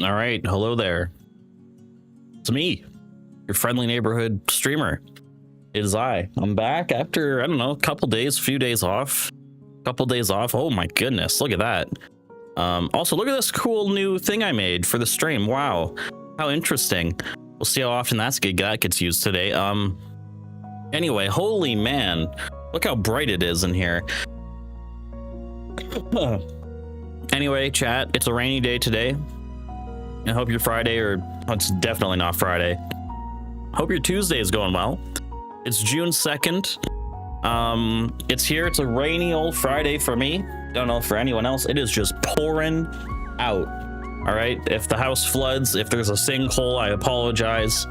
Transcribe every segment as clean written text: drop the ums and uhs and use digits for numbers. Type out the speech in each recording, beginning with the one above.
All right, hello there. It's me, your friendly neighborhood streamer. It is I. I'm back after, I don't know, a few days off. Oh my goodness, look at that. Also, look at this cool new thing I made for the stream. Wow, how interesting. We'll see how often that gets used today. Anyway, holy man, look how bright it is in here. Anyway, chat, it's a rainy day today. I hope your Friday, or it's definitely not Friday. Hope your Tuesday is going well. It's June 2nd. It's here. It's a rainy old Friday for me. Don't know for anyone else. It is just pouring out. All right. If the house floods, if there's a sinkhole, I apologize.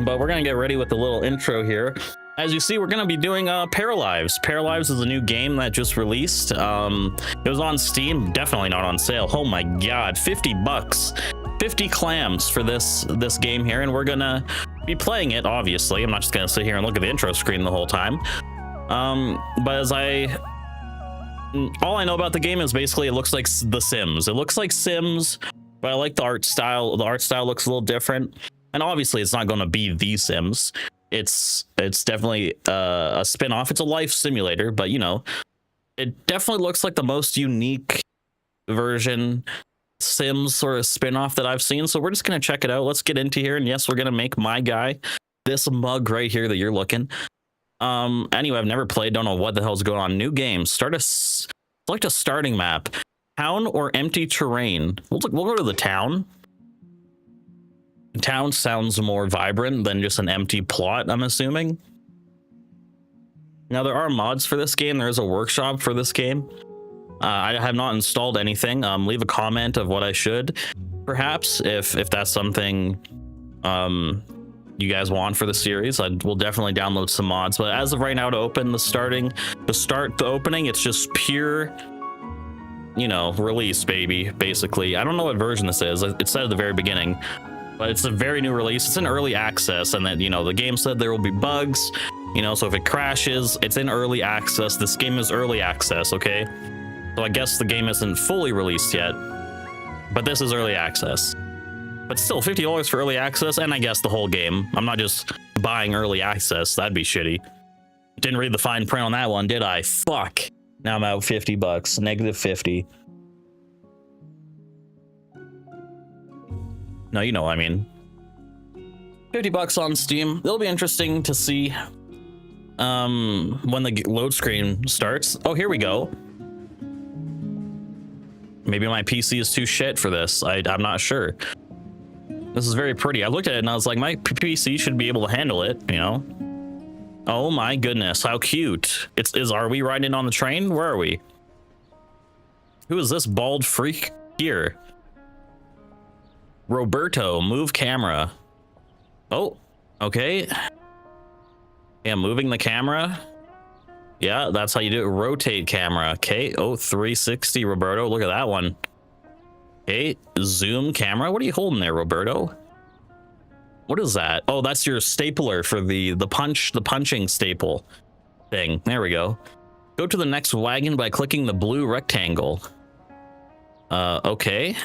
But we're gonna get ready with the little intro here. As you see, we're gonna be doing Paralives. Paralives is a new game that just released. It was on Steam, definitely not on sale. Oh my god, 50 bucks, 50 clams for this game here, and we're gonna be playing it. Obviously, I'm not just gonna sit here and look at the intro screen the whole time. But all I know about the game is basically it looks like The Sims. It looks like Sims, but I like the art style. The art style looks a little different, and obviously, it's not gonna be The Sims. It's definitely a spin-off. It's a life simulator, but you know, it definitely looks like the most unique version Sims sort of spin-off that I've seen. So we're just gonna check it out. Let's get into here, and yes, we're gonna make my guy this mug right here that you're looking. Anyway, I've never played, don't know what the hell's going on. New game, select a starting map, town or empty terrain. We'll go to the town. Town sounds more vibrant than just an empty plot, I'm assuming. Now, there are mods for this game. There's a workshop for this game. I have not installed anything. Leave a comment of what I should, perhaps, if that's something you guys want for the series. We'll definitely download some mods. But as of right now, to start the opening, it's just pure, you know, release, baby, basically. I don't know what version this is. It said at the very beginning. But it's a very new release. It's in early access, and then, you know, the game said there will be bugs, you know, so if it crashes, it's in early access. This game is early access, okay? So I guess the game isn't fully released yet, but this is early access. But still, $50 for early access, and I guess the whole game. I'm not just buying early access. That'd be shitty. Didn't read the fine print on that one, did I? Fuck. Now I'm out 50 bucks, negative 50. No, you know what I mean. 50 bucks on Steam. It'll be interesting to see when the load screen starts. Oh, here we go. Maybe my PC is too shit for this. I'm not sure. This is very pretty. I looked at it and I was like, my PC should be able to handle it, you know? Oh my goodness, how cute. Are we riding on the train? Where are we? Who is this bald freak here? Roberto, move camera. Oh, okay. Yeah, moving the camera. Yeah, that's how you do it. Rotate camera. Okay. Oh, 360, Roberto. Look at that one. Okay, zoom camera. What are you holding there, Roberto? What is that? Oh, that's your stapler for the punching staple thing. There we go. Go to the next wagon by clicking the blue rectangle. Okay.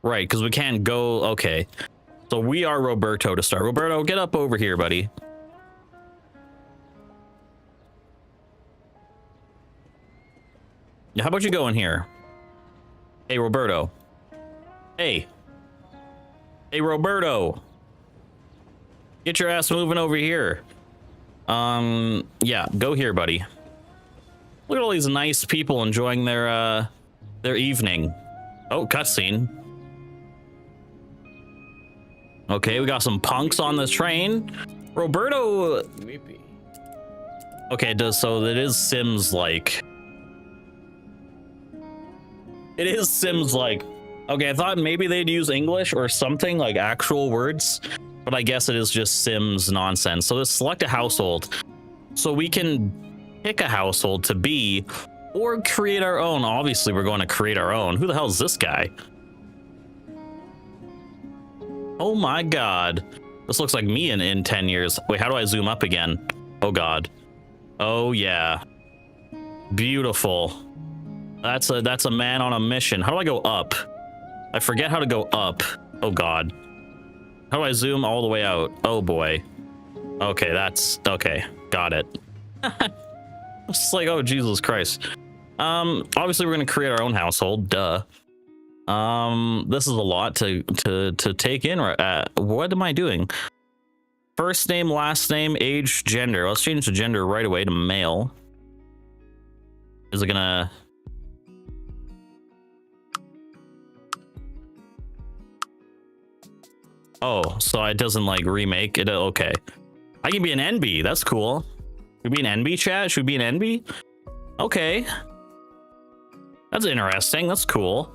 Right, because we can't go. Okay, so we are Roberto to start. Roberto, get up over here, buddy. How about you go in here? Hey, Roberto. Hey, Roberto. Get your ass moving over here. Yeah, go here, buddy. Look at all these nice people enjoying their evening. Oh, cutscene. Okay, we got some punks on this train. Roberto. Maybe. Okay, so it is Sims-like. It is Sims-like. Okay, I thought maybe they'd use English or something like actual words, but I guess it is just Sims nonsense. So let's select a household. So we can pick a household to be or create our own. Obviously, we're going to create our own. Who the hell is this guy? Oh my god. This looks like me in 10 years. Wait, how do I zoom up again? Oh god. Oh yeah. Beautiful. That's a man on a mission. How do I go up? I forget how to go up. Oh god. How do I zoom all the way out? Oh boy. Okay, that's okay. Got it. It's like, oh Jesus Christ. Obviously we're gonna create our own household. Duh. This is a lot to take in. What am I doing? First name, last name, age, gender. Let's change the gender right away to male. Is it gonna? Oh, so it doesn't like remake it. Okay, I can be an NB. That's cool. Should we be an NB, chat? Should we be an NB? Okay, that's interesting. That's cool.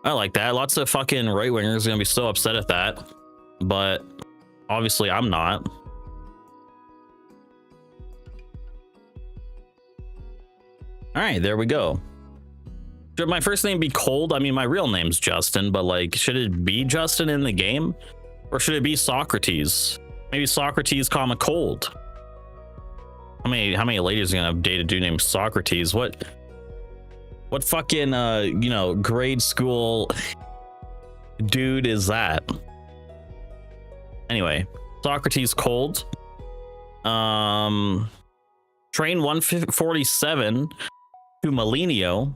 I like that. Lots of fucking right wingers are gonna be so upset at that, but obviously I'm not. All right, there we go. Should my first name be Cold? I mean, my real name's Justin, but like, should it be Justin in the game? Or should it be Socrates? Maybe Socrates, comma, Cold. How many ladies are gonna date a dude named Socrates? What fucking, you know, grade school dude is that? Anyway, Socrates Cold. Train 147 to Malenio.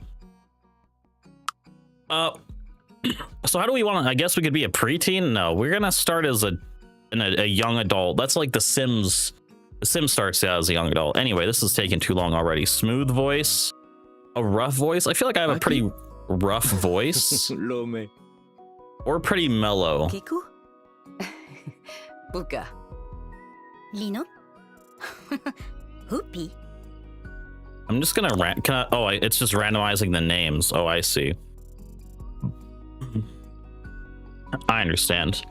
So how do we want to? I guess we could be a preteen. No, we're gonna start as a young adult. That's like The Sims. The Sims starts as a young adult. Anyway, this is taking too long already. Smooth voice, a rough voice. I feel like I have a pretty rough voice, or pretty mellow. Kiku? Buka. Lino? Hoopy. I'm just gonna it's just randomizing the names. Oh, I see. I understand.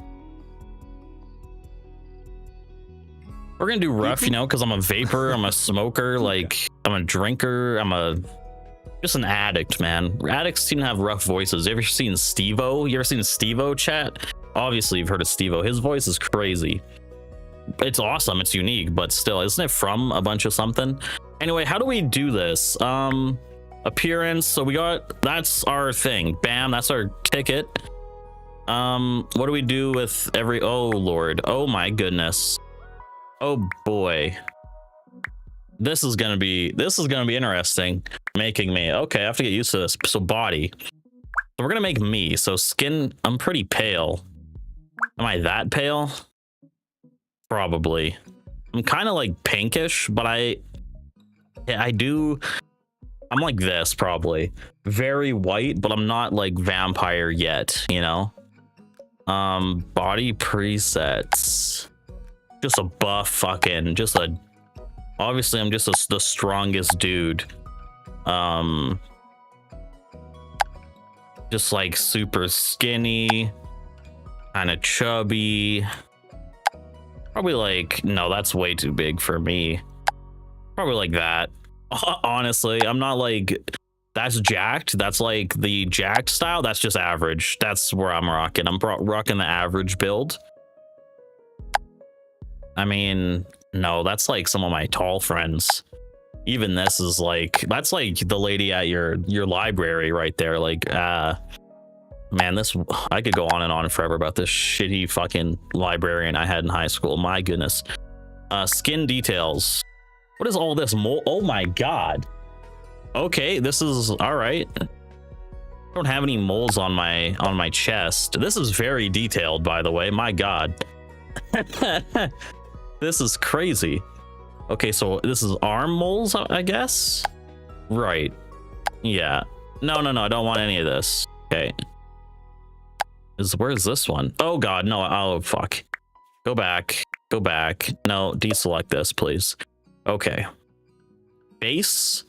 We're gonna do rough, you know, because I'm a vapor, I'm a smoker, like I'm a drinker, just an addict, man. Addicts seem to have rough voices. You ever seen Steve-O? You ever seen Steve-O, chat? Obviously you've heard of Steve-O. His voice is crazy. It's awesome, it's unique, but still, isn't it from a bunch of something? Anyway, how do we do this? Appearance, so that's our thing. Bam, that's our ticket. What do we do with oh lord, oh my goodness, oh boy, this is gonna be interesting. Making me, okay, I have to get used to this. So body, so we're gonna make me. So skin, I'm pretty pale. Am I that pale? Probably. I'm kind of like pinkish, but I'm like this, probably very white, but I'm not like vampire yet, you know. Body presets, just a buff fucking, obviously I'm just the strongest dude. Just like super skinny, kind of chubby, probably like, no, that's way too big for me. Probably like that. Honestly, I'm not like, that's jacked. That's like the jacked style. That's just average. That's where I'm rocking. I'm rocking the average build. I mean, no, that's like some of my tall friends. Even this is like, that's like the lady at your library right there. Like, man, I could go on and on forever about this shitty fucking librarian I had in high school. My goodness. Skin details. What is all this mole? Oh my god. Okay, this is all right. I don't have any moles on my chest. This is very detailed, by the way. My god. This is crazy. Okay, so this is arm moles, I guess. Right. Yeah. No, I don't want any of this. Okay. Where's this one? Oh god, no. Oh fuck. Go back. No, deselect this, please. Okay. Base.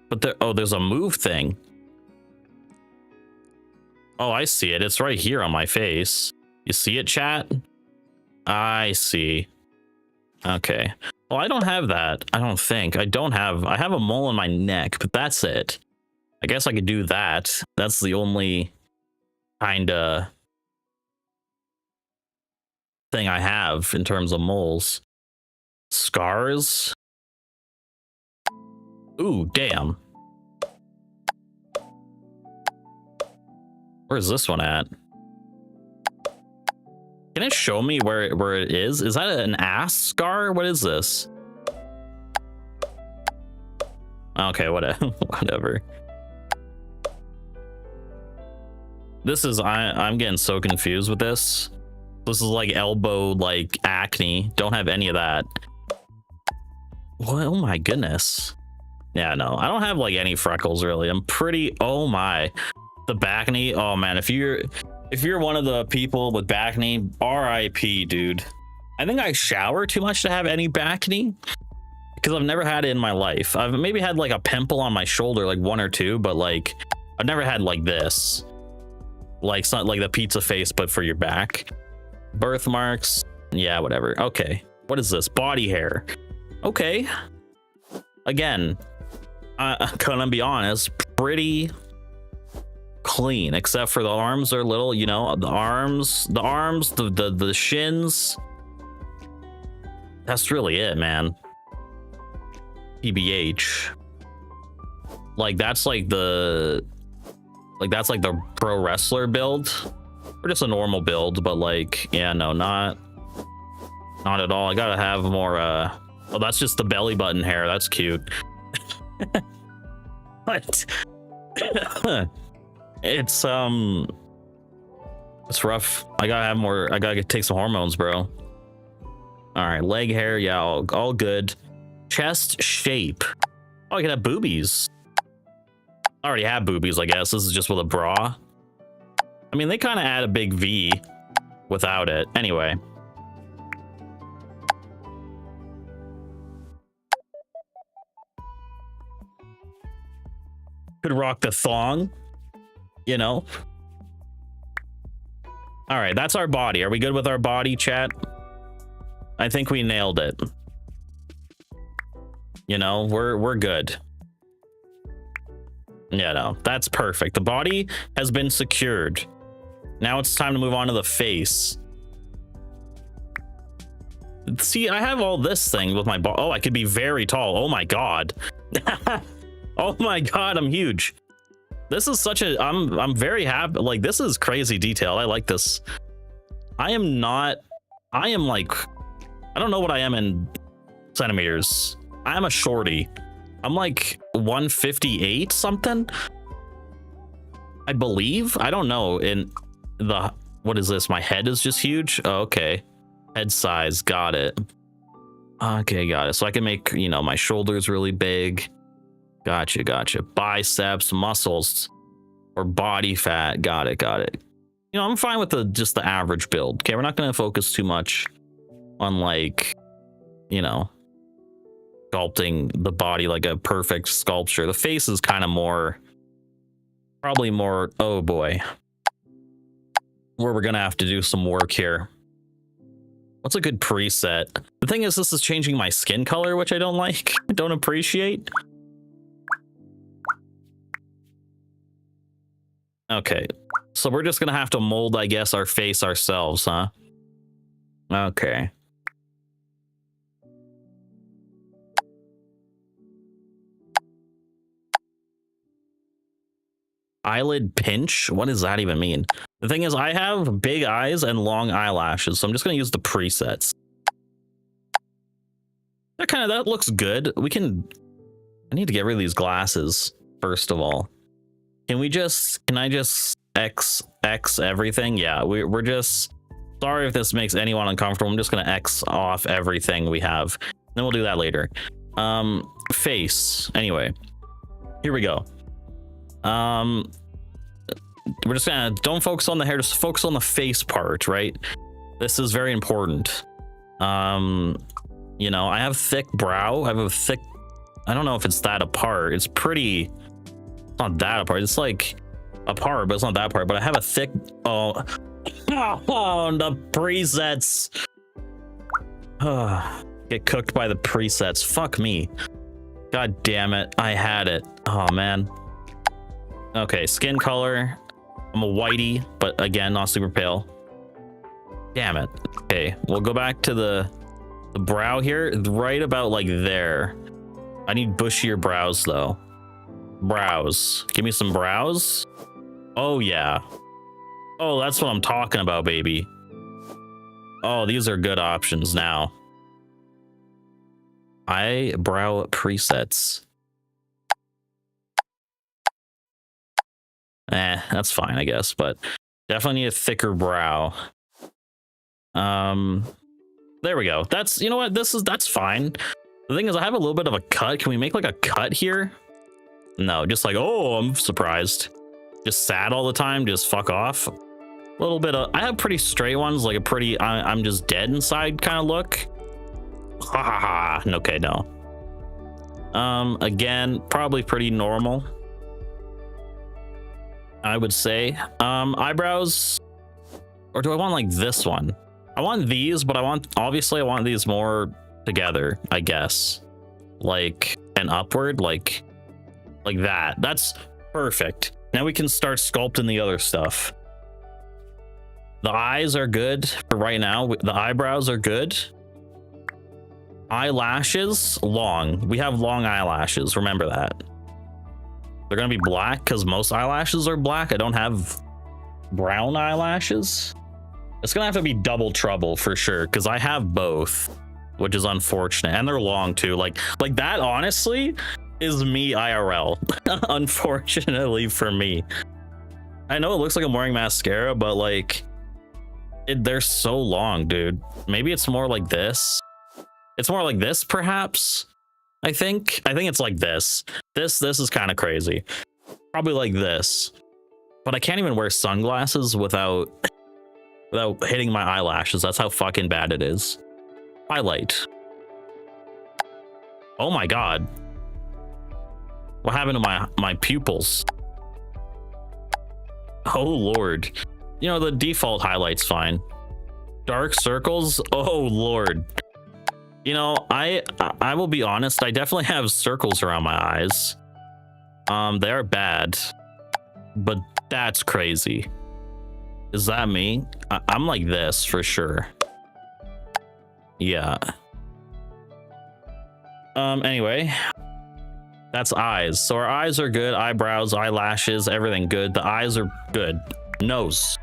But there's a move thing. Oh, I see it. It's right here on my face. You see it, chat? I see. Okay. Well, I don't have that. I don't think. I have a mole on my neck, but that's it. I guess I could do that. That's the only kinda thing I have in terms of moles. Scars. Ooh, damn. Where's this one at? Can it show me where it is? Is that an ass scar? What is this? Okay, whatever. This is I'm getting so confused with this. This is like elbow like acne. Don't have any of that. What? Oh my goodness. Yeah, no, I don't have like any freckles really. I'm pretty. Oh my, the bacne. Oh man, if you're one of the people with bacne, RIP, dude. I think I shower too much to have any bacne because I've never had it in my life. I've maybe had like a pimple on my shoulder, like one or two, but like I've never had like this. Like it's not like the pizza face, but for your back. Birthmarks. Yeah, whatever. Okay. What is this? Body hair. Okay. Again, I'm gonna be honest, pretty clean, except for the arms are a little, you know, the arms, the shins. That's really it, man. PBH. Like that's like the pro wrestler build, or just a normal build, but like, yeah, no, not at all. I gotta have more oh, that's just the belly button hair. That's cute. What? It's rough. I gotta have more. I gotta take some hormones, bro. All right, leg hair, yeah, all good. Chest shape. Oh, I can have boobies. I already have boobies, I guess. This is just with a bra. I mean, they kind of add a big V without it. Anyway. Could rock the thong, you know. All right, that's our body. Are we good with our body, chat? I think we nailed it. You know, we're good. Yeah, no, that's perfect. The body has been secured. Now it's time to move on to the face. See, I have all this thing with my body. Oh, I could be very tall. Oh my god. Oh my god, I'm huge. This is such a I'm very happy. Like, this is crazy detail. I like this. I am like, I don't know what I am in centimeters. I'm a shorty. I'm like 158 something, I believe. I don't know. In the, what is this? My head is just huge. Oh, okay. Head size. Got it. Okay, got it. So I can make, you know, my shoulders really big. Gotcha. Biceps, muscles, or body fat. Got it. You know, I'm fine with just the average build. Okay, we're not going to focus too much on, like, you know, sculpting the body like a perfect sculpture. The face is kind of more, probably more, oh boy, where we're going to have to do some work here. What's a good preset? The thing is, this is changing my skin color, which I don't like. I don't appreciate. Okay, so we're just gonna have to mold, I guess, our face ourselves, huh? Okay. Eyelid pinch? What does that even mean? The thing is, I have big eyes and long eyelashes, so I'm just gonna use the presets. That looks good. I need to get rid of these glasses, first of all. Can I just X everything? Yeah, we're just, sorry if this makes anyone uncomfortable. I'm just gonna X off everything we have. Then we'll do that later. Face. Anyway, here we go. We're just gonna, don't focus on the hair, just focus on the face part, right? This is very important. You know, I have thick brow. I have a thick, I don't know if it's that apart. It's pretty, not that apart. It's like apart, but it's not that apart. But I have a thick, oh, the presets. Get cooked by the presets. Fuck me. God damn it. I had it. Oh man. Okay, skin color. I'm a whitey, but again, not super pale. Damn it. Okay, we'll go back to the brow here, right about like there. I need bushier brows though. Brows. Give me some brows. Oh yeah. Oh, that's what I'm talking about, baby. Oh, these are good options now. Eyebrow presets. That's fine, I guess, but definitely need a thicker brow. There we go. That's, you know what, that's fine. The thing is, I have a little bit of a cut. Can we make like a cut here? No, just like, oh, I'm surprised. Just sad all the time, just fuck off. A little bit of, I have pretty straight ones, like a pretty I'm just dead inside kind of look. Ha ha ha. Okay, no. Again, probably pretty normal, I would say. Eyebrows, or do I want like this one? I want these, but obviously I want these more together, I guess. Like and upward, like that. That's perfect. Now we can start sculpting the other stuff. The eyes are good for right now. The eyebrows are good. Eyelashes, long. We have long eyelashes. Remember that. They're gonna be black because most eyelashes are black. I don't have brown eyelashes. It's gonna have to be double trouble for sure because I have both, which is unfortunate. And they're long too. Like that honestly is me IRL. Unfortunately for me. I know it looks like I'm wearing mascara, but like they're so long, dude. Maybe it's more like this. It's more like this, perhaps. I think it's like this. This is kind of crazy. Probably like this. But I can't even wear sunglasses without hitting my eyelashes. That's how fucking bad it is. Highlight. Oh my god. What happened to my pupils? Oh lord. You know, the default highlight's fine. Dark circles? Oh lord. You know, I will be honest, I definitely have circles around my eyes. They are bad, but that's crazy. Is that me? I'm like this for sure. Yeah. Anyway, that's eyes. So our eyes are good, eyebrows, eyelashes, everything good. The eyes are good. Nose.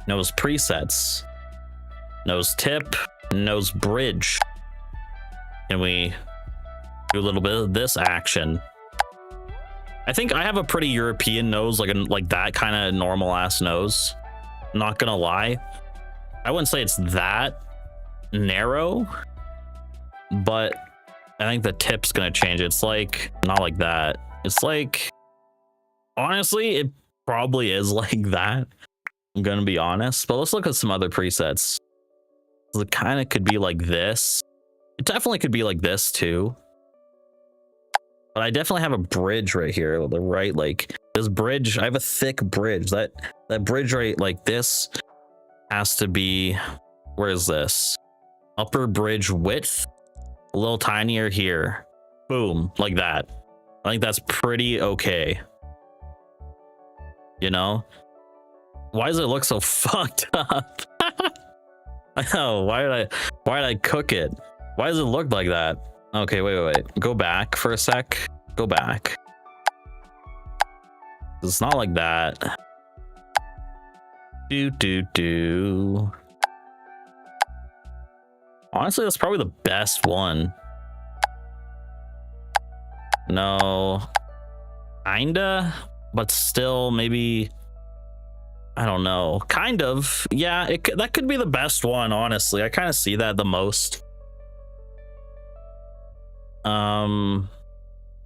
Nose presets. Nose tip. Nose bridge. Can we do a little bit of this action? I think I have a pretty European nose, like that kind of normal ass nose. Not gonna lie, I wouldn't say it's that narrow, but I think the tip's gonna change. It's like not like that. It's like, honestly, it probably is like that. I'm gonna be honest, but let's look at some other presets. It kind of could be like this. It definitely could be like this too. But I definitely have a bridge right here. The right, like this bridge. I have a thick bridge. That bridge right, like this, has to be. Where is this? Upper bridge width. A little tinier here. Boom, like that. I think that's pretty okay. You know? Why does it look so fucked up? Oh, why did I cook it? Why does it look like that? Okay, wait. Go back for a sec. Go back. It's not like that. Do. Honestly, that's probably the best one. No. Kinda, but still maybe. I don't know. Kind of. Yeah, that could be the best one, honestly. I kind of see that the most.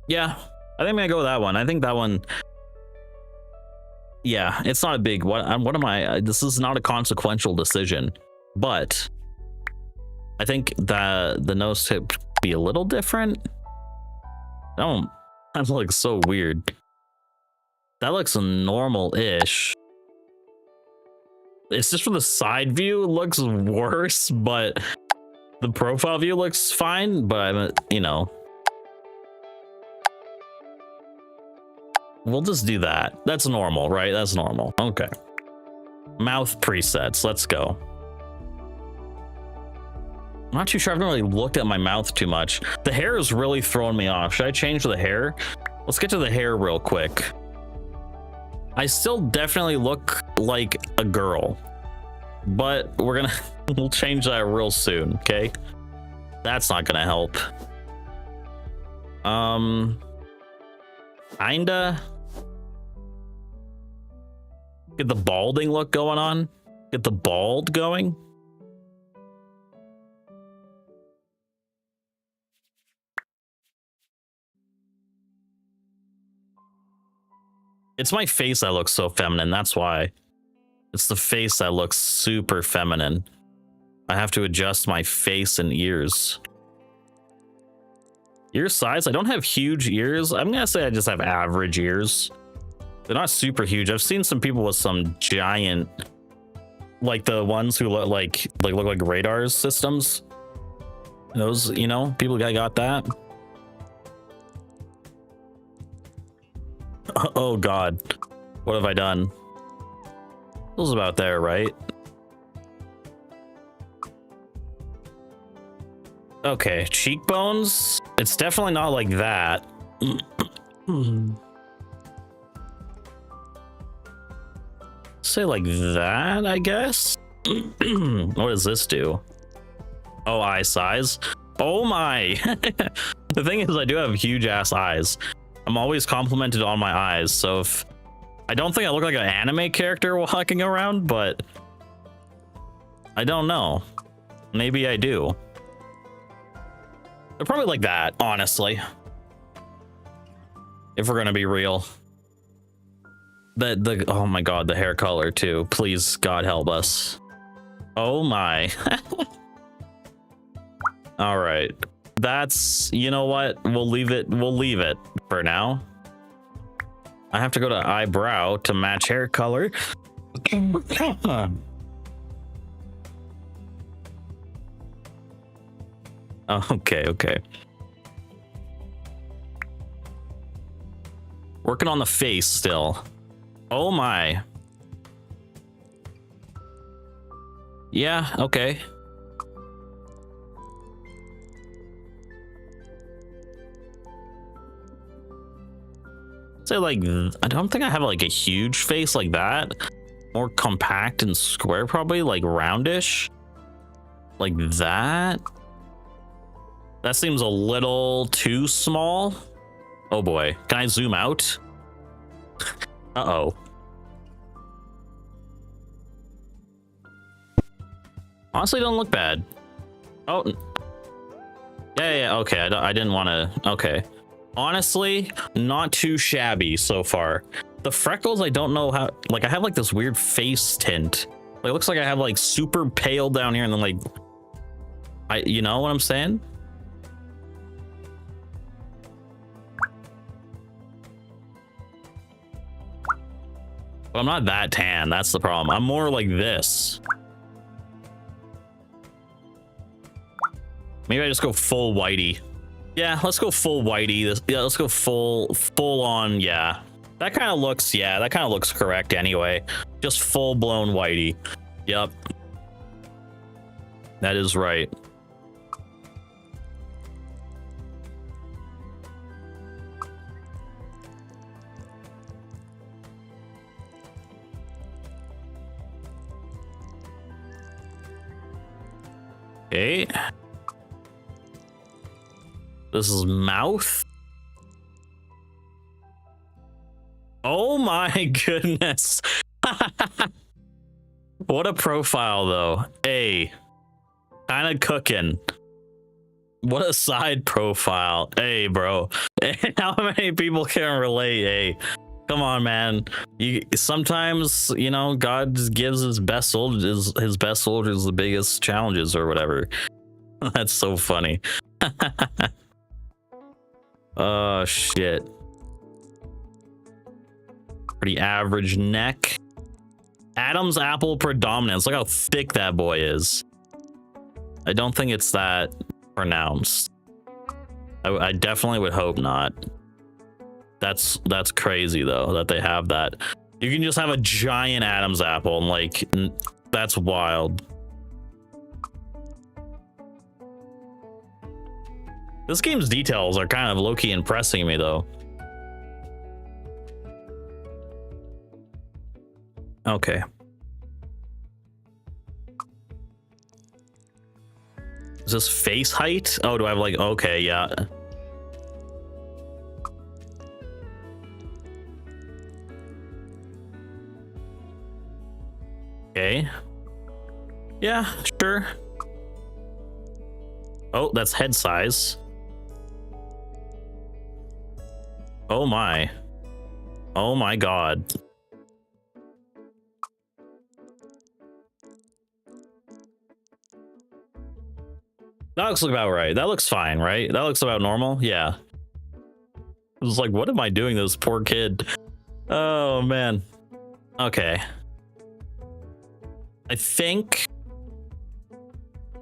Yeah, I think I'm gonna go with that one. I think that one. Yeah, it's not a big. What am I? This is not a consequential decision, but I think that the nose tip be a little different. That looks so weird. That looks normal-ish. It's just from the side view, it looks worse, but the profile view looks fine. But you know, we'll just do that. That's normal, right? That's normal. Okay. Mouth presets. Let's go. I'm not too sure. I've not really looked at my mouth too much. The hair is really throwing me off. Should I change the hair? Let's get to the hair real quick. I still definitely look like a girl, but we're gonna we'll change that real soon. Okay, that's not gonna help. Kinda get the balding look going on. Get the bald going. It's my face that looks so feminine. That's why. It's the face that looks super feminine. I have to adjust my face and ears. Ear size? I don't have huge ears. I'm gonna say I just have average ears. They're not super huge. I've seen some people with some giant, like the ones who look like radar systems. Those, you know, people got that. Oh God, what have I done? It was about there, right? Okay, cheekbones. It's definitely not like that. Say like that, I guess. What does this do? Oh, eye size. Oh my. The thing is, I do have huge ass eyes. I'm always complimented on my eyes, so if I don't think I look like an anime character walking around, but I don't know. Maybe I do. They're probably like that, honestly. If we're gonna be real. Oh my God, the hair color too. Please, God help us. Oh my. All right. That's, you know what? We'll leave it for now. I have to go to eyebrow to match hair color. Okay. Working on the face still. Oh my. Yeah, okay. Say like, I don't think I have like a huge face like that. More compact and square, probably like roundish. Like that. That seems a little too small. Oh boy, can I zoom out? Uh-oh. Honestly, don't look bad. Oh. Yeah, okay, I didn't want to, okay. Honestly, not too shabby so far. The freckles, I don't know how, like I have like this weird face tint. It looks like I have like super pale down here and then like, you know what I'm saying? But I'm not that tan, that's the problem. I'm more like this. Maybe I just go full whitey. Yeah, let's go full whitey. Yeah, let's go full on. Yeah, that kind of looks correct anyway. Just full blown whitey. Yep, that is right. Okay. This is mouth. Oh my goodness. What a profile though. Hey, kind of cooking. What a side profile. Hey, bro. How many people can relate? Hey, come on, man. Sometimes, you know, God just gives his best soldiers the biggest challenges or whatever. That's so funny. Oh shit. Pretty average neck. Adam's apple predominance. Look how thick that boy is. I don't think it's that pronounced. I definitely would hope not. That's crazy though that they have that. You can just have a giant Adam's apple and like that's wild. This game's details are kind of low-key impressing me though. Okay. Is this face height? Oh, do I have like, okay, yeah. Okay. Yeah, sure. Oh, that's head size. Oh my. Oh my god. That looks about right. That looks fine, right? That looks about normal. Yeah. I was like, what am I doing to this poor kid? Oh man. Okay. I think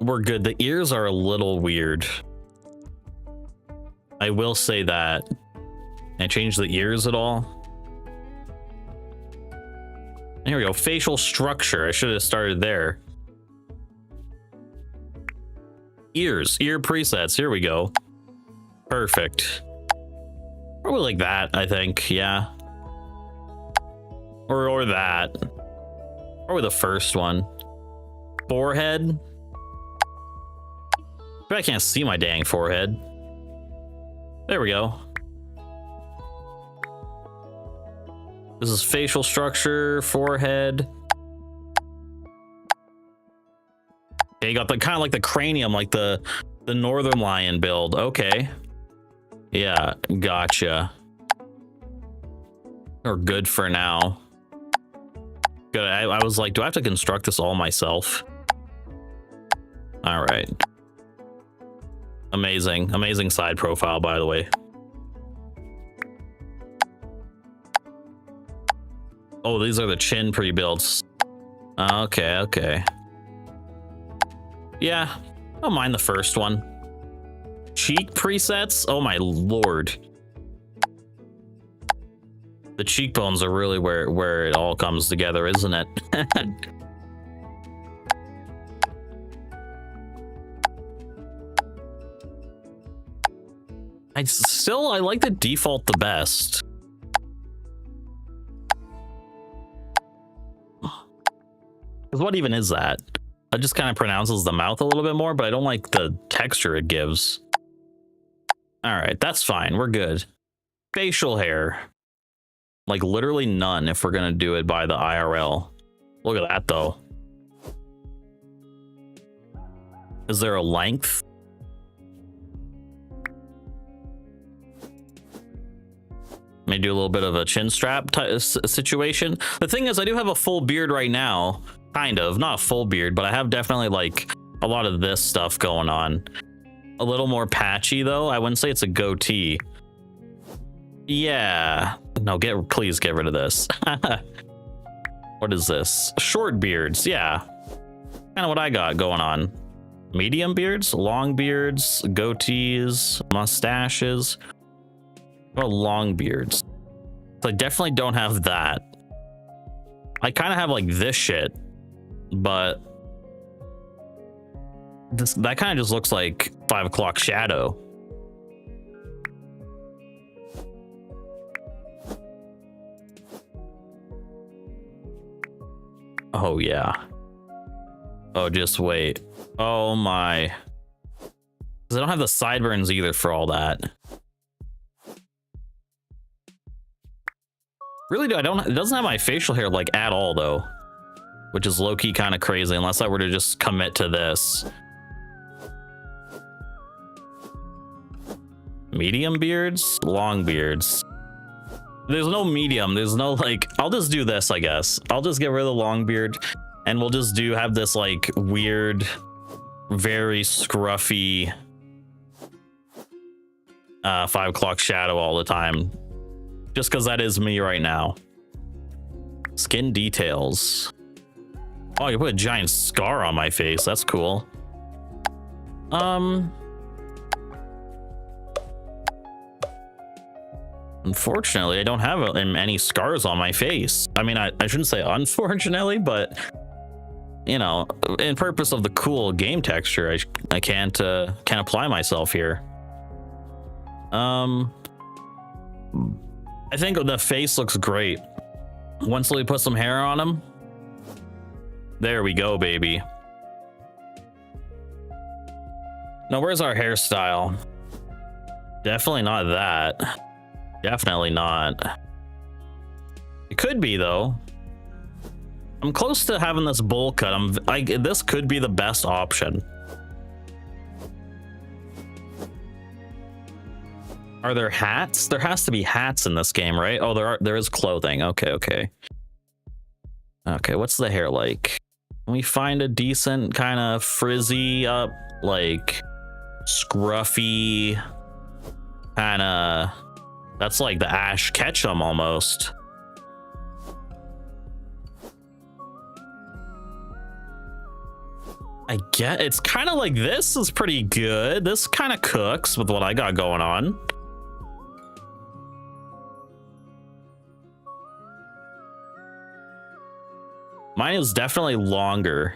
we're good. The ears are a little weird. I will say that. Can I change the ears at all? Here we go. Facial structure. I should have started there. Ears. Ear presets. Here we go. Perfect. Probably like that, I think. Yeah. Or that. Probably the first one. Forehead. But I can't see my dang forehead. There we go. This is facial structure, forehead. Okay, you got the kind of like the cranium, like the northern lion build. Okay. Yeah, gotcha. Or good for now. Good. I was like, do I have to construct this all myself? All right. Amazing. Amazing side profile, by the way. Oh, these are the chin pre-builds. Okay, okay. Yeah, I don't mind the first one. Cheek presets? Oh my lord. The cheekbones are really where it all comes together, isn't it? I like the default the best. Because what even is that? It just kind of pronounces the mouth a little bit more, but I don't like the texture it gives. All right, that's fine. We're good. Facial hair. Like literally none if we're going to do it by the IRL. Look at that though. Is there a length? May do a little bit of a chin strap situation. The thing is, I do have a full beard right now. Kind of, not a full beard, but I have definitely like a lot of this stuff going on. A little more patchy though. I wouldn't say it's a goatee. Yeah. No, please get rid of this. What is this? Short beards. Yeah. Kind of what I got going on. Medium beards, long beards, goatees, mustaches. What about long beards? So I definitely don't have that. I kind of have like this shit, but that kind of just looks like 5 o'clock shadow. Oh yeah. Oh, just wait. Oh my. 'Cause I don't have the sideburns either for all that. Really, it doesn't have my facial hair like at all though, which is low-key kind of crazy unless I were to just commit to this. Medium beards, long beards. There's no medium. There's no like, I'll just do this, I guess. I'll just get rid of the long beard and we'll just have this like weird, very scruffy 5 o'clock shadow all the time. Just because that is me right now. Skin details. Oh, I can put a giant scar on my face. That's cool. Unfortunately, I don't have any scars on my face. I mean, I shouldn't say unfortunately, but you know, in purpose of the cool game texture, I can't apply myself here. I think the face looks great. Once we put some hair on him, There we go, baby. Now, where's our hairstyle? Definitely not that. Definitely not. It could be, though. I'm close to having this bowl cut. This could be the best option. Are there hats? There has to be hats in this game, right? Oh, there is clothing. Okay. Okay, what's the hair like? Can we find a decent kind of frizzy up, like scruffy kind of, that's like the Ash Ketchum almost. I get it's kind of like this is pretty good. This kind of cooks with what I got going on. Mine is definitely longer.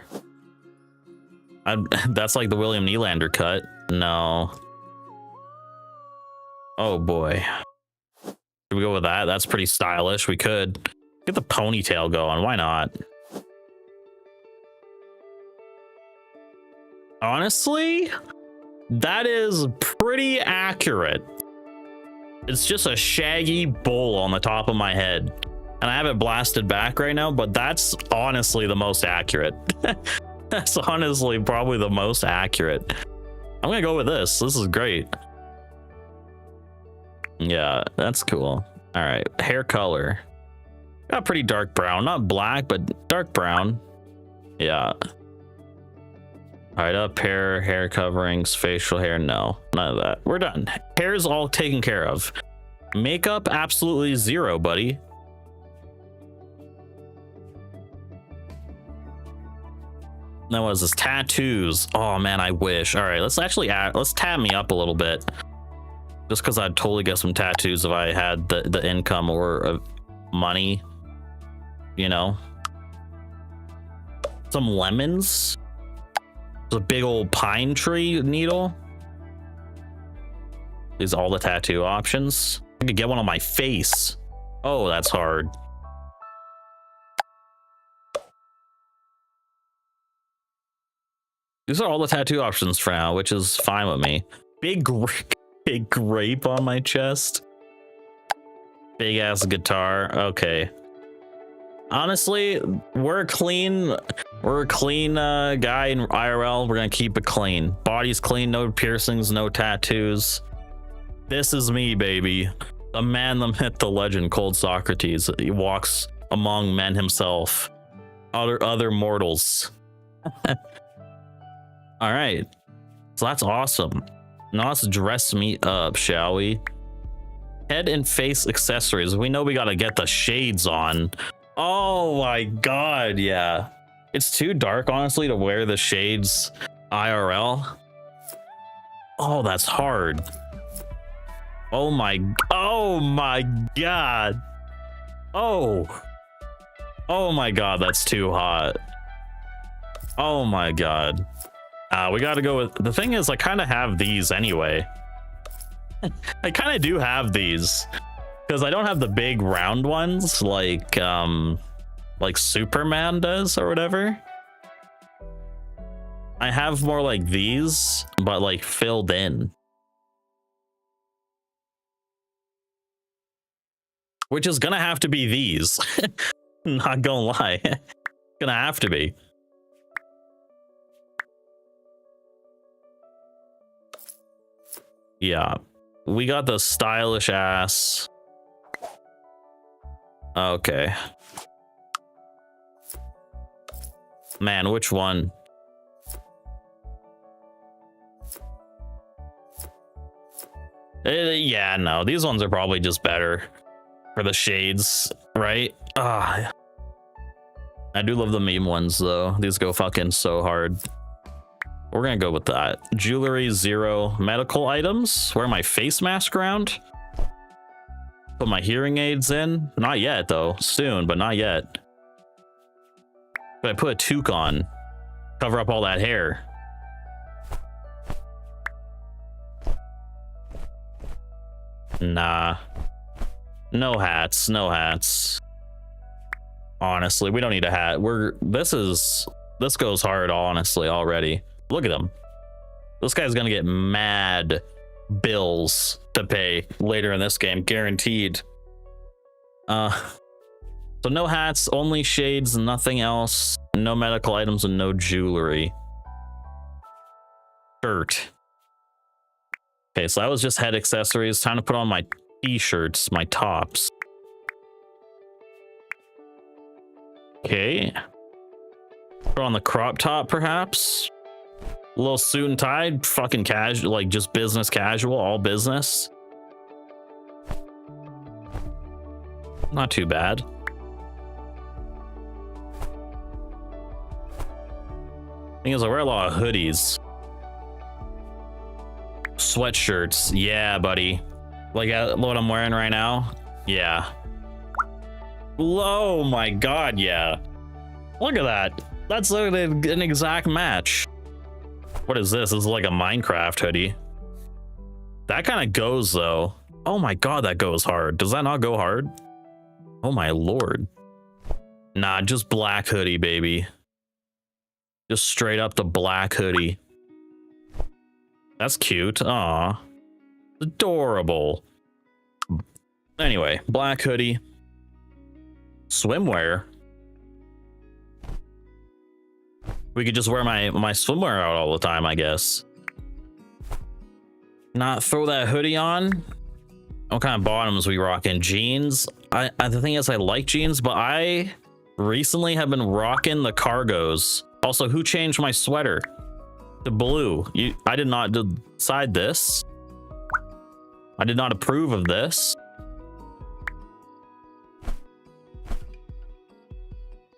That's like the William Nylander cut. No. Oh boy. Should we go with that? That's pretty stylish. We could get the ponytail going. Why not? Honestly, that is pretty accurate. It's just a shaggy bowl on the top of my head. And I have it blasted back right now, but that's honestly the most accurate. That's honestly probably the most accurate. I'm gonna go with this. This is great. Yeah, that's cool. All right, hair color. Got pretty dark brown, not black, but dark brown. Yeah. All right, up hair coverings, facial hair. No, none of that. We're done. Hair's all taken care of. Makeup, absolutely zero, buddy. Now what is this? Tattoos. Oh man, I wish. All right, let's actually let's tab me up a little bit. Just because I'd totally get some tattoos if I had the income or money. You know? Some lemons. There's a big old pine tree needle. These are all the tattoo options. I could get one on my face. Oh, that's hard. These are all the tattoo options for now, which is fine with me. Big grape on my chest. Big ass guitar. Okay. Honestly, we're a clean guy in IRL. We're gonna keep it clean. Body's clean, no piercings, no tattoos. This is me, baby. The man, the myth, the legend, Cold Socrates. He walks among men himself. Other mortals. All right, so that's awesome. Now let's dress me up, shall we? Head and face accessories. We know we gotta get the shades on. Oh my god, yeah. It's too dark, honestly, to wear the shades IRL. Oh, that's hard. Oh my god. Oh my god, that's too hot. Oh my god. We gotta go with, the thing is, I kind of have these anyway. I kind of do have these because I don't have the big round ones like Superman does or whatever. I have more like these, but like filled in, which is gonna have to be these. Not gonna lie. Gonna have to be. Yeah, we got the stylish ass. Okay. Man, which one? Yeah, no, these ones are probably just better for the shades, right? I do love the meme ones though. These go fucking so hard. We're gonna go with that. Jewelry, 0. Medical items. Wear my face mask around. Put my hearing aids in. Not yet though. Soon, but not yet. But I put a toque on. Cover up all that hair. Nah. No hats. No hats. Honestly, we don't need a hat. This goes hard, honestly, already. Look at him. This guy's gonna get mad bills to pay later in this game, guaranteed. So no hats, only shades, nothing else. No medical items and no jewelry. Shirt. Okay, so that was just head accessories. Time to put on my t-shirts, my tops. Okay. Put on the crop top, perhaps. A little suit and tie, fucking casual, like just business casual, all business. Not too bad. Thing is, I wear a lot of hoodies. Sweatshirts, yeah, buddy. Like what I'm wearing right now? Yeah. Oh my god, yeah. Look at that. That's like an exact match. What is this? This is like a Minecraft hoodie. That kind of goes though. Oh my god, that goes hard. Does that not go hard? Oh my lord. Nah, just black hoodie, baby. Just straight up the black hoodie. That's cute. Aw. Adorable. Anyway, black hoodie. Swimwear. We could just wear my swimwear out all the time, I guess. Not throw that hoodie on. What kind of bottoms we rocking? Jeans. The thing is, I like jeans, but I recently have been rocking the cargos. Also, who changed my sweater to blue? I did not decide this. I did not approve of this.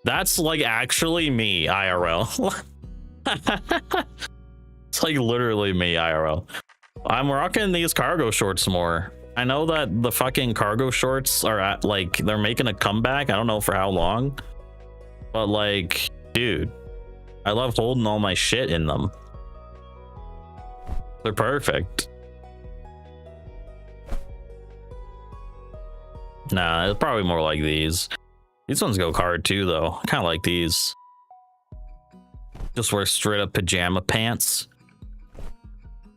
That's like actually me IRL. It's like literally me IRL. I'm rocking these cargo shorts more. I know that the fucking cargo shorts are at, like, they're making a comeback. I don't know for how long, but like, dude, I love holding all my shit in them. They're perfect. Nah, it's probably more like these. These ones go hard too, though. I kind of like these. Just wear straight up pajama pants.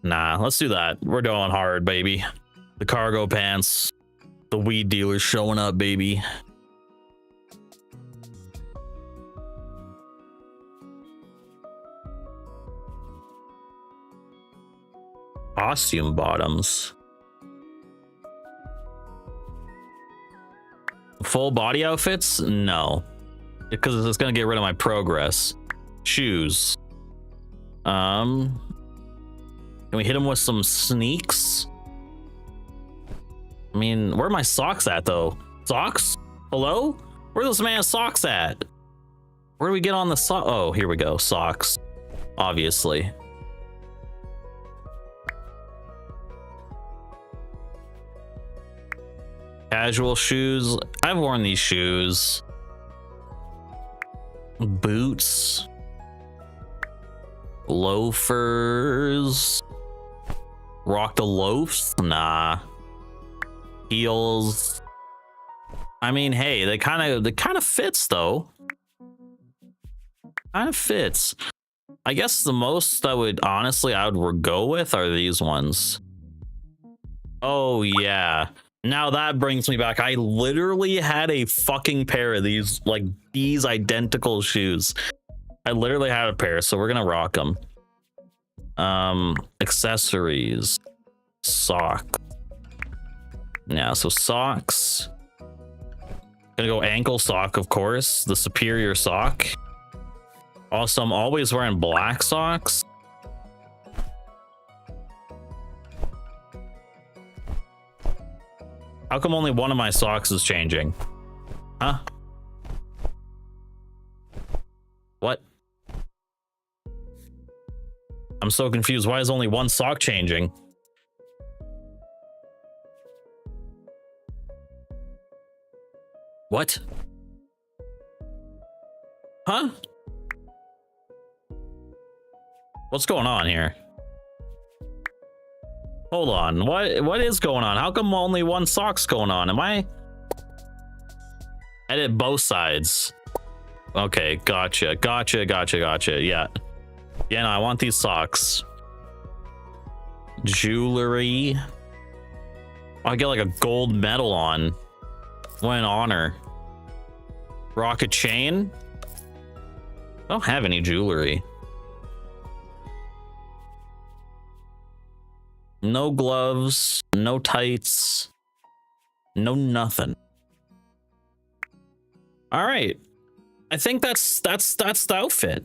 Nah, let's do that. We're going hard, baby. The cargo pants. The weed dealer's showing up, baby. Costume bottoms. Full body outfits? No. Because it's gonna get rid of my progress. Shoes. Can we hit him with some sneaks? I mean, where are my socks at though? Socks? Hello? Where this man's socks at? Where do we get on the sock? Oh, here we go. Socks. Obviously. Casual shoes. I've worn these shoes. Boots. Loafers. Rock the loafs? Nah. Heels. I mean, hey, they kind of fits though. Kind of fits. I guess the most I would go with are these ones. Oh yeah. Now that brings me back. I literally had a fucking pair of these, like these identical shoes. I literally had a pair, so we're gonna rock them. Accessories. Sock. Yeah, so socks. Gonna go ankle sock, of course. The superior sock. Also, I'm always wearing black socks. How come only one of my socks is changing? Huh? What? I'm so confused. Why is only one sock changing? What? Huh? What's going on here? Hold on. What is going on? How come only one sock's going on? Am I Edit both sides. Okay, gotcha. Yeah. Yeah, no, I want these socks. Jewelry. Oh, I get like a gold medal on. What an honor. Rocket chain. I don't have any jewelry. No gloves, no tights, no nothing. All right. I think that's the outfit.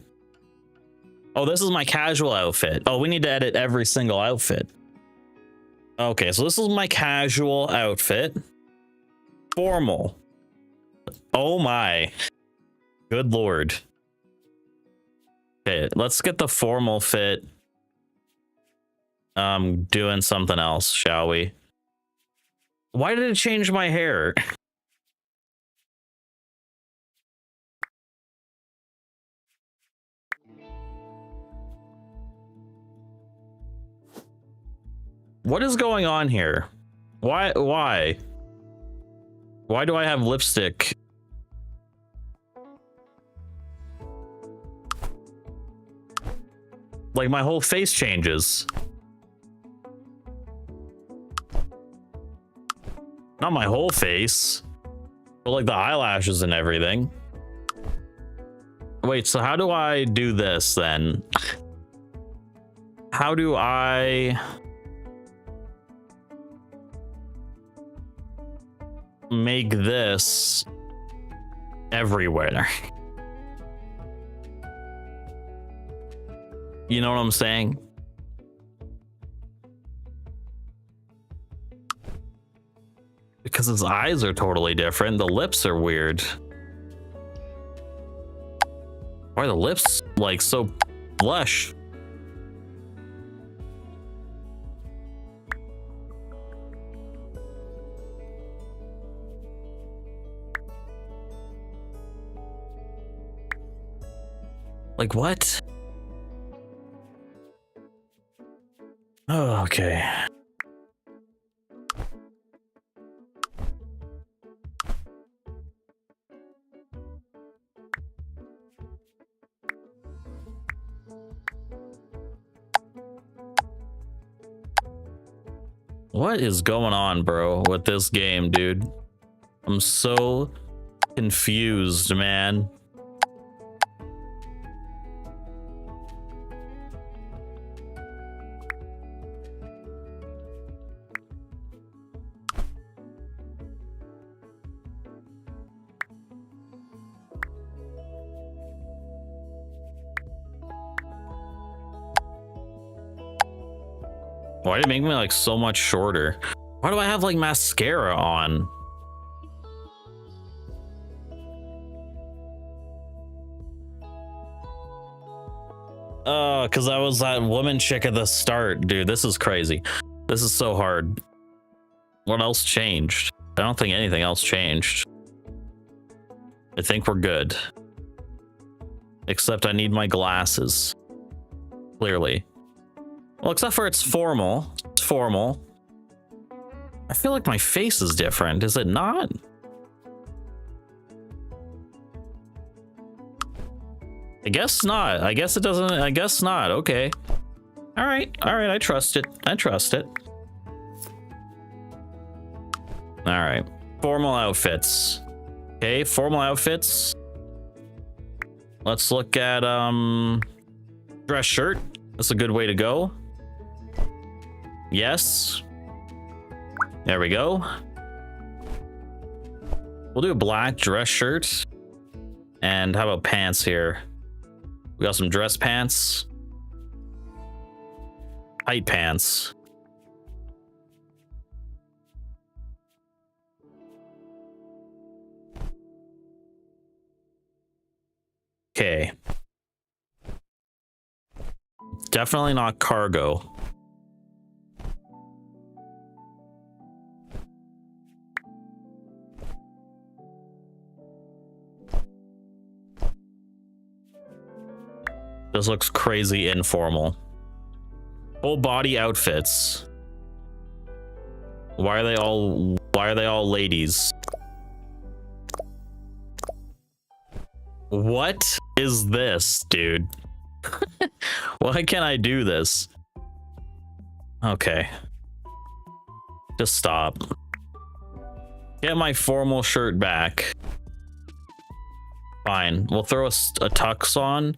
Oh, this is my casual outfit. Oh, we need to edit every single outfit. Okay, so this is my casual outfit. Formal. Oh my. Good lord. Okay, let's get the formal fit. Doing something else, shall we? Why did it change my hair? What is going on here? Why do I have lipstick? Like my whole face changes. Not my whole face, but like the eyelashes and everything. Wait, so how do I do this then? How do I make this everywhere? You know what I'm saying? Because his eyes are totally different. The lips are weird. Why are the lips like so blush? Like what? Oh, okay. What is going on, bro, with this game, dude? I'm so confused, man. Why did it make me like so much shorter? Why do I have like mascara on? Because I was that woman chick at the start. Dude, this is crazy. This is so hard. What else changed? I don't think anything else changed. I think we're good. Except I need my glasses. Clearly. Well, except for it's formal. It's formal. I feel like my face is different. Is it not? I guess not. I guess it doesn't. I guess not. Okay. All right. All right. I trust it. I trust it. All right. Formal outfits. Okay. Formal outfits. Let's look at dress shirt. That's a good way to go. Yes. There we go. We'll do a black dress shirt. And how about pants here? We got some dress pants. Tight pants. Okay. Definitely not cargo. This looks crazy informal. Full body outfits. Why are they all ladies? What is this, dude? Why can't I do this? Okay. Just stop. Get my formal shirt back. Fine. We'll throw a tux on.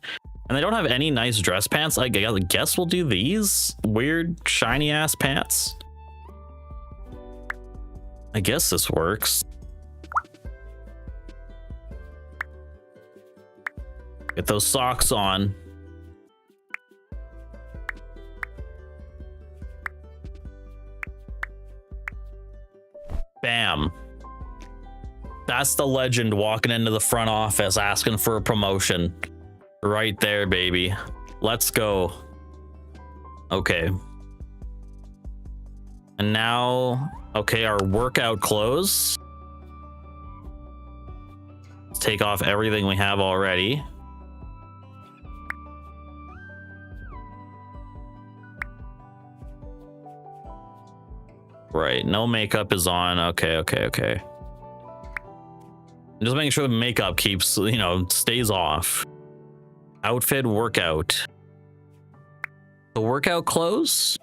And they don't have any nice dress pants. I guess we'll do these weird shiny ass pants. I guess this works. Get those socks on. Bam. That's the legend walking into the front office asking for a promotion. Right there, baby. Let's go. Okay. And now, okay, our workout clothes. Let's take off everything we have already. Right, no makeup is on. Okay. Just making sure the makeup keeps, stays off. Outfit workout. The workout clothes?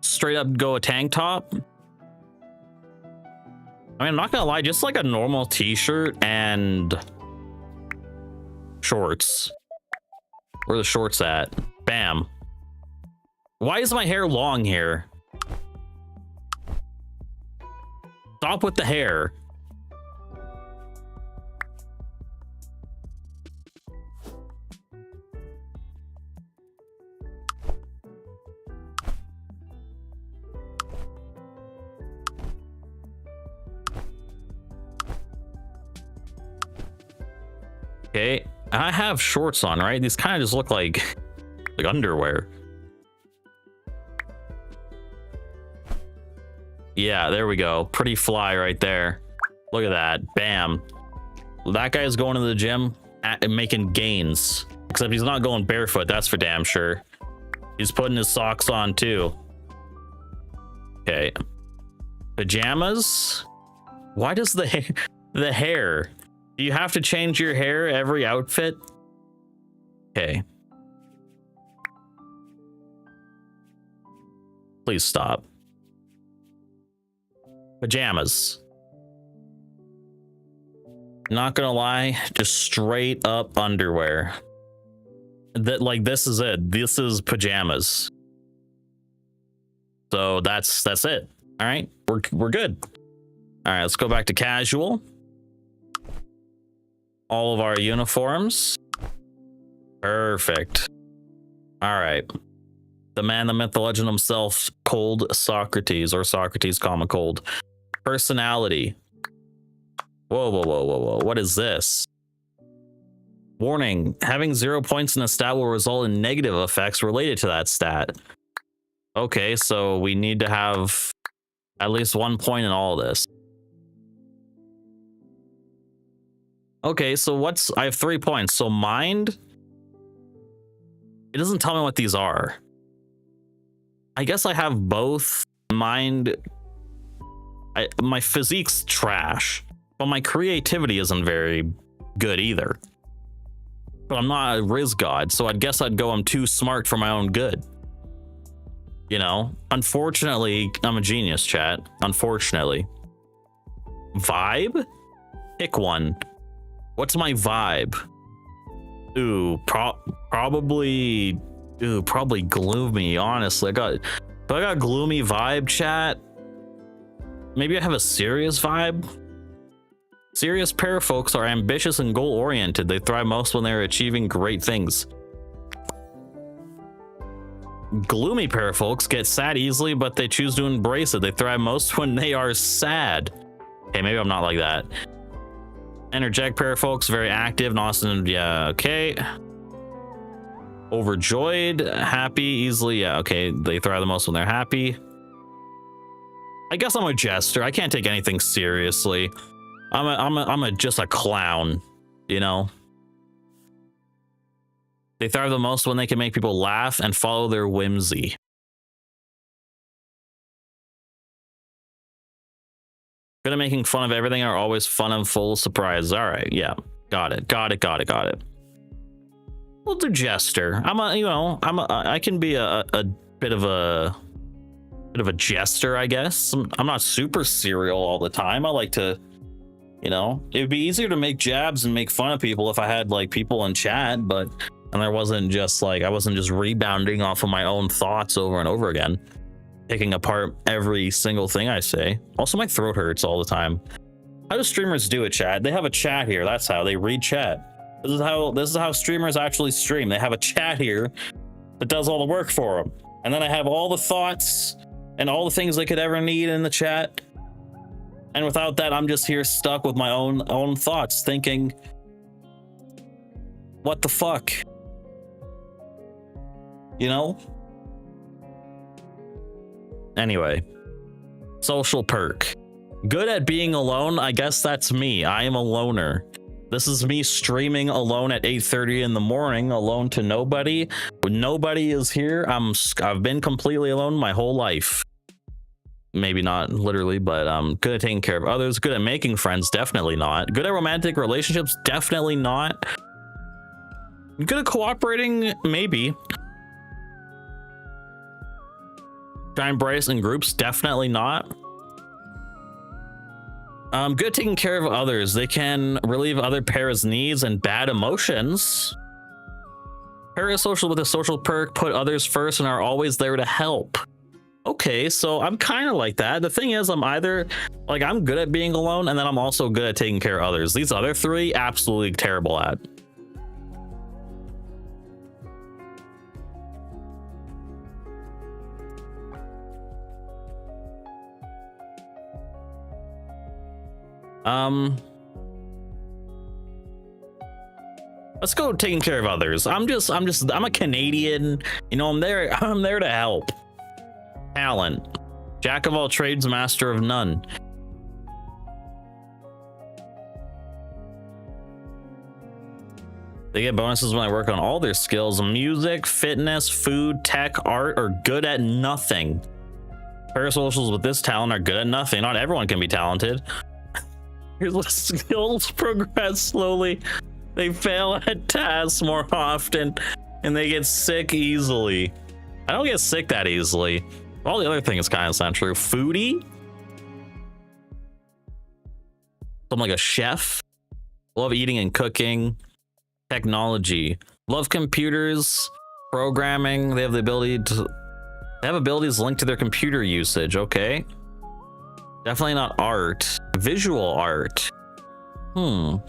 Straight up go a tank top? I mean, I'm not gonna lie, just like a normal t-shirt and shorts. Where are the shorts at? Bam. Why is my hair long here? Stop with the hair. Okay, I have shorts on, right? These kind of just look like underwear. Yeah, there we go. Pretty fly right there. Look at that. Bam. That guy's going to the gym and making gains. Except he's not going barefoot, that's for damn sure. He's putting his socks on too. Okay. Pajamas? Why does the hair? Do you have to change your hair every outfit? Okay. Please stop. Pajamas. Not gonna lie, just straight up underwear. This is it. This is pajamas. So that's it. All right, we're good. All right, let's go back to casual. All of our uniforms. Perfect. All right. The man, the myth, the legend himself, Cold Socrates, or Socrates, comma cold. Personality. Whoa. What is this? Warning, having 0 points in a stat will result in negative effects related to that stat. Okay, so we need to have at least 1 point in all of this. Okay, so I have 3 points. So mind, it doesn't tell me what these are. I guess I have both. Mind, my physique's trash, but my creativity isn't very good either. But I'm not a Riz god, so I guess I'd go I'm too smart for my own good. Unfortunately, I'm a genius, chat. Unfortunately. Vibe? Pick one. What's my vibe? Ooh, probably gloomy, honestly. If I got gloomy vibe, chat, maybe I have a serious vibe. Serious parafolks are ambitious and goal-oriented. They thrive most when they're achieving great things. Gloomy parafolks get sad easily, but they choose to embrace it. They thrive most when they are sad. Okay, maybe I'm not like that. Energetic parafolks, very active, and Austin, yeah, okay. Overjoyed, happy, easily, yeah, okay. They thrive the most when they're happy. I guess I'm a jester. I can't take anything seriously. I'm just a clown, They thrive the most when they can make people laugh and follow their whimsy. Good at making fun of everything, are always fun and full of surprises. All right, yeah, got it. We'll do jester. I can be a bit of a jester, I guess. I'm not super serial all the time. I like to, it'd be easier to make jabs and make fun of people if I had like people in chat, and I wasn't just rebounding off of my own thoughts over and over again, picking apart every single thing I say. Also, my throat hurts all the time. How do streamers do it, chat? They have a chat here. That's how they read chat. This is how streamers actually stream. They have a chat here that does all the work for them. And then I have all the thoughts and all the things they could ever need in the chat. And without that, I'm just here stuck with my own thoughts, thinking, what the fuck? Anyway, social perk. Good at being alone. I guess that's me. I am a loner. This is me streaming alone at 8:30 in the morning, alone to nobody. When nobody is here, I've been completely alone my whole life. Maybe not literally, but good at taking care of others. Good at making friends, definitely not. Good at romantic relationships, definitely not. Good at cooperating, maybe. Shine brightest in groups, definitely not. Good at taking care of others. They can relieve other pairs' needs and bad emotions. Parasocial with a social perk, put others first and are always there to help. Okay, so I'm kind of like that. The thing is, I'm either like, I'm good at being alone, and then I'm also good at taking care of others. These other three, absolutely terrible at. Let's go taking care of others. I'm a Canadian, I'm there to help. Talent. Jack of all trades, master of none. They get bonuses when they work on all their skills. Music, fitness, food, tech, art, are good at nothing. Parasocials with this talent are good at nothing. Not everyone can be talented. Here's what skills progress slowly. They fail at tasks more often, and they get sick easily. I don't get sick that easily. All the other things kind of sound true. Foodie? I'm like a chef. Love eating and cooking. Technology. Love computers. Programming. They have abilities linked to their computer usage. Okay. Definitely not art. Visual art. Do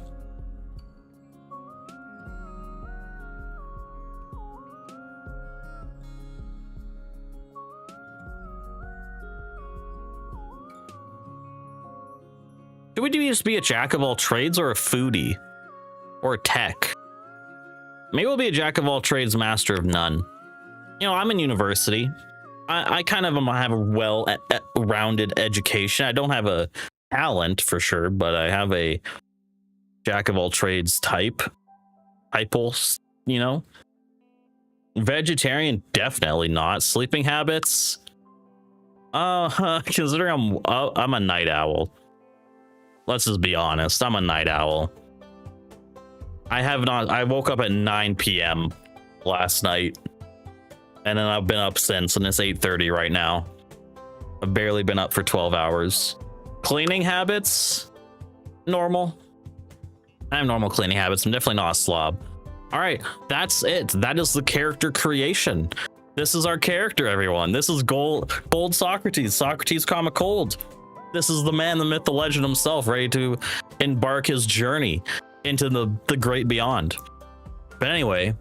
we just be a jack of all trades or a foodie? Or a tech? Maybe we'll be a jack of all trades, master of none. I'm in university. I kind of have a well-rounded education. I don't have a talent for sure, but I have a jack of all trades type. Vegetarian, definitely not. Sleeping habits? Considering I'm a night owl. Let's just be honest. I'm a night owl. I woke up at 9 p.m. last night. And then I've been up since, and it's 8:30 right now. I've barely been up for 12 hours. Cleaning habits? Normal. I have normal cleaning habits. I'm definitely not a slob. All right, that's it. That is the character creation. This is our character, everyone. This is Gold Socrates. Socrates, cold. This is the man, the myth, the legend himself, ready to embark his journey into the great beyond. But anyway,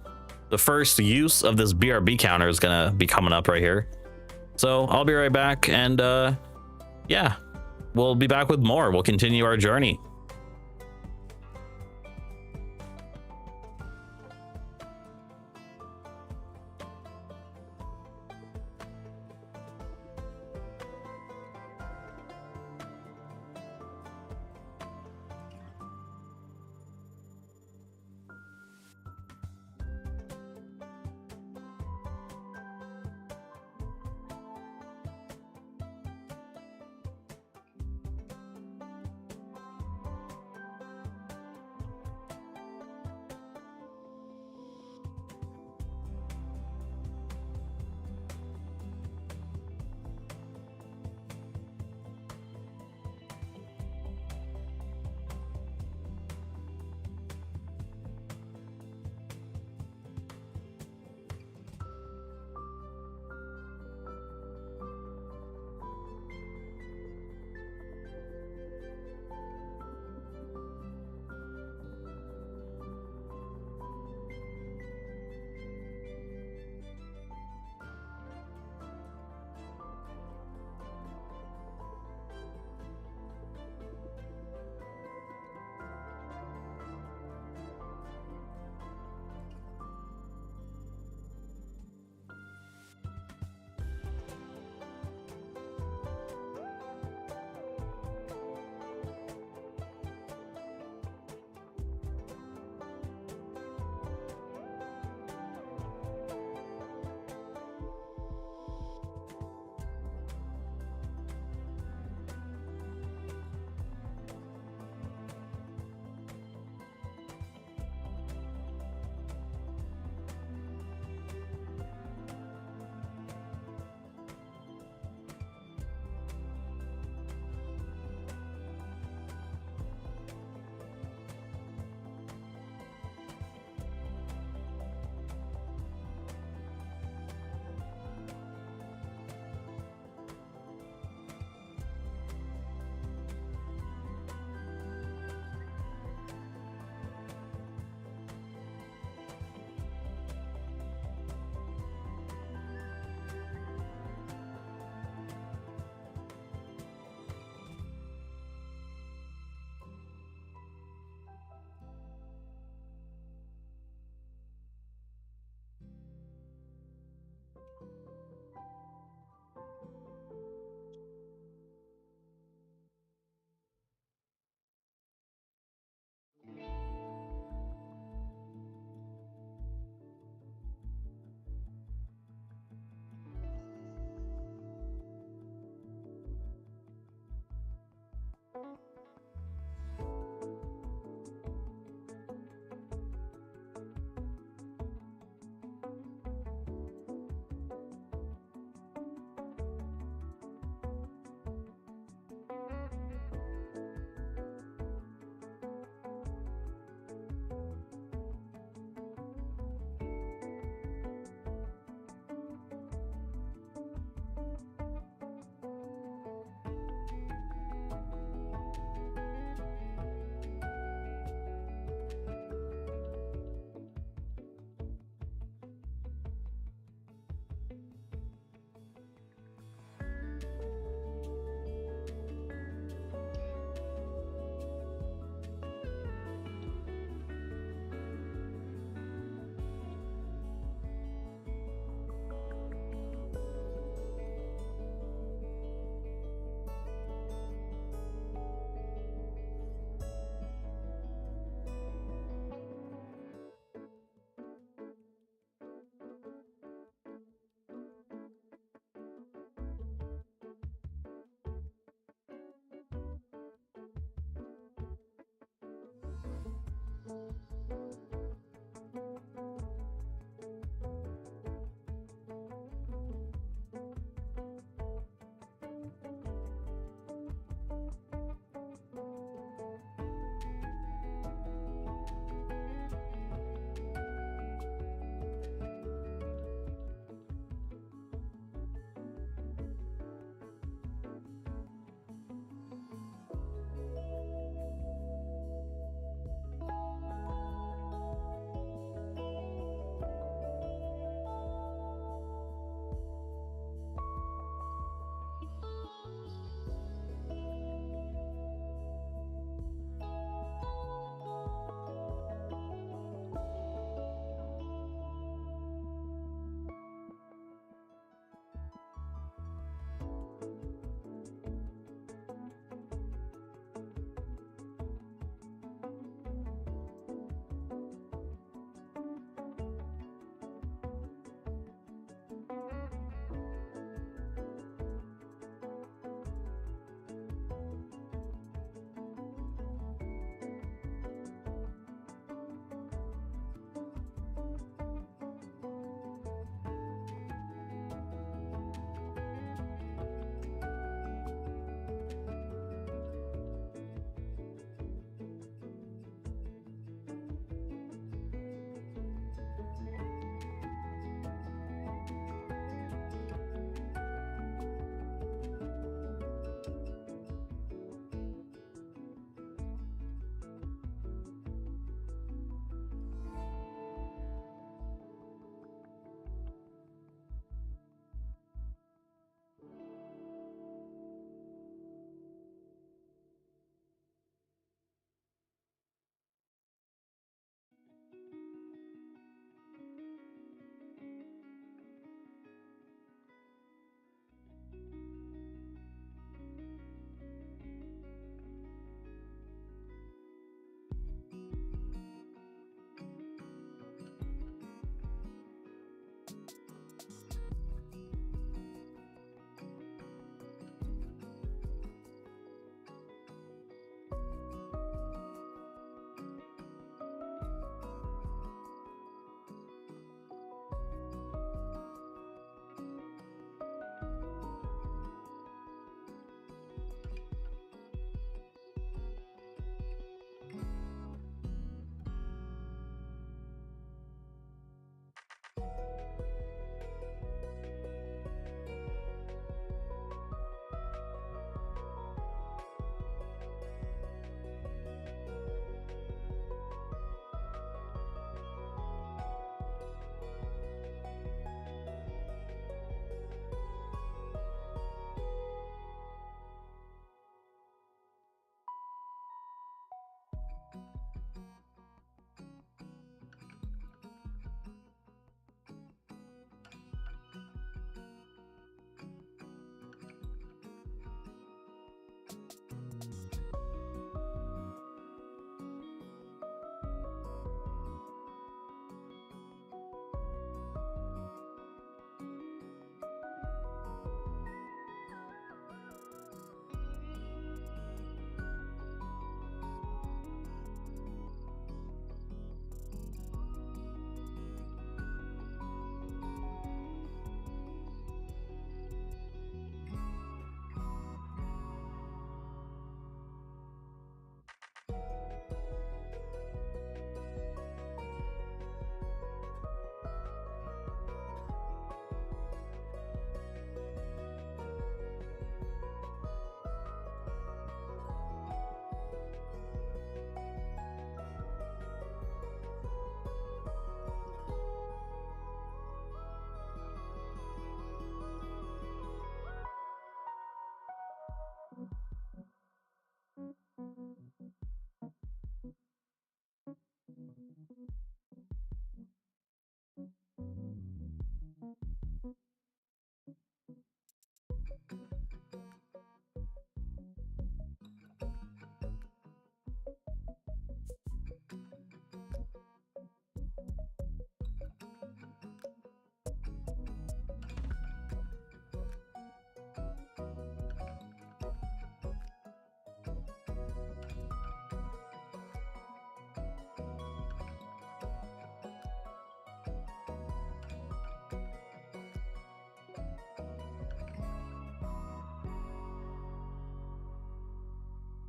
the first use of this BRB counter is gonna be coming up right here. So I'll be right back, and yeah, we'll be back with more. We'll continue our journey.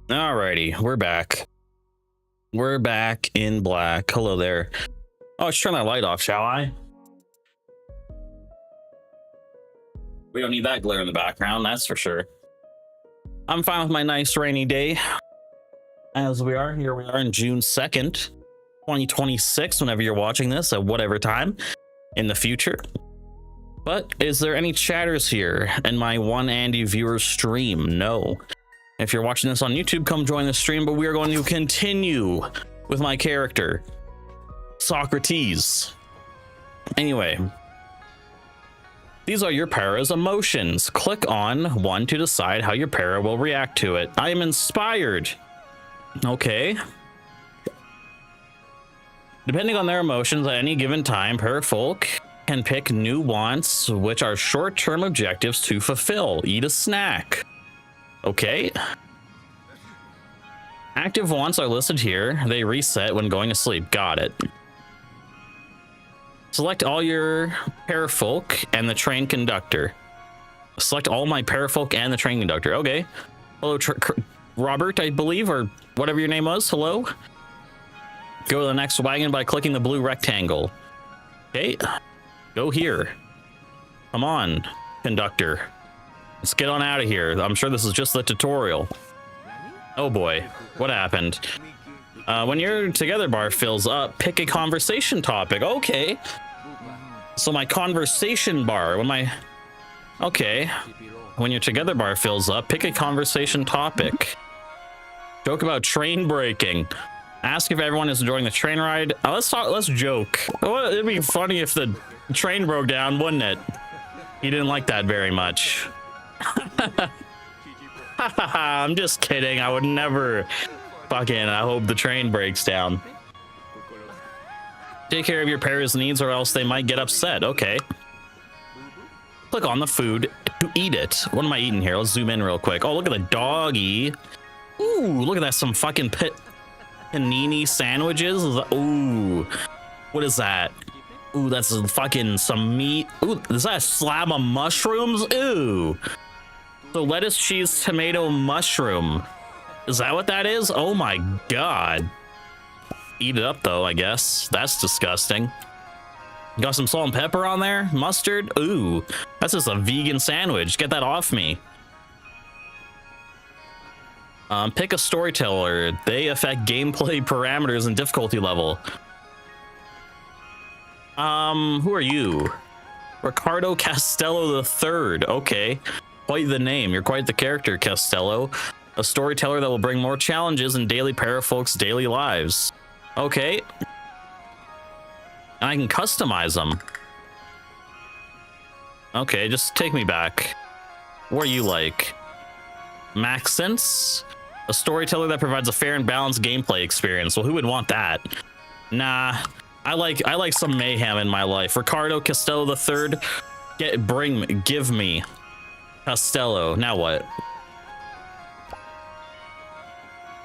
Alrighty, we're back. We're back in black. Hello there. Oh, let's turn that light off, shall I? We don't need that glare in the background, that's for sure. I'm fine with my nice rainy day. As we are, here we are in June 2nd, 2026, whenever you're watching this at whatever time in the future. But is there any chatters here in my one Andy viewer stream? No. If you're watching this on YouTube, come join the stream, but we are going to continue with my character, Socrates. Anyway, these are your para's emotions. Click on one to decide how your para will react to it. I am inspired. Okay. Depending on their emotions at any given time, parafolk can pick new wants, which are short-term objectives to fulfill. Eat a snack. Okay. Active wants are listed here. They reset when going to sleep. Got it. Select all your parafolk and the train conductor. Select all my parafolk and the train conductor. Okay. Hello, Robert, I believe, or whatever your name was. Hello. Go to the next wagon by clicking the blue rectangle. Okay. Go here. Come on, conductor. Let's get on out of here. I'm sure this is just the tutorial. Oh boy, what happened? When your together bar fills up, pick a conversation topic. Okay. So my conversation bar, okay. When your together bar fills up, pick a conversation topic. Joke about train braking. Ask if everyone is enjoying the train ride. Let's joke. Well, it'd be funny if the train broke down, wouldn't it? He didn't like that very much. I'm just kidding. I would never I hope the train breaks down. Take care of your para's needs or else they might get upset. Okay. Click on the food to eat it. What am I eating here? Let's zoom in real quick. Oh, look at the doggy. Ooh, look at that. Some fucking panini sandwiches. Ooh, what is that? Ooh, that's fucking some meat. Ooh, is that a slab of mushrooms? Ooh. So lettuce, cheese, tomato, mushroom. Is that what that is? Oh my god. Eat it up though, I guess. That's disgusting. Got some salt and pepper on there? Mustard? Ooh, that's just a vegan sandwich. Get that off me. Pick a storyteller. They affect gameplay parameters and difficulty level. Who are you? Ricardo Castello III. Okay. Quite the name. You're quite the character, Castello. A storyteller that will bring more challenges in daily parafolk's daily lives. Okay. And I can customize them. Okay, just take me back. What are you like? Maxence? A storyteller that provides a fair and balanced gameplay experience. Well, who would want that? Nah. I like some mayhem in my life. Ricardo Castello III. Give me Castello. Now what?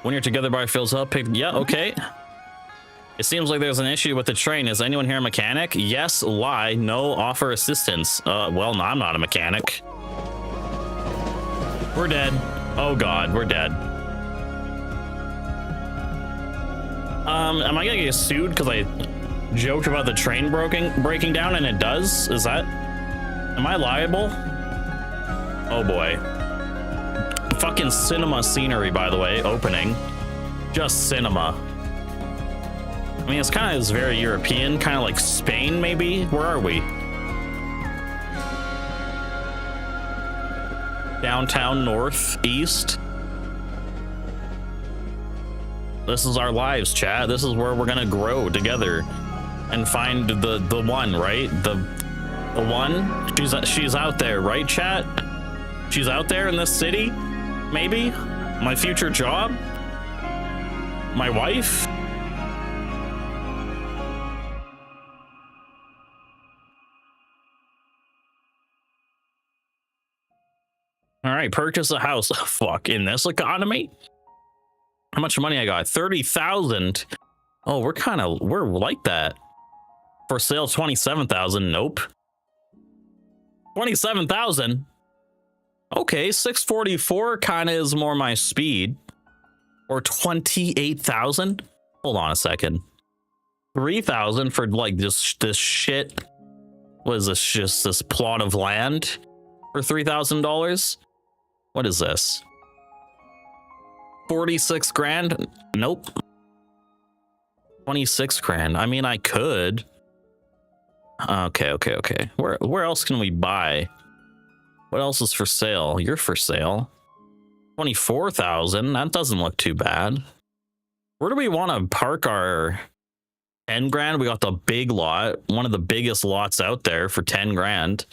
When your together bar fills up, yeah, okay. It seems like there's an issue with the train. Is anyone here a mechanic? Yes, lie, no, offer assistance. Well, no, I'm not a mechanic. We're dead. Oh god, we're dead. Am I gonna get sued because I joked about the train breaking down and it does? Is that... Am I liable? Oh boy. Fucking cinema scenery, by the way, opening. Just cinema. I mean, it's kind of very European, kind of like Spain, maybe? Where are we? Downtown, north, east. This is our lives, chat. This is where we're gonna grow together and find the one, right? The one. She's out there, right, chat? She's out there in this city. Maybe my future job, my wife. All right, purchase a house. Oh, fuck, in this economy? How much money I got? 30,000. Oh, we're like that. For sale, 27,000. Nope. 27,000. Okay, 644 kind of is more my speed. Or 28,000? Hold on a second. 3,000 for like this shit. What is this? Just this plot of land for $3,000? What is this? 46 grand? Nope. 26 grand. I mean, I could. Okay. Where else can we buy? What else is for sale? You're for sale. 24,000. That doesn't look too bad. Where do we want to park our 10 grand? We got the big lot, one of the biggest lots out there for 10 grand.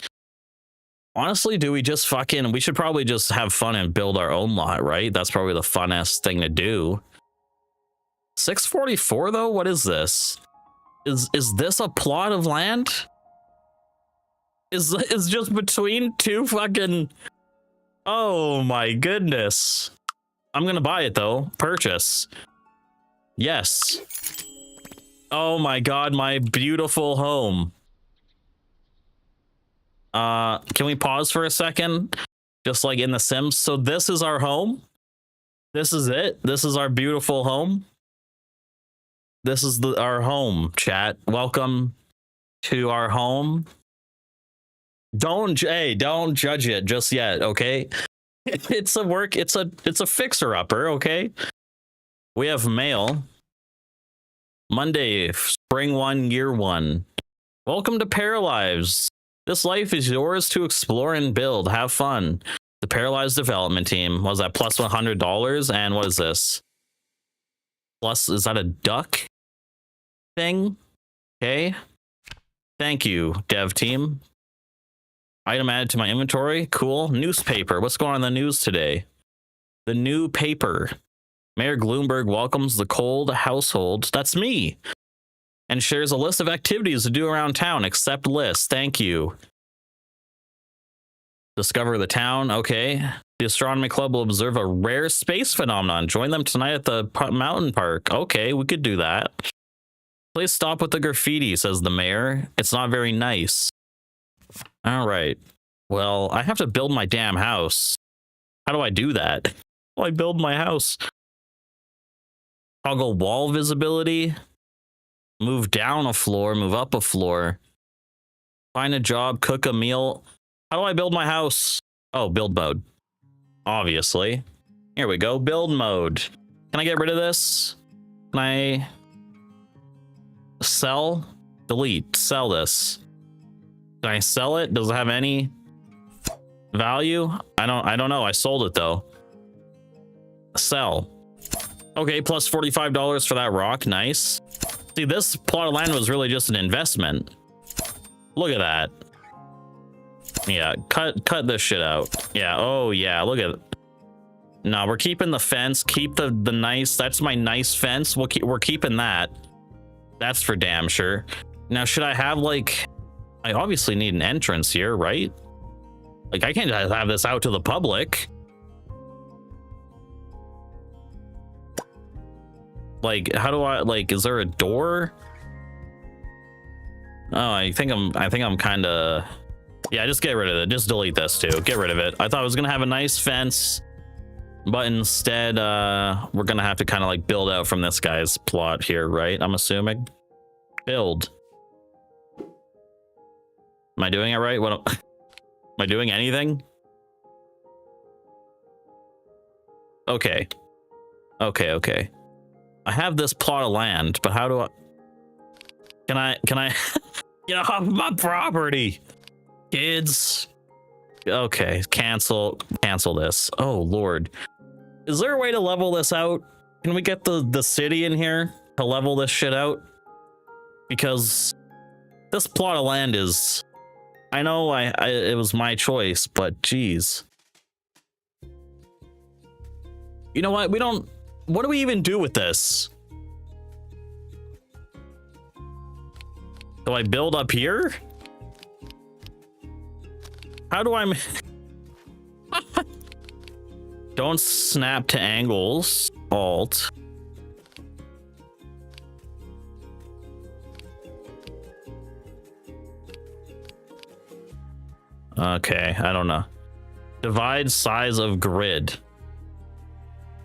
Honestly, do we just we should probably just have fun and build our own lot, right? That's probably the funnest thing to do. 644 though? What is this? Is this a plot of land? Is just between two fucking... Oh my goodness. I'm gonna buy it though. Purchase. Yes. Oh my god, my beautiful home. Can we pause for a second? Just like in The Sims. So this is our home. This is it. This is our beautiful home. This is our home, chat. Welcome to our home. Don't judge it just yet, okay? It's a fixer-upper, okay? We have mail. Monday, spring 1, year 1. Welcome to Paralives. This life is yours to explore and build. Have fun. The Paralyzed Development Team. Was that plus $100? And what is this? Plus, is that a duck thing? Okay. Thank you, dev team. Item added to my inventory. Cool. Newspaper. What's going on in the news today? The new paper. Mayor Gloomberg welcomes the cold household. That's me. And shares a list of activities to do around town. Accept list. Thank you. Discover the town. Okay. The Astronomy Club will observe a rare space phenomenon. Join them tonight at the mountain park. Okay, we could do that. Please stop with the graffiti, says the mayor. It's not very nice. All right. Well, I have to build my damn house. How do I do that? How do I build my house? Toggle wall visibility. Move down a floor, move up a floor. Find a job, cook a meal. How do I build my house? Oh, build mode. Obviously. Here we go, build mode. Can I get rid of this? Can I sell? Delete, sell this. Can I sell it? Does it have any value? I don't know. I sold it though. Sell. Okay, plus $45 for that rock. Nice. See, this plot of land was really just an investment. Look at that. Yeah, cut this shit out. Yeah, oh yeah, look at it. No, we're keeping the fence. Keep the nice, that's my nice fence. We're keeping that. That's for damn sure. Now, should I have like, I obviously need an entrance here, right? Like, I can't have this out to the public. Like, how do I, like, is there a door? Oh, I think I'm kind of, yeah, just get rid of it. Just delete this too. Get rid of it. I thought I was gonna have a nice fence, but instead, we're gonna have to kind of like build out from this guy's plot here, right? I'm assuming. Build. Am I doing it right? What? Am I doing anything? Okay. Okay. I have this plot of land, but how do I? Can I get off my property, kids? Okay, cancel this. Oh Lord, is there a way to level this out? Can we get the city in here to level this shit out? Because this plot of land is, I know it was my choice, but geez. You know what? What do we even do with this? Do I build up here? How do I... Don't snap to angles. Alt. Okay, I don't know. Divide size of grid.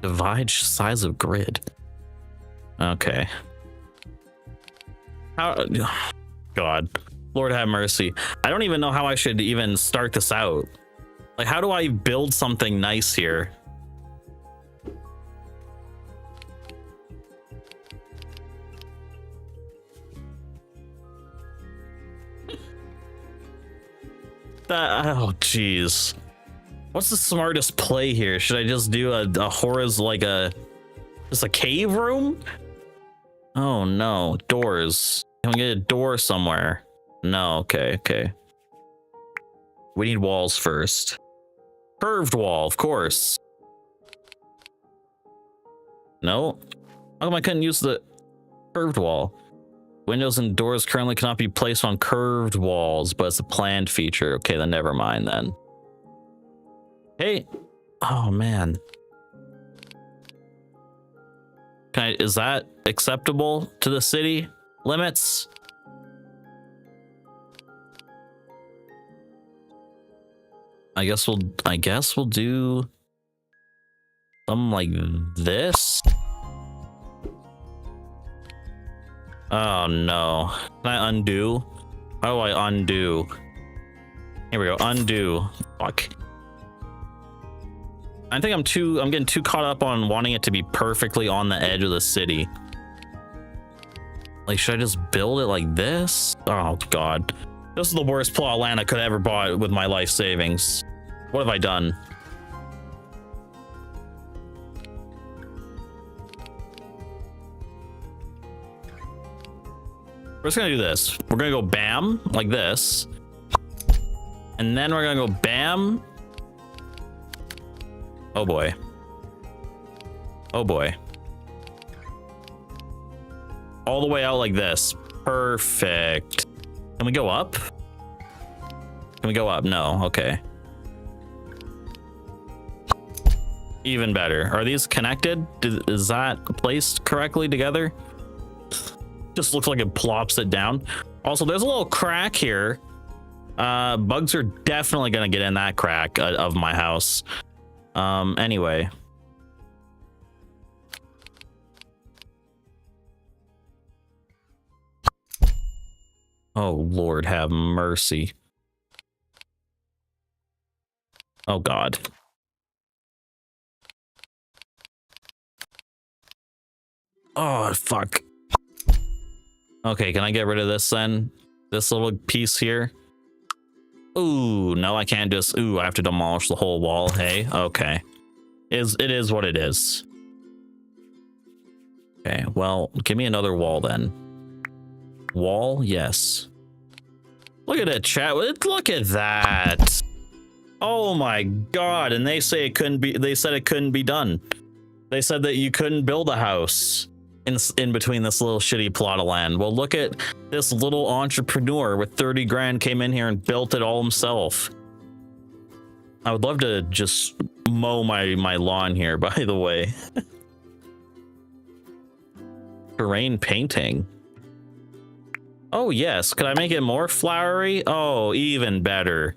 Divide size of grid. Okay. How? God, Lord have mercy. I don't even know how I should even start this out. Like, how do I build something nice here? Oh, jeez. What's the smartest play here? Should I just do a just a cave room? Oh no, doors. Can we get a door somewhere? No, okay. We need walls first. Curved wall, of course. No? How come I couldn't use the curved wall? Windows and doors currently cannot be placed on curved walls, but it's a planned feature. Okay, then never mind then. Hey. Oh man. Is that acceptable to the city limits? I guess we'll do something like this. Oh no. Can I undo? How do I undo? Here we go. Undo. Fuck. I think I'm getting too caught up on wanting it to be perfectly on the edge of the city. Like, should I just build it like this? Oh god. This is the worst plot of land I could have ever bought with my life savings. What have I done? We're just gonna do this. We're gonna go bam, like this. And then we're gonna go bam. Oh boy. Oh boy. All the way out like this. Perfect. Can we go up? Can we go up? No, okay. Even better. Are these connected? Is that placed correctly together? Just looks like it plops it down. Also, there's a little crack here. Bugs are definitely gonna get in that crack of my house. Anyway. Oh, Lord have mercy. Oh, God. Oh, fuck. Okay, can I get rid of this then? This little piece here? Ooh, no, I can't just... Ooh, I have to demolish the whole wall. Hey, okay. It is what it is. Okay, well, give me another wall then. Wall, yes. Look at it, chat. Look at that. Oh my god, and they say it couldn't be... They said it couldn't be done. They said that you couldn't build a house in between this little shitty plot of land. Well, look at this little entrepreneur with 30 grand came in here and built it all himself. I would love to just mow my lawn here, by the way. Terrain painting. Oh yes, could I make it more flowery? Oh, even better.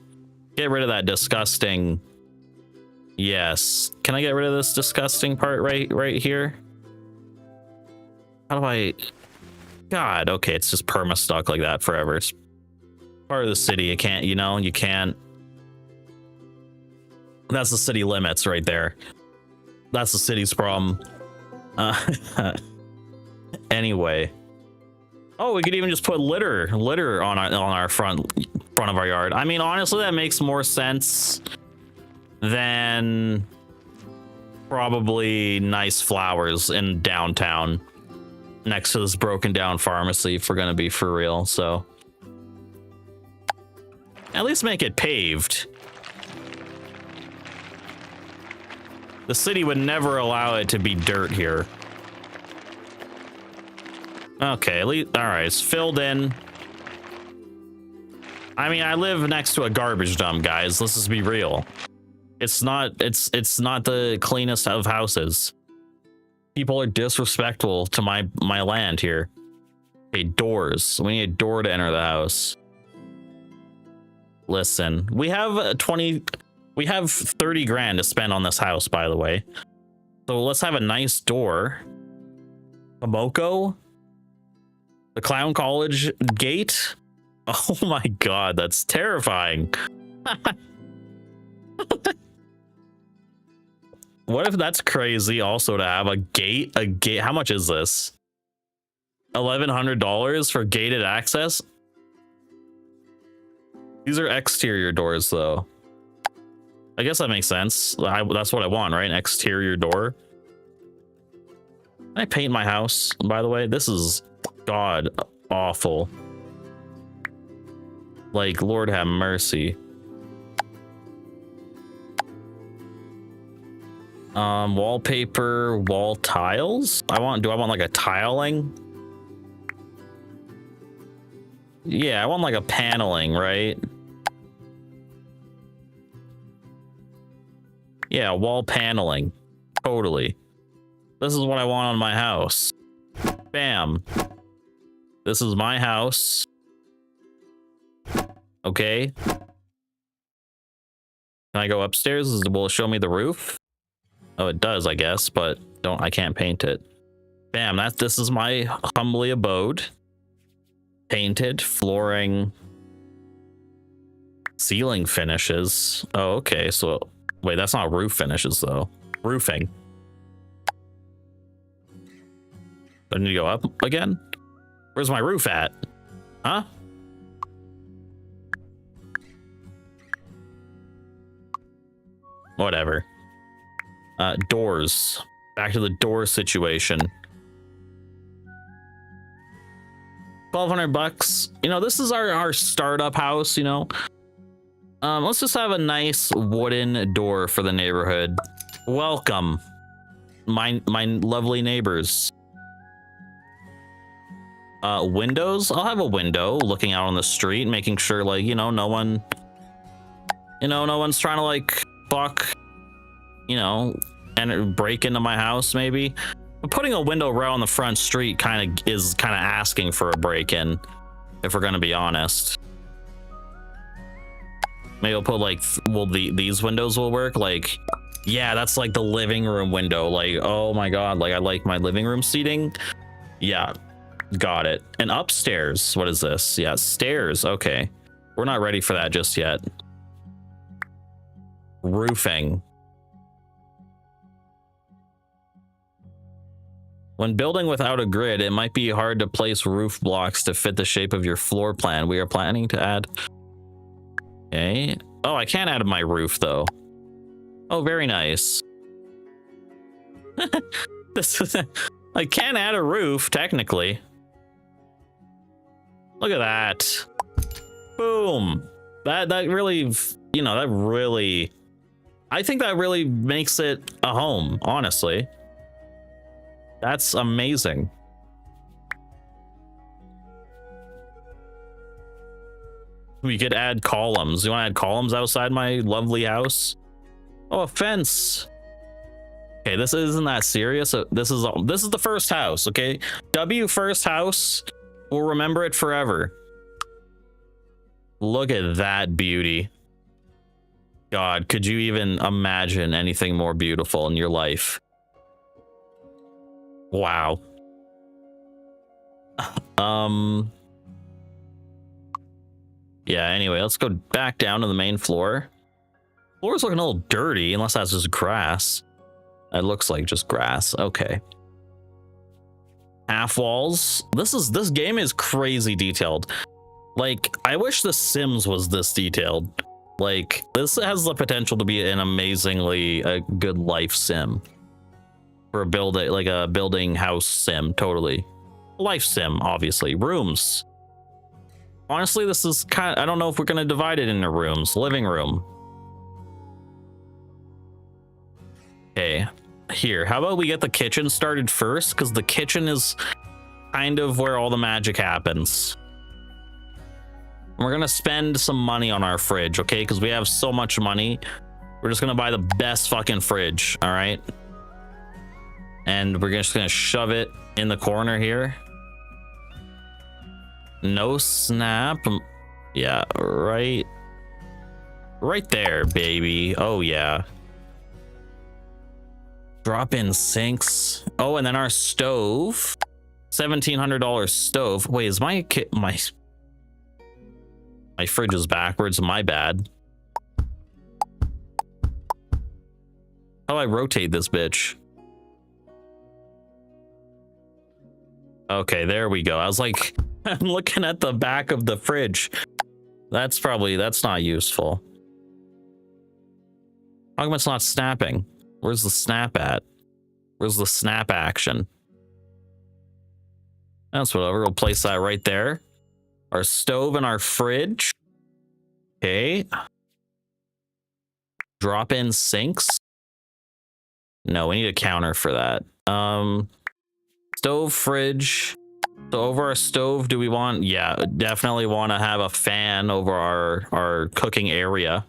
Get rid of that disgusting. Yes. Can I get rid of this disgusting part right here? How do I... God, okay, it's just perma-stuck like that forever. It's part of the city. You can't, you can't... That's the city limits right there. That's the city's problem. Anyway. Oh, we could even just put litter on our front of our yard. I mean, honestly, that makes more sense than probably nice flowers in downtown next to this broken down pharmacy, if we're gonna be for real. So at least make it paved. The city would never allow it to be dirt here. Okay, at least, all right, it's filled in. I mean, I live next to a garbage dump, guys. Let's just be real. It's not the cleanest of houses. People are disrespectful to my land here. Okay, doors. We need a door to enter the house. Listen, we have 30 grand to spend on this house, by the way. So let's have a nice door. Tomoko? The Clown College gate? Oh my god, that's terrifying. What if that's crazy also to have a gate? A gate, how much is this? $1,100 for gated access? These are exterior doors though. I guess that makes sense. That's what I want, right? An exterior door. Can I paint my house, by the way? This is god awful. Like, Lord have mercy. Wallpaper, wall tiles. Do I want like a tiling? Yeah, I want like a paneling, right? Yeah, wall paneling. Totally. This is what I want on my house. Bam. This is my house. Okay. Can I go upstairs? Will it show me the roof? Oh, it does, I guess, but I can't paint it. Bam, this is my humbly abode. Painted, flooring, ceiling finishes. Oh, okay, so wait, that's not roof finishes though. Roofing. I need to go up again? Where's my roof at? Huh? Whatever. Doors. Back to the door situation. $1,200. You know, this is our startup house, you know. Let's just have a nice wooden door for the neighborhood. Welcome, my lovely neighbors. Windows. I'll have a window looking out on the street, making sure, like, no one's trying to like fuck, and break into my house. Maybe but putting a window right on the front street is asking for a break-in, if we're gonna be honest. Maybe I'll put like, these windows will work. Like, yeah, that's like the living room window. Like, oh my god, like I like my living room seating. Yeah, got it. And upstairs, what is this? Yeah, stairs. Okay, we're not ready for that just yet. Roofing. When building without a grid, it might be hard to place roof blocks to fit the shape of your floor plan. We are planning to add. Okay. Oh, I can't add my roof though. Oh, very nice. I can add a roof technically. Look at that. Boom. That really, that really, I think that really makes it a home, honestly. That's amazing. We could add columns. You want to add columns outside my lovely house? Oh, a fence. Okay, this isn't that serious. This is the first house, okay? First house. We'll remember it forever. Look at that beauty. God, could you even imagine anything more beautiful in your life? Wow. Yeah, anyway, let's go back down to the main floor. Floor's looking a little dirty, unless that's just grass. It looks like just grass. Okay. Half walls. This game is crazy detailed. Like, I wish The Sims was this detailed. Like, this has the potential to be an amazingly good life sim. For a building house sim, totally. Life sim, obviously. Rooms. Honestly, this is I don't know if we're gonna divide it into rooms. Living room. Okay, here. How about we get the kitchen started first? Because the kitchen is kind of where all the magic happens. We're gonna spend some money on our fridge, okay? Because we have so much money. We're just gonna buy the best fucking fridge, all right? And we're just gonna shove it in the corner here. No snap. Yeah, right there, baby. Oh yeah. Drop-in sinks. Oh, and then our stove. $1,700 stove. Wait, is my fridge is backwards? My bad. How do I rotate this bitch? Okay, there we go. I was like, I'm looking at the back of the fridge. That's not useful. How come it's not snapping? Where's the snap at? Where's the snap action? That's whatever. We'll place that right there. Our stove and our fridge. Okay. Drop-in sinks. No, we need a counter for that. Stove, fridge. So over our stove, do we want? Yeah, definitely want to have a fan over our cooking area.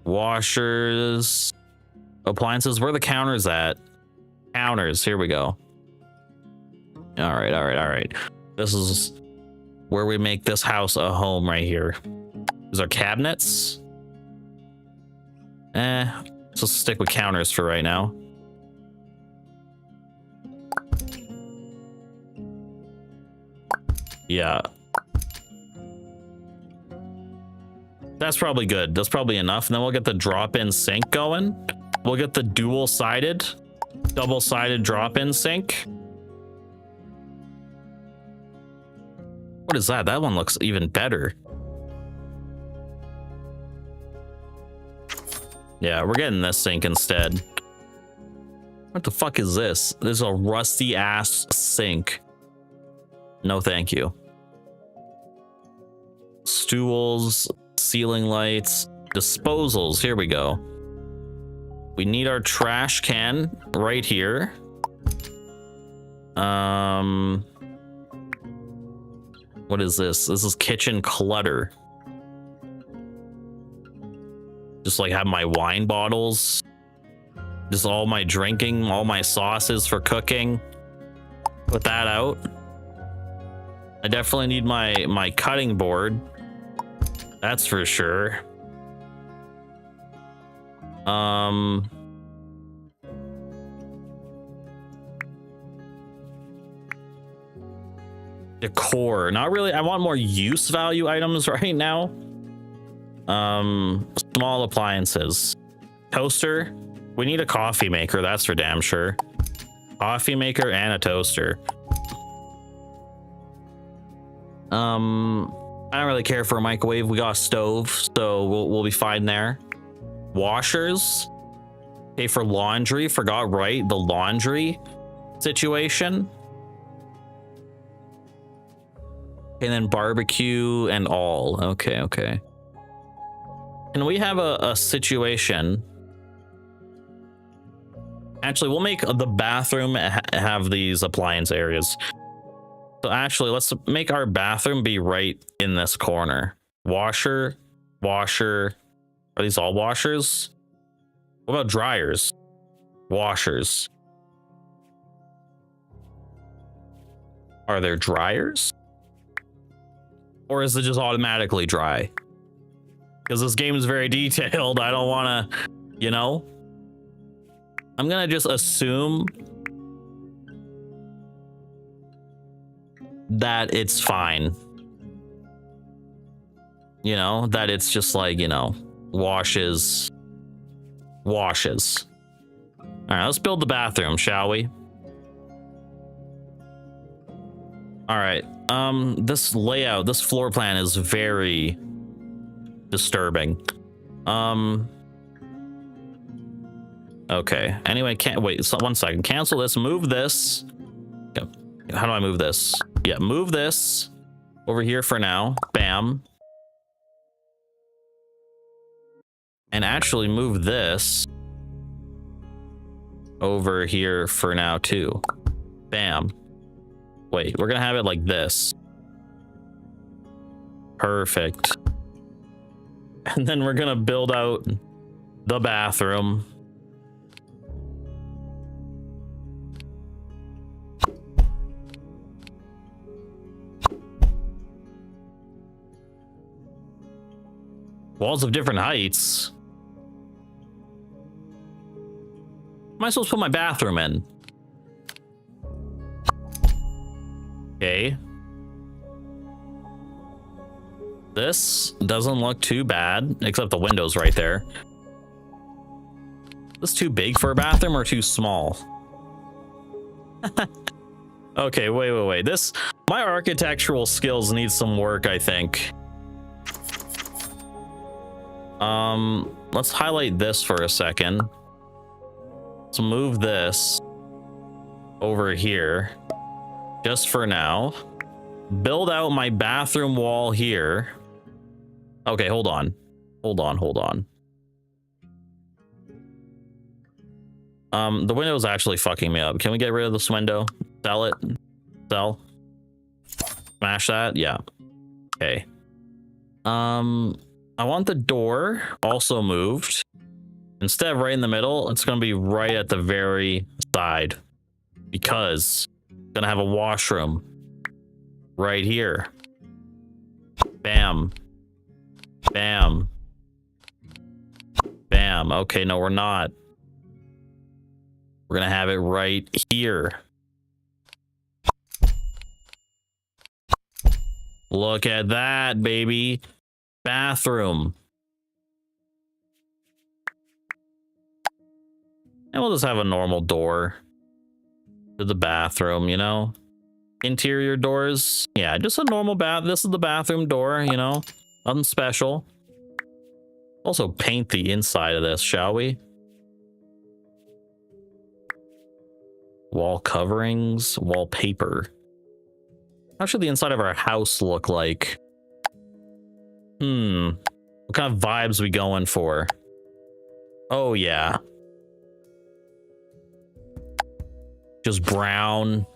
Washers, appliances. Where are the counters at? Counters. Here we go. All right. This is where we make this house a home right here. These are cabinets. Let's just stick with counters for right now. Yeah. That's probably good. That's probably enough. And then we'll get the drop-in sink going. We'll get the double-sided drop-in sink. What is that? That one looks even better. Yeah, we're getting this sink instead. What the fuck is this? This is a rusty ass sink. No, thank you. Stools, ceiling lights, disposals. Here we go. We need our trash can right here. What is this? This is kitchen clutter. Just like have my wine bottles, just all my drinking, all my sauces for cooking. Put that out. I definitely need my cutting board. That's for sure. Decor. Not really. I want more use value items right now. Small appliances. Toaster. We need a coffee maker, that's for damn sure. Coffee maker and a toaster. I don't really care for a microwave. We got a stove, so we'll be fine there. Washers. Okay, for laundry. Forgot, right? The laundry situation. And then barbecue and all. Okay. Can we have a situation? Actually, we'll make the bathroom have these appliance areas. So actually, let's make our bathroom be right in this corner. Washer. Are these all washers? What about dryers? Washers. Are there dryers? Or is it just automatically dry? Because this game is very detailed. I don't want to, you know? I'm going to just assume that it's fine. You know, that it's just like, you know, washes. All right, let's build the bathroom, shall we? All right. This layout, this floor plan is very disturbing. Okay. Anyway, wait, so 1 second. Cancel this. Move this. Okay. How do I move this? Yeah, move this over here for now. Bam. And actually move this over here for now too. Bam. Wait, we're gonna have it like this. Perfect. And then we're gonna build out the bathroom. Walls of different heights. am I supposed to put my bathroom in? Okay. This doesn't look too bad, except the window's right there. Is this too big for a bathroom or too small? Okay, wait. My architectural skills need some work, I think. Let's highlight this for a second. Let's move this over here just for now. Build out my bathroom wall here. Okay, hold on. The window's actually fucking me up. Can we get rid of this window? Sell it. Sell. Smash that. Yeah. Okay. I want the door also moved. Instead of right in the middle, it's going to be right at the very side, because it's going to have a washroom right here. Bam. Bam. Bam. Okay, no, we're not. We're going to have it right here. Look at that, baby. Bathroom. And we'll just have a normal door to the bathroom, you know? Interior doors. Yeah, just a normal bath. This is the bathroom door, you know? Nothing special. Also paint the inside of this, shall we? Wall coverings, wallpaper. How should the inside of our house look like? What kind of vibes we going for? Oh, yeah. Just brown.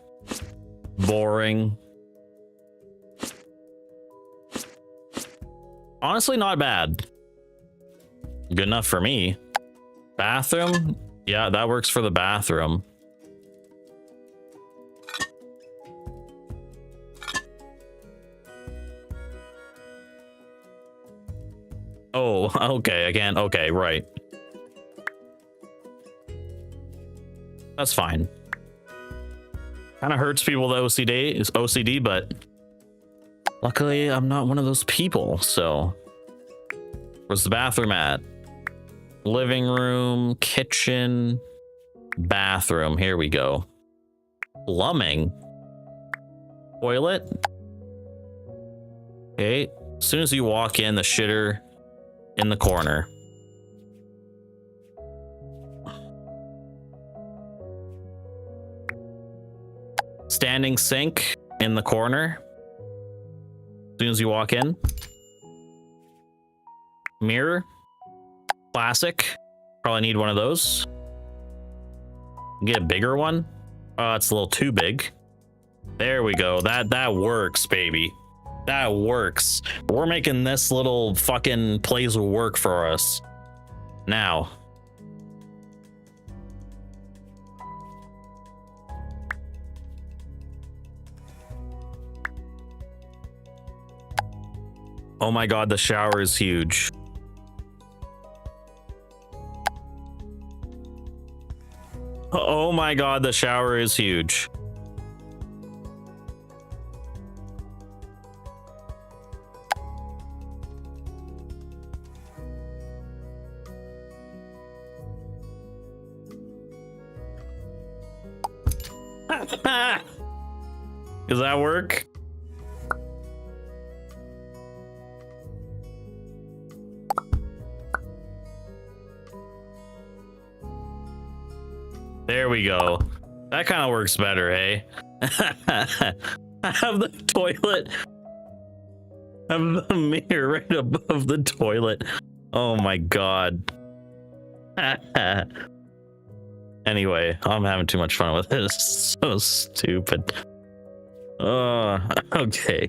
Boring. Honestly, not bad. Good enough for me. Bathroom? Yeah, that works for the bathroom. Oh, okay, again, okay, right. That's fine. Kind of hurts people with OCD, but luckily I'm not one of those people, so. Where's the bathroom at? Living room, kitchen, bathroom, here we go. Plumbing. Toilet. Okay, as soon as you walk in, the shitter in the corner. Standing sink in the corner. As soon as you walk in. Mirror. Classic. Probably need one of those. Get a bigger one. Oh, it's a little too big. There we go. That works, baby. That works. We're making this little fucking place work for us. Now. Oh my god, the shower is huge. Oh my god, the shower is huge. Does that work? There we go. That kind of works better, hey? Have the toilet. Have the mirror right above the toilet. Oh my god. Anyway, I'm having too much fun with this. So stupid. Okay.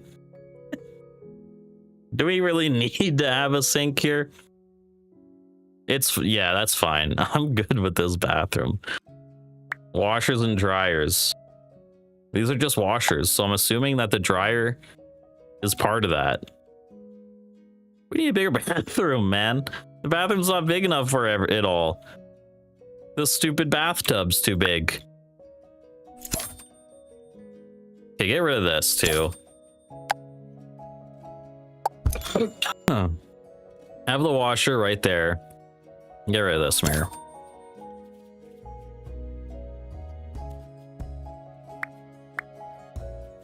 Do we really need to have a sink here? Yeah, that's fine. I'm good with this bathroom. Washers and dryers. These are just washers, so I'm assuming that the dryer is part of that. We need a bigger bathroom, man. The bathroom's not big enough for it all. This stupid bathtub's too big. Okay, get rid of this too. Huh. Have the washer right there. Get rid of this mirror.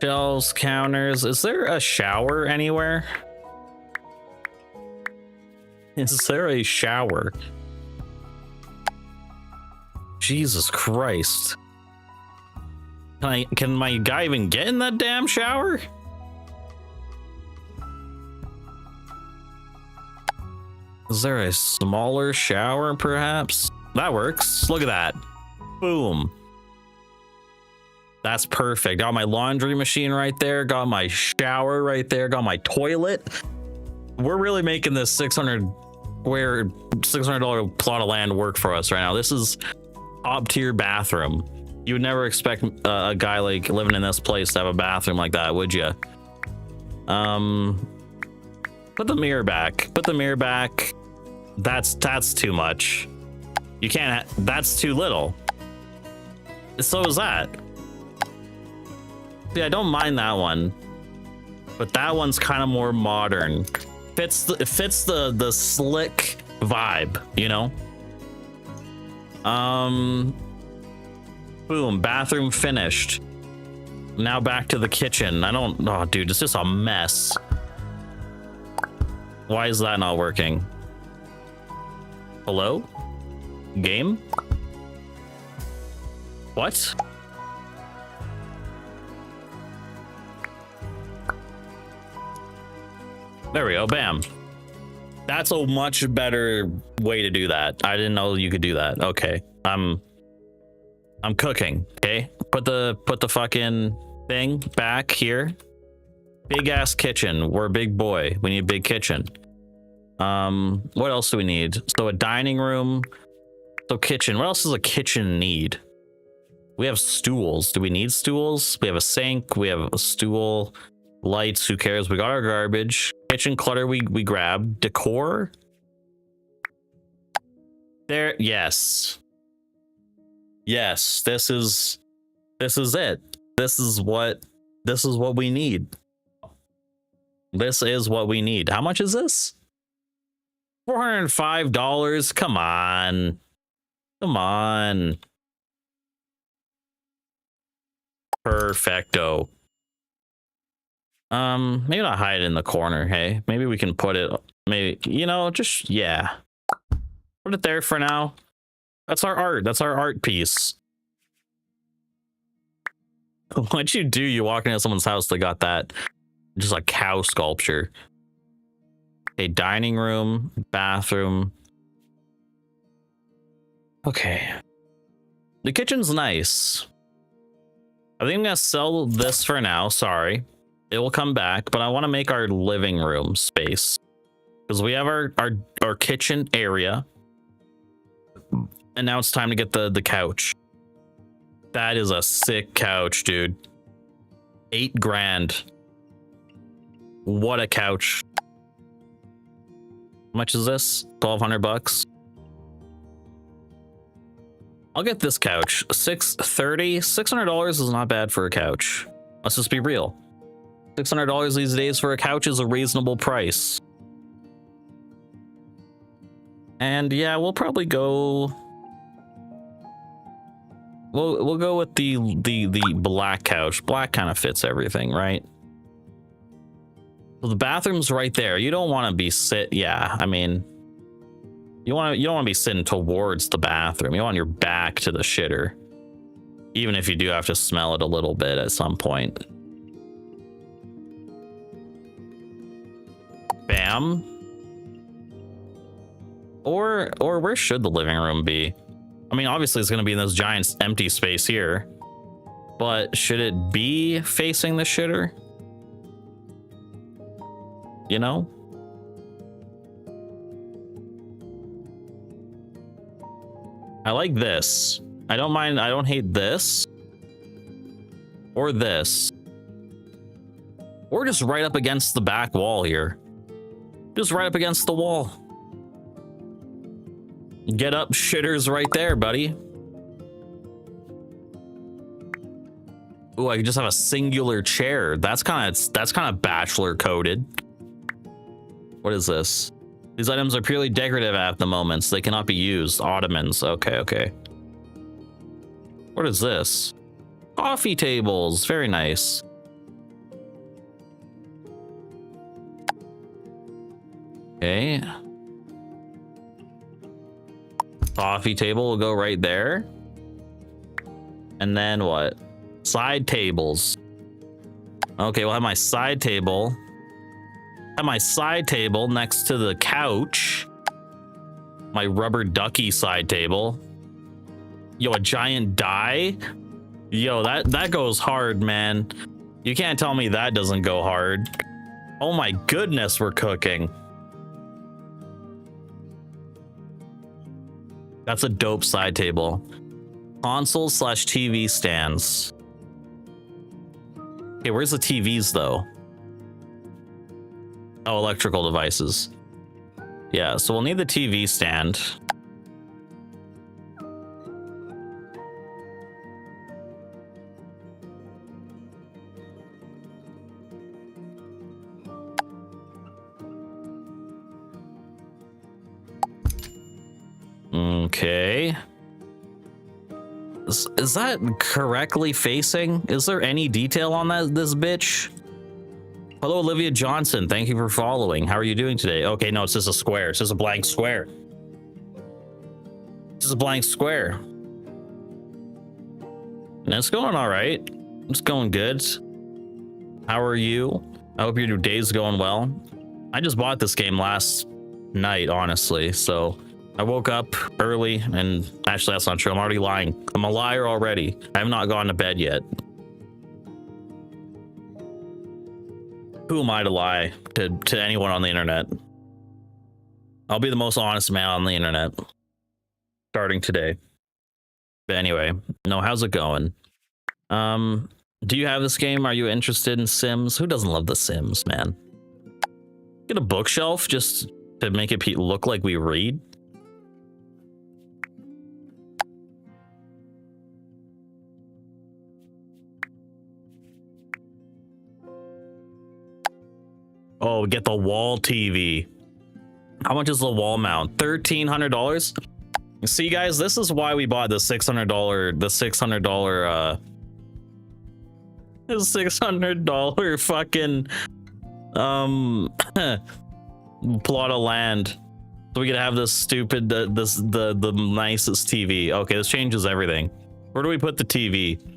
Shelves, counters. Is there a shower anywhere? Is there a shower? Jesus Christ. Can my guy even get in that damn shower? Is there a smaller shower perhaps? That works. Look at that. Boom. That's perfect. Got my laundry machine right there. Got my shower right there. Got my toilet. We're really making this $600 plot of land work for us right now. This is top tier bathroom. You would never expect a guy like living in this place to have a bathroom like that, would you? Put the mirror back. Put the mirror back. That's too much. You can't. That's too little. So is that. See, I don't mind that one, but that one's kind of more modern. It fits the slick vibe, you know. Boom, bathroom finished. Now back to the kitchen. Oh dude, it's just a mess. Why is that not working? Hello? Game? What? There we go, bam. That's a much better way to do that. I didn't know you could do that. Okay. I'm cooking, okay? Put the fucking thing back here. Big ass kitchen. We're a big boy. We need a big kitchen. What else do we need? So a dining room. So kitchen. What else does a kitchen need? We have stools. Do we need stools? We have a sink. We have a stool. Lights. Who cares? We got our garbage. Kitchen clutter. We grabbed. Decor. There. Yes. Yes. This is it. This is what we need. This is what we need. How much is this? $405. Come on. Come on. Perfecto. Maybe not hide it in the corner, hey? Maybe we can put it, maybe, you know, just, yeah. Put it there for now. That's our art. That's our art piece. What'd you do? You walk into someone's house, they got that, just like cow sculpture. A dining room, bathroom. Okay. The kitchen's nice. I think I'm gonna sell this for now. Sorry. It will come back, but I want to make our living room space. Because we have our kitchen area. And now it's time to get the couch. That is a sick couch, dude. $8,000. What a couch. How much is this? $1,200. I'll get this couch. $630. $600 is not bad for a couch. Let's just be real. $600 these days for a couch is a reasonable price. And yeah, we'll probably go. We'll go with the black couch. Black kind of fits everything, right? So the bathroom's right there. You don't want to be yeah, I mean, you don't want to be sitting towards the bathroom. You want your back to the shitter. Even if you do have to smell it a little bit at some point. Bam. Or where should the living room be? I mean, obviously it's going to be in this giant empty space here. But should it be facing the shitter? You know? I like this. I don't mind. I don't hate this. Or this. Or just right up against the back wall here. Just right up against the wall. Get up, shitters right there, buddy. Ooh, I can just have a singular chair. That's kind of bachelor coded. What is this? These items are purely decorative at the moment, so they cannot be used. Ottomans. Okay, okay. What is this? Coffee tables. Very nice. Okay. Coffee table will go right there. And then what? Side tables. Okay, we'll have my side table. Have my side table next to the couch. My rubber ducky side table. Yo, a giant die. Yo, that goes hard, man. You can't tell me that doesn't go hard. Oh my goodness, we're cooking. That's a dope side table. Console / TV stands. Okay, where's the TVs though? Oh, electrical devices. Yeah, so we'll need the TV stand. Okay. Is that correctly facing? Is there any detail on this bitch? Hello, Olivia Johnson. Thank you for following. How are you doing today? Okay, no, it's just a square. It's just a blank square. It's just a blank square. And it's going all right. It's going good. How are you? I hope your day's going well. I just bought this game last night, honestly, so I woke up early, and actually that's not true. I'm already lying. I'm a liar already. I have not gone to bed yet. Who am I to lie to anyone on the internet? I'll be the most honest man on the internet starting today. But anyway, no, how's it going? Do you have this game? Are you interested in Sims? Who doesn't love the Sims, man? Get a bookshelf just to make it look like we read. Oh, get the wall TV. How much is the wall mount? $1,300. See, guys, this is why we bought the $600 fucking plot of land, so we could have this stupid the nicest TV. Okay, this changes everything. Where do we put the TV?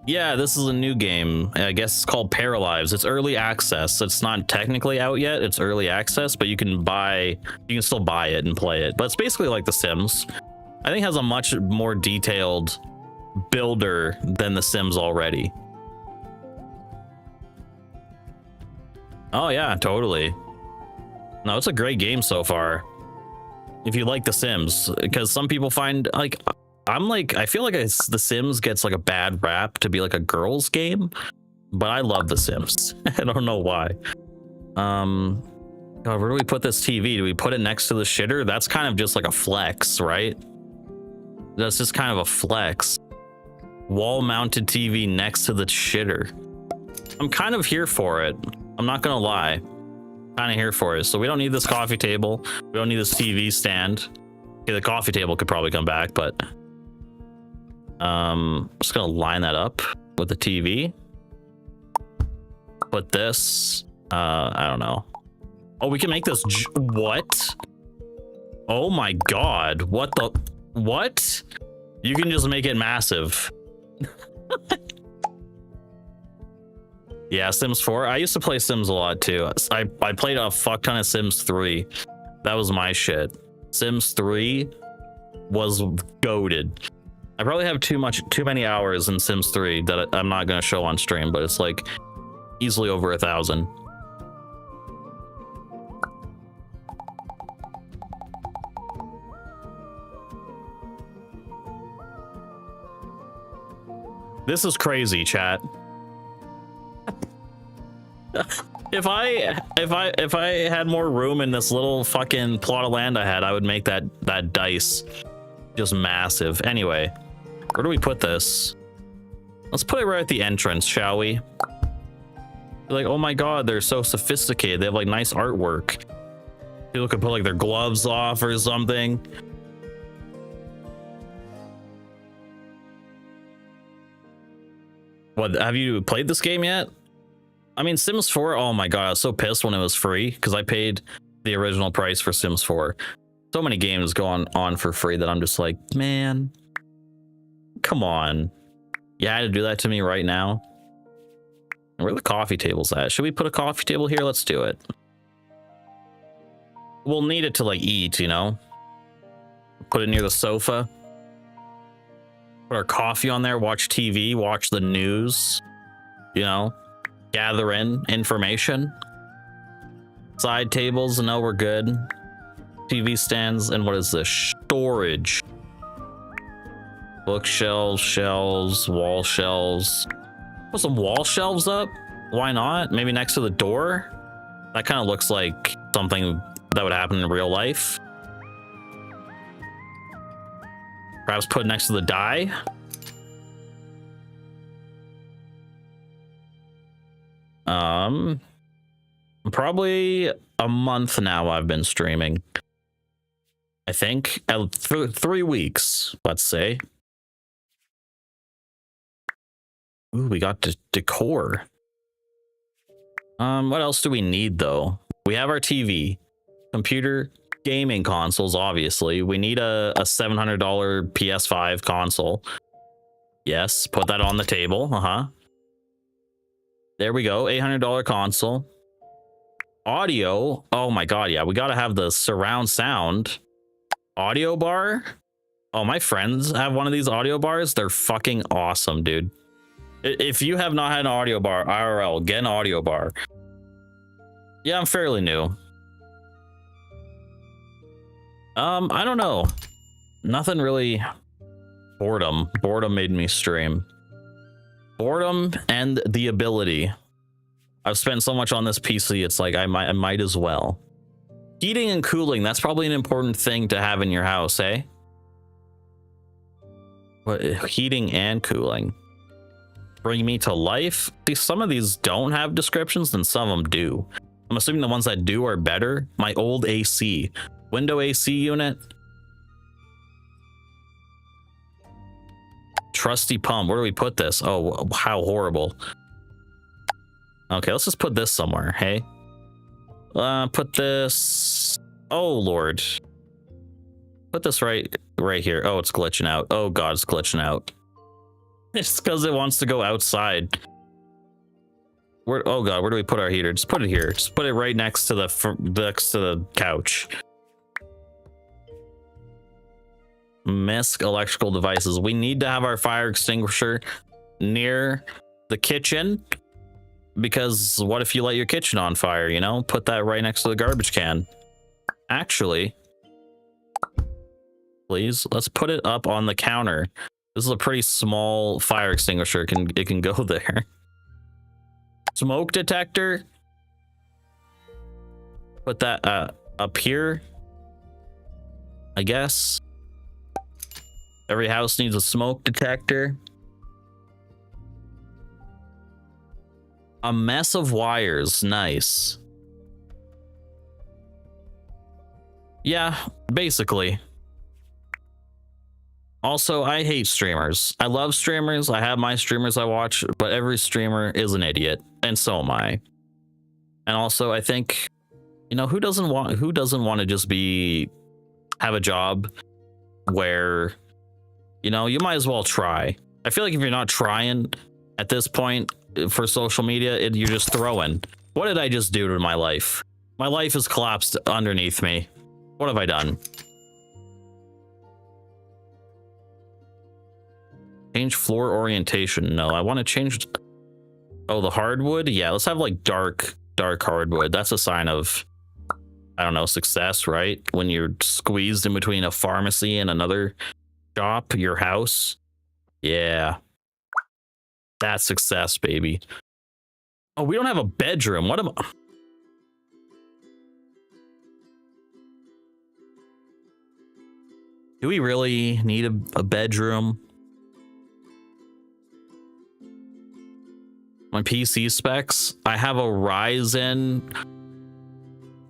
Yeah, this is a new game. I guess it's called Paralives. It's early access. It's not technically out yet. It's early access, but you can still buy it and play it. But it's basically like The Sims. I think it has a much more detailed builder than The Sims already. Oh yeah, totally. No, it's a great game so far. If you like The Sims, because some people find like, I feel like The Sims gets like a bad rap to be like a girls game, but I love The Sims. I don't know why. God, where do we put this TV? Do we put it next to the shitter? That's kind of just like a flex, right? That's just kind of a flex. Wall mounted TV next to the shitter. I'm kind of here for it. I'm not gonna lie. Kind of here for it. So we don't need this coffee table. We don't need this TV stand. Okay, the coffee table could probably come back, but just gonna line that up with the TV. Put this, I don't know. Oh, we can make this, what? Oh my God, what? You can just make it massive. Yeah, Sims 4. I used to play Sims a lot too. I played a fuck ton of Sims 3. That was my shit. Sims 3 was goated. I probably have too many hours in Sims 3 that I'm not gonna show on stream, but it's like easily over 1,000. This is crazy, chat. If I had more room in this little fucking plot of land I had, I would make that dice just massive. Anyway, where do we put this? Let's put it right at the entrance, shall we? You're like, oh my god, they're so sophisticated. They have like nice artwork. People could put like their gloves off or something. What, have you played this game yet? I mean, Sims 4, oh my god, I was so pissed when it was free because I paid the original price for Sims 4. So many games go on for free that I'm just like, man, come on. You had to do that to me right now. Where are the coffee tables at? Should we put a coffee table here? Let's do it. We'll need it to like eat, you know? Put it near the sofa. Put our coffee on there, watch TV, watch the news, you know? Gather in information. Side tables, no, we're good. TV stands, and what is this? Storage. Bookshelves, shelves, wall shelves. Put some wall shelves up. Why not? Maybe next to the door. That kind of looks like something that would happen in real life. Perhaps put it next to the die. Probably a month now I've been streaming. I think 3 weeks, let's say. Ooh, we got decor. What else do we need though? We have our TV, computer, gaming consoles, obviously. We need a $700 PS5 console. Yes, put that on the table. There we go, $800 console. Audio, oh my god, yeah, we gotta have the surround sound. Audio bar. Oh, my friends have one of these audio bars. They're fucking awesome, dude. If you have not had an audio bar, IRL, get an audio bar. Yeah, I'm fairly new. I don't know. Nothing really. Boredom made me stream. Boredom and the ability. I've spent so much on this PC, it's like I might as well. Heating and cooling, that's probably an important thing to have in your house, eh? What, heating and cooling? Bring me to life? Some of these don't have descriptions, and some of them do. I'm assuming the ones that do are better. My old AC. Window AC unit. Trusty pump. Where do we put this? Oh, how horrible. Okay, let's just put this somewhere, hey? Put this... Oh, Lord. Put this right here. Oh, it's glitching out. Oh, God, it's glitching out. It's because it wants to go outside. Where? Oh, God, where do we put our heater? Just put it here. Just put it right next to the couch. Misc electrical devices. We need to have our fire extinguisher near the kitchen. Because what if you light your kitchen on fire, you know? Put that right next to the garbage can. Actually, please, let's put it up on the counter. This is a pretty small fire extinguisher. It can go there. Smoke detector. Put that up here, I guess. Every house needs a smoke detector. A mess of wires. Nice. Yeah, basically. Also, I hate streamers. I love streamers. I have my streamers I watch, but every streamer is an idiot, and so am I. And also, I think, you know, who doesn't want to just have a job where, you know, you might as well try. I feel like if you're not trying at this point for social media, you're just throwing. What did I just do to my life? My life has collapsed underneath me. What have I done? Change floor orientation. No, I want to change. Oh, the hardwood. Yeah, let's have like dark hardwood. That's a sign of, I don't know, success, right? When you're squeezed in between a pharmacy and another shop, your house. Yeah, that's success, baby. Oh, we don't have a bedroom. Do we really need a bedroom? My PC specs, I have a Ryzen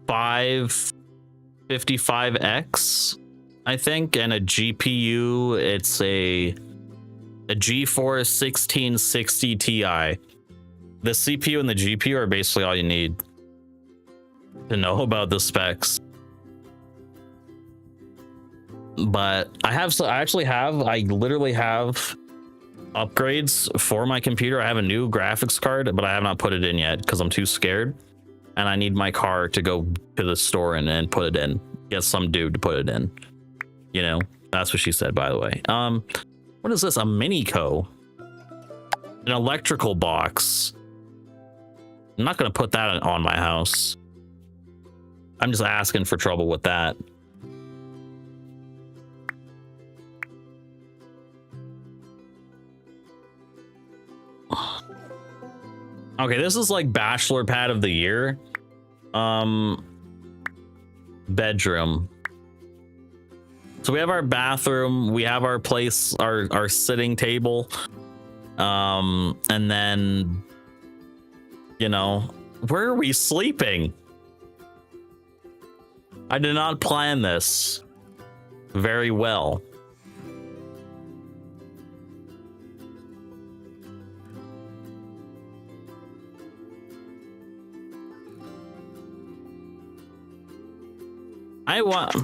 5 55X, I think, and a GPU. It's a GeForce 1660 Ti. The CPU and the GPU are basically all you need to know about the specs. But I literally have upgrades for my computer. I have a new graphics card, but I have not put it in yet because I'm too scared. And I need my car to go to the store and put it in. Get some dude to put it in. You know, that's what she said, by the way. What is this? A Minico? An electrical box. I'm not going to put that on my house. I'm just asking for trouble with that. Okay, this is like bachelor pad of the year. Bedroom. So we have our bathroom, we have our place, our sitting table. And then, you know, where are we sleeping? I did not plan this very well. I want...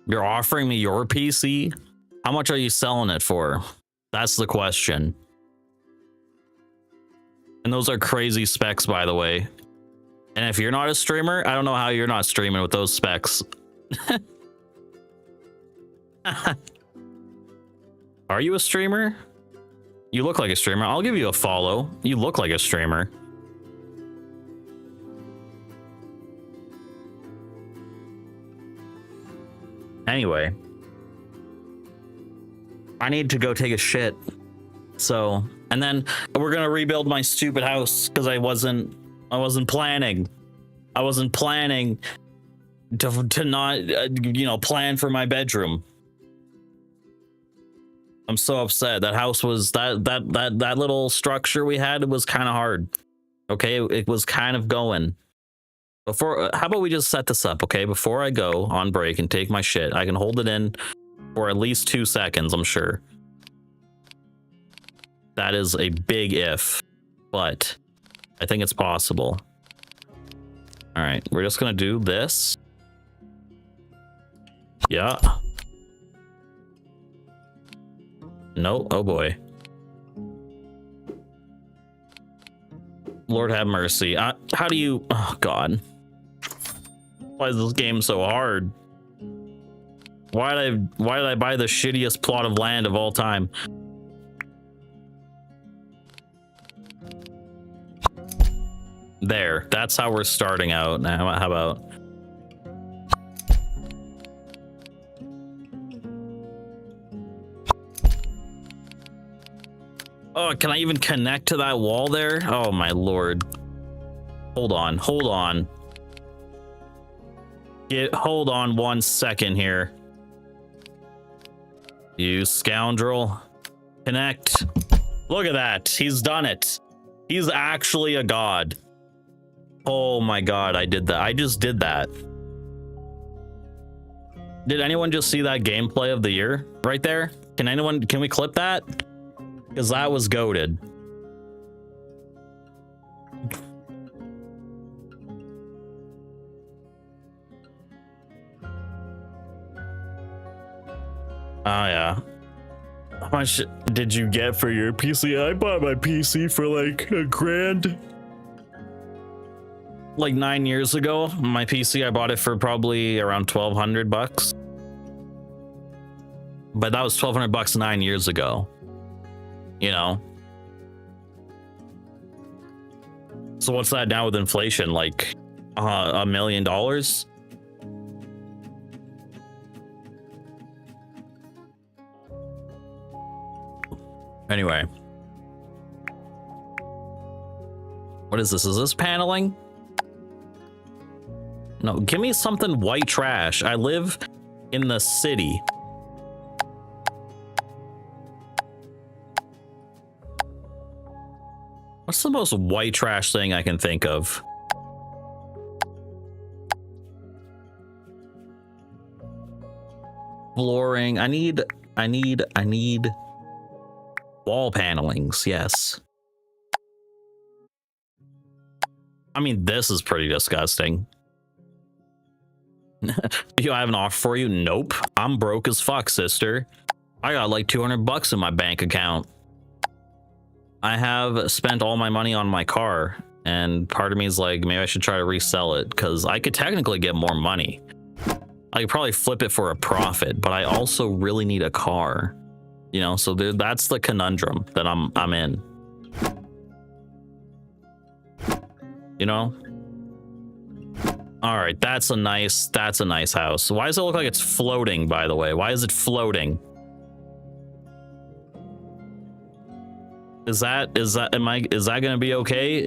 You're offering me your PC? How much are you selling it for? That's the question. And those are crazy specs, by the way. And if you're not a streamer, I don't know how you're not streaming with those specs. Are you a streamer? You look like a streamer. I'll give you a follow. You look like a streamer. Anyway, I need to go take a shit. So, and then we're gonna rebuild my stupid house because I wasn't planning. I wasn't planning to not, you know, plan for my bedroom. I'm so upset. That house was that little structure we had. It was kind of hard. Okay, it was kind of going. Before, how about we just set this up, okay? Before I go on break and take my shit, I can hold it in for at least 2 seconds, I'm sure. That is a big if, but I think it's possible. All right, we're just gonna do this. Yeah. No, oh boy. Lord have mercy. How do you, oh God. Why is this game so hard? Why did I buy the shittiest plot of land of all time? There, that's how we're starting out. Now, how about? Oh, can I even connect to that wall there? Oh my Lord. Hold on, hold on. Hold on 1 second here. You scoundrel. Connect. Look at that. He's done it. He's actually a god. Oh my God, I did that. I just did that. Did anyone just see that gameplay of the year right there? Can we clip that? Because that was goated. Oh yeah. How much did you get for your PC? I bought my PC for like $1,000. like 9 years ago. My PC, I bought it for probably around $1,200, but that was $1,200 9 years ago, you know. So what's that now with inflation? Like $1 million? Anyway, what is this? Is this paneling? No, give me something white trash. I live in the city. What's the most white trash thing I can think of? Flooring. I need wall panelings. Yes. I mean, this is pretty disgusting. Do I have an offer for you? Nope. I'm broke as fuck, sister. I got like $200 in my bank account. I have spent all my money on my car, and part of me is like, maybe I should try to resell it because I could technically get more money. I could probably flip it for a profit, but I also really need a car, you know. So that's the conundrum that I'm in. You know. All right, that's a nice house. Why does it look like it's floating? By the way, why is it floating? Is that gonna be okay?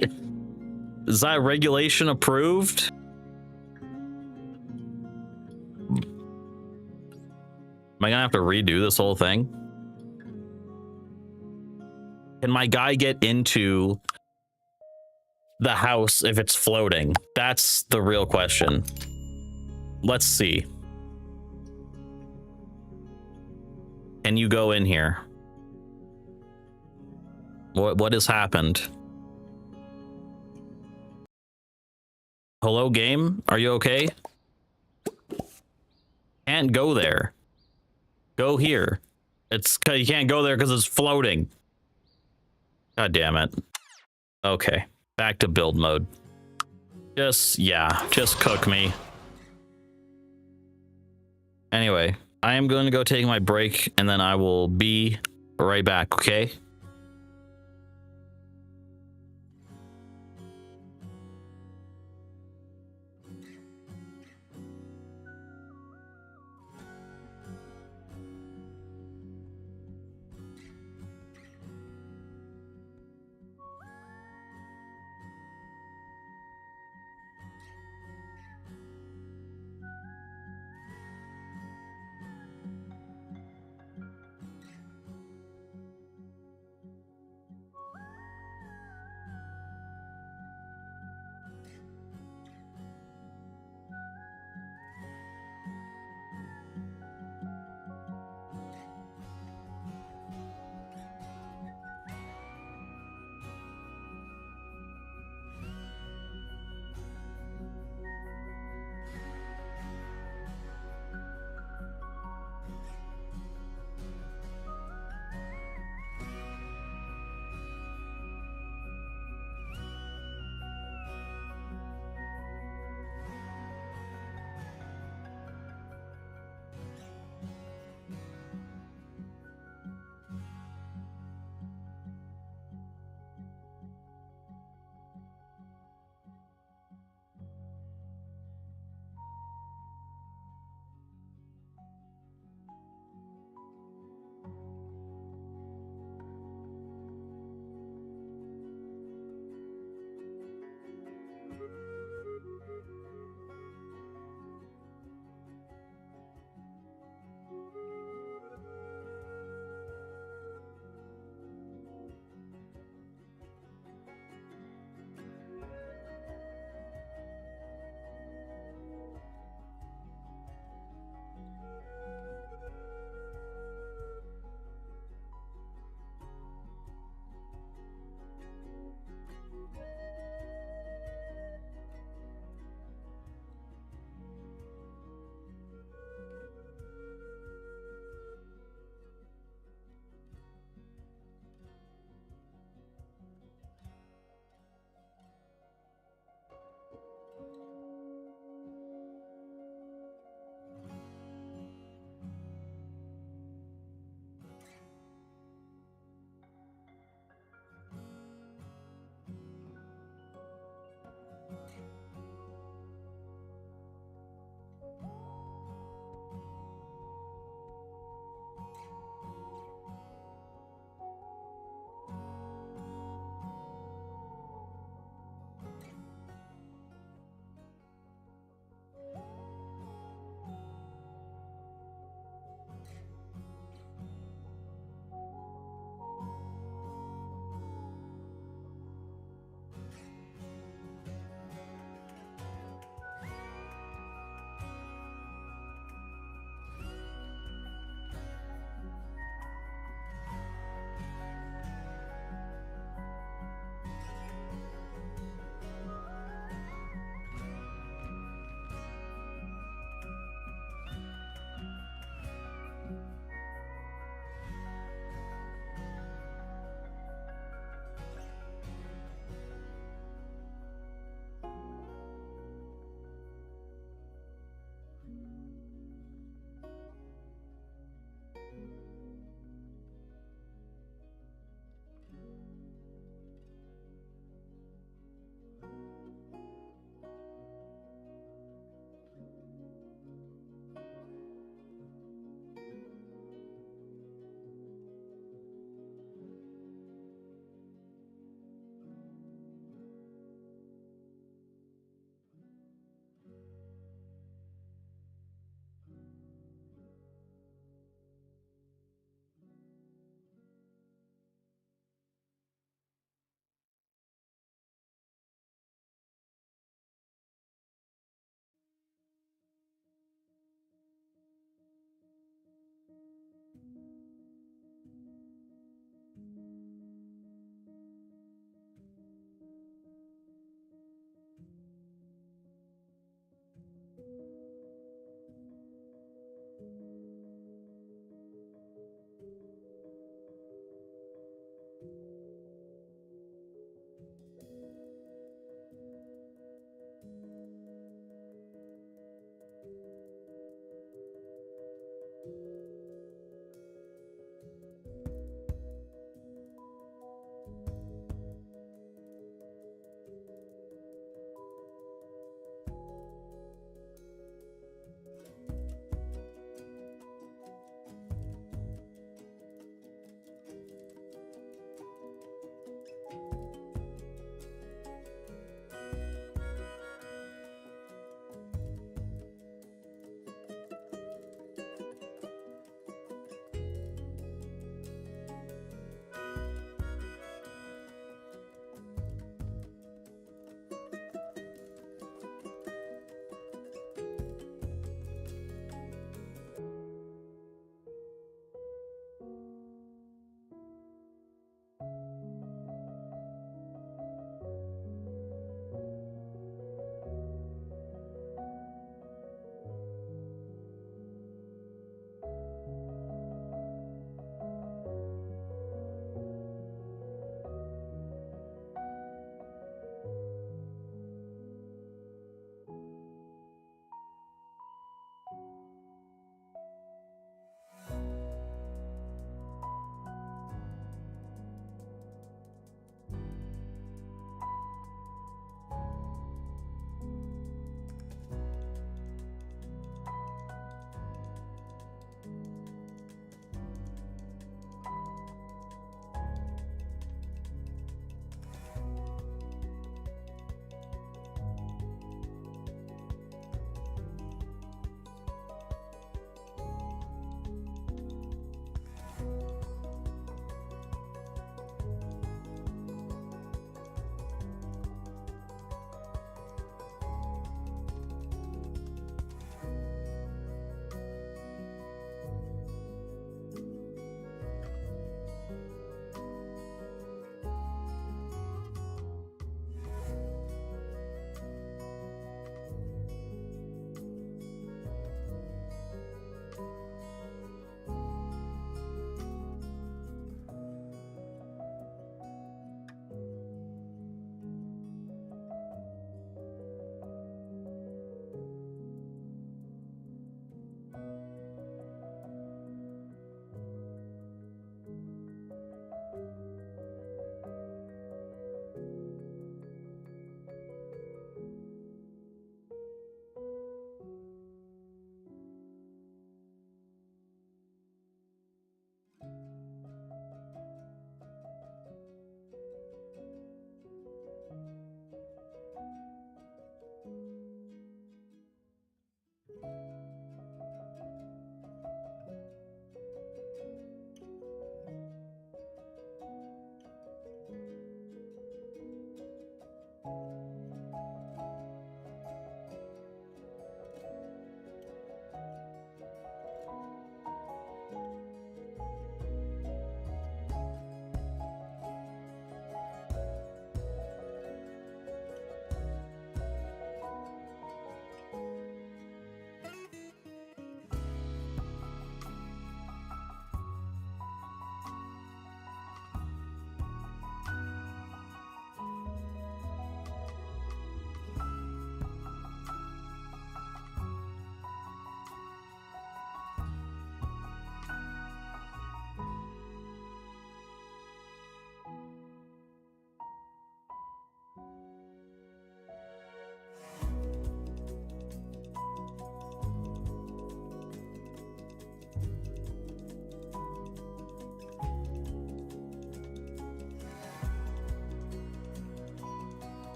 Is that regulation approved? Am I gonna have to redo this whole thing? Can my guy get into the house if it's floating? That's the real question. Let's see. Can you go in here? What has happened? Hello, game? Are you okay? Can't go there. Go here. You can't go there because it's floating. God damn it. Okay, back to build mode. Just cook me. Anyway, I am going to go take my break and then I will be right back, okay?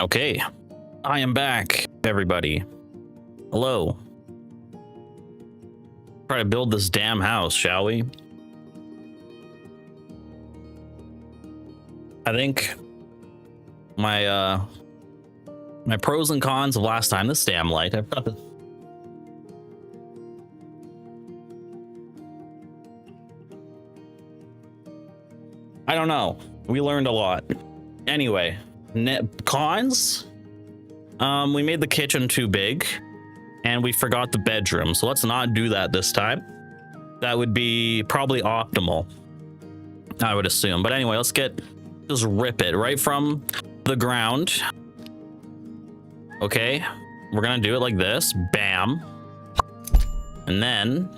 Okay, I am back, everybody. Hello. Try to build this damn house, shall we? I think my my pros and cons of last time. This damn light. I don't know. We learned a lot. Anyway. Cons, we made the kitchen too big and we forgot the bedroom, so let's not do that this time. That would be probably optimal, I would assume. But anyway, let's just rip it right from the ground. Okay, we're gonna do it like this. Bam. And then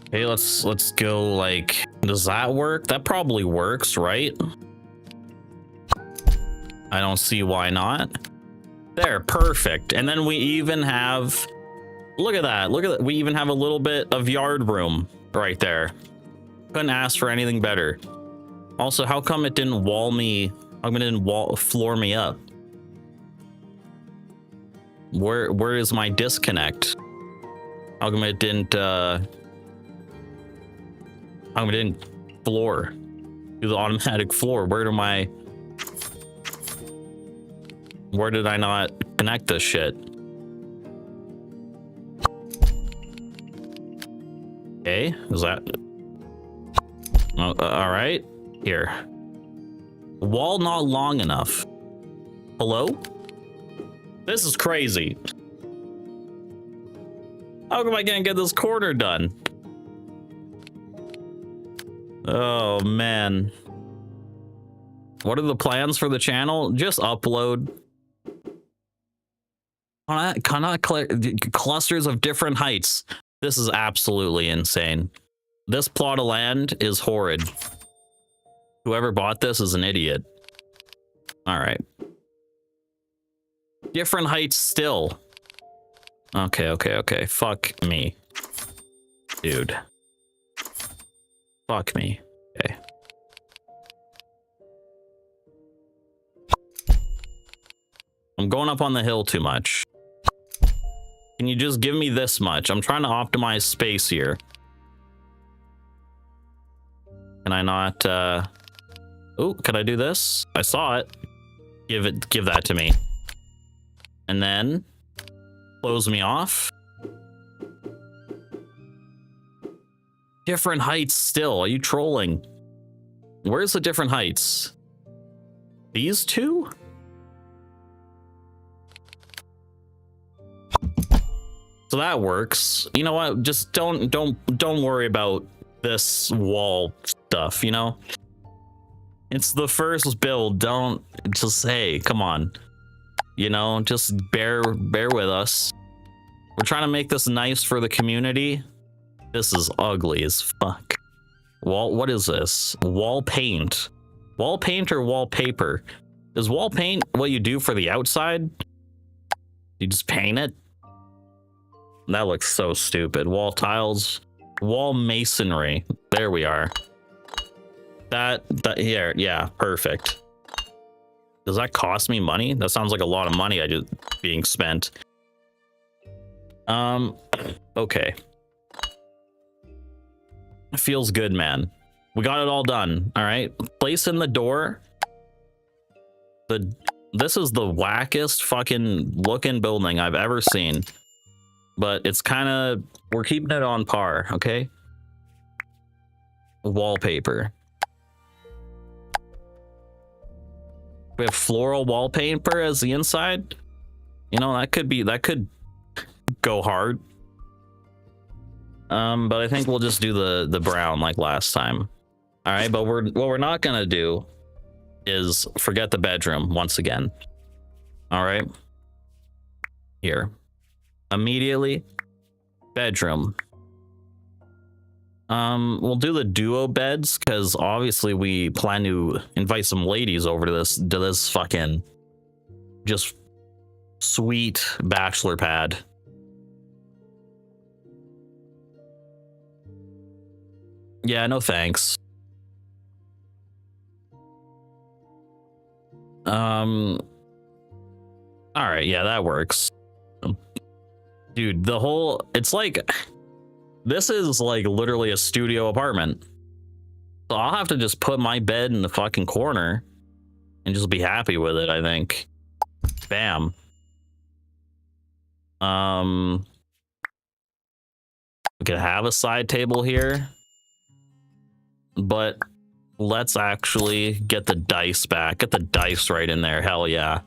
okay, let's go like, does that work? That probably works, right? I don't see why not. There, perfect. And then we even have, look at that, we even have a little bit of yard room right there. Couldn't ask for anything better. Also, how come it didn't floor me up? Where is my disconnect? How come it didn't floor? Do the automatic floor. Where did I not connect this shit? Okay, is that All right, here. Wall not long enough. Hello? This is crazy. How come I can't get this corner done? Oh man. What are the plans for the channel? Just upload. Cannot clusters of different heights. This is absolutely insane. This plot of land is horrid. Whoever bought this is an idiot. All right. Different heights still. Okay. Fuck me. Dude. Fuck me. Okay. I'm going up on the hill too much. Can you just give me this much? I'm trying to optimize space here. Can I not, oh, can I do this? I saw it. Give that to me. And then close me off. Different heights still. Are you trolling? Where's the different heights? These two? So that works. You know what? Just don't worry about this wall stuff, you know? It's the first build. Don't just, hey, come on. You know, just bear with us. We're trying to make this nice for the community. This is ugly as fuck. What is this? Wall paint. Wall paint or wallpaper? Is wall paint what you do for the outside? You just paint it? That looks so stupid. Wall tiles, wall masonry. There we are. That here, yeah, perfect. Does that cost me money? That sounds like a lot of money being spent. Okay. It feels good, man. We got it all done. All right. Place in the door. This is the wackest fucking looking building I've ever seen. But it's kind of, we're keeping it on par, okay? Wallpaper. We have floral wallpaper as the inside. You know, that could go hard. But I think we'll just do the brown like last time. All right, but what we're not gonna do is forget the bedroom once again. All right. Here. Immediately, bedroom. We'll do the duo beds because obviously we plan to invite some ladies over to this fucking just sweet bachelor pad. Yeah, no thanks. All right, yeah, that works. Dude, it's like, this is like literally a studio apartment. So I'll have to just put my bed in the fucking corner and just be happy with it, I think. Bam. We could have a side table here, but let's actually get the dice back. Get the dice right in there. Hell yeah.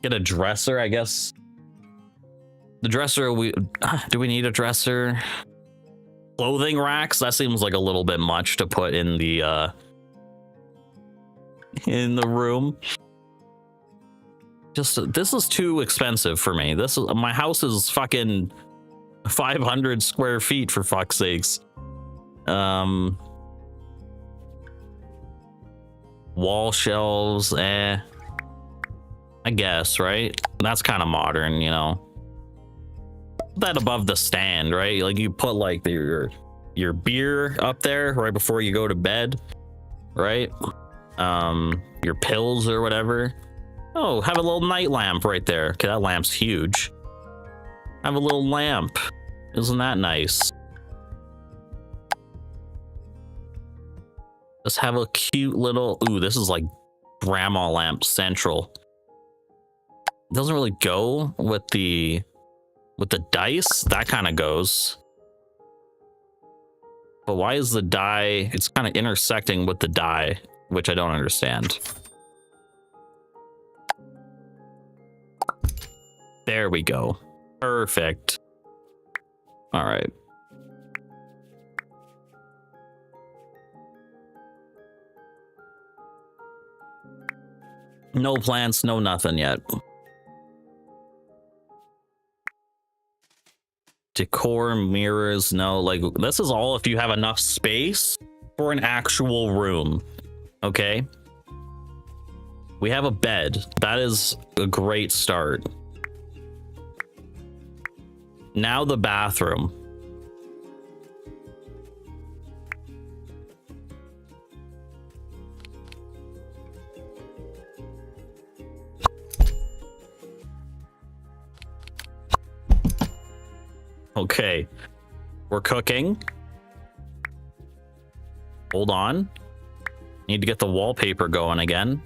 Get a dresser, I guess. The dresser, do we need a dresser? Clothing racks? That seems like a little bit much to put in the room. Just, this is too expensive for me. My house is fucking 500 square feet, for fuck's sakes. Wall shelves, I guess, right? That's kind of modern, you know. Put that above the stand, right? Like you put like your beer up there right before you go to bed, right? Your pills or whatever. Oh, have a little night lamp right there. Okay, that lamp's huge. Have a little lamp. Isn't that nice? Let's have a cute little, ooh, this is like grandma lamp central. Doesn't really go with the dice. That kind of goes. But why is the dye? It's kind of intersecting with the dye, which I don't understand. There we go. Perfect. All right. No plants, no nothing yet. Decor, mirrors, no. Like, this is all if you have enough space for an actual room. Okay? We have a bed. That is a great start. Now the bathroom. Okay, we're cooking. Hold on. Need to get the wallpaper going again.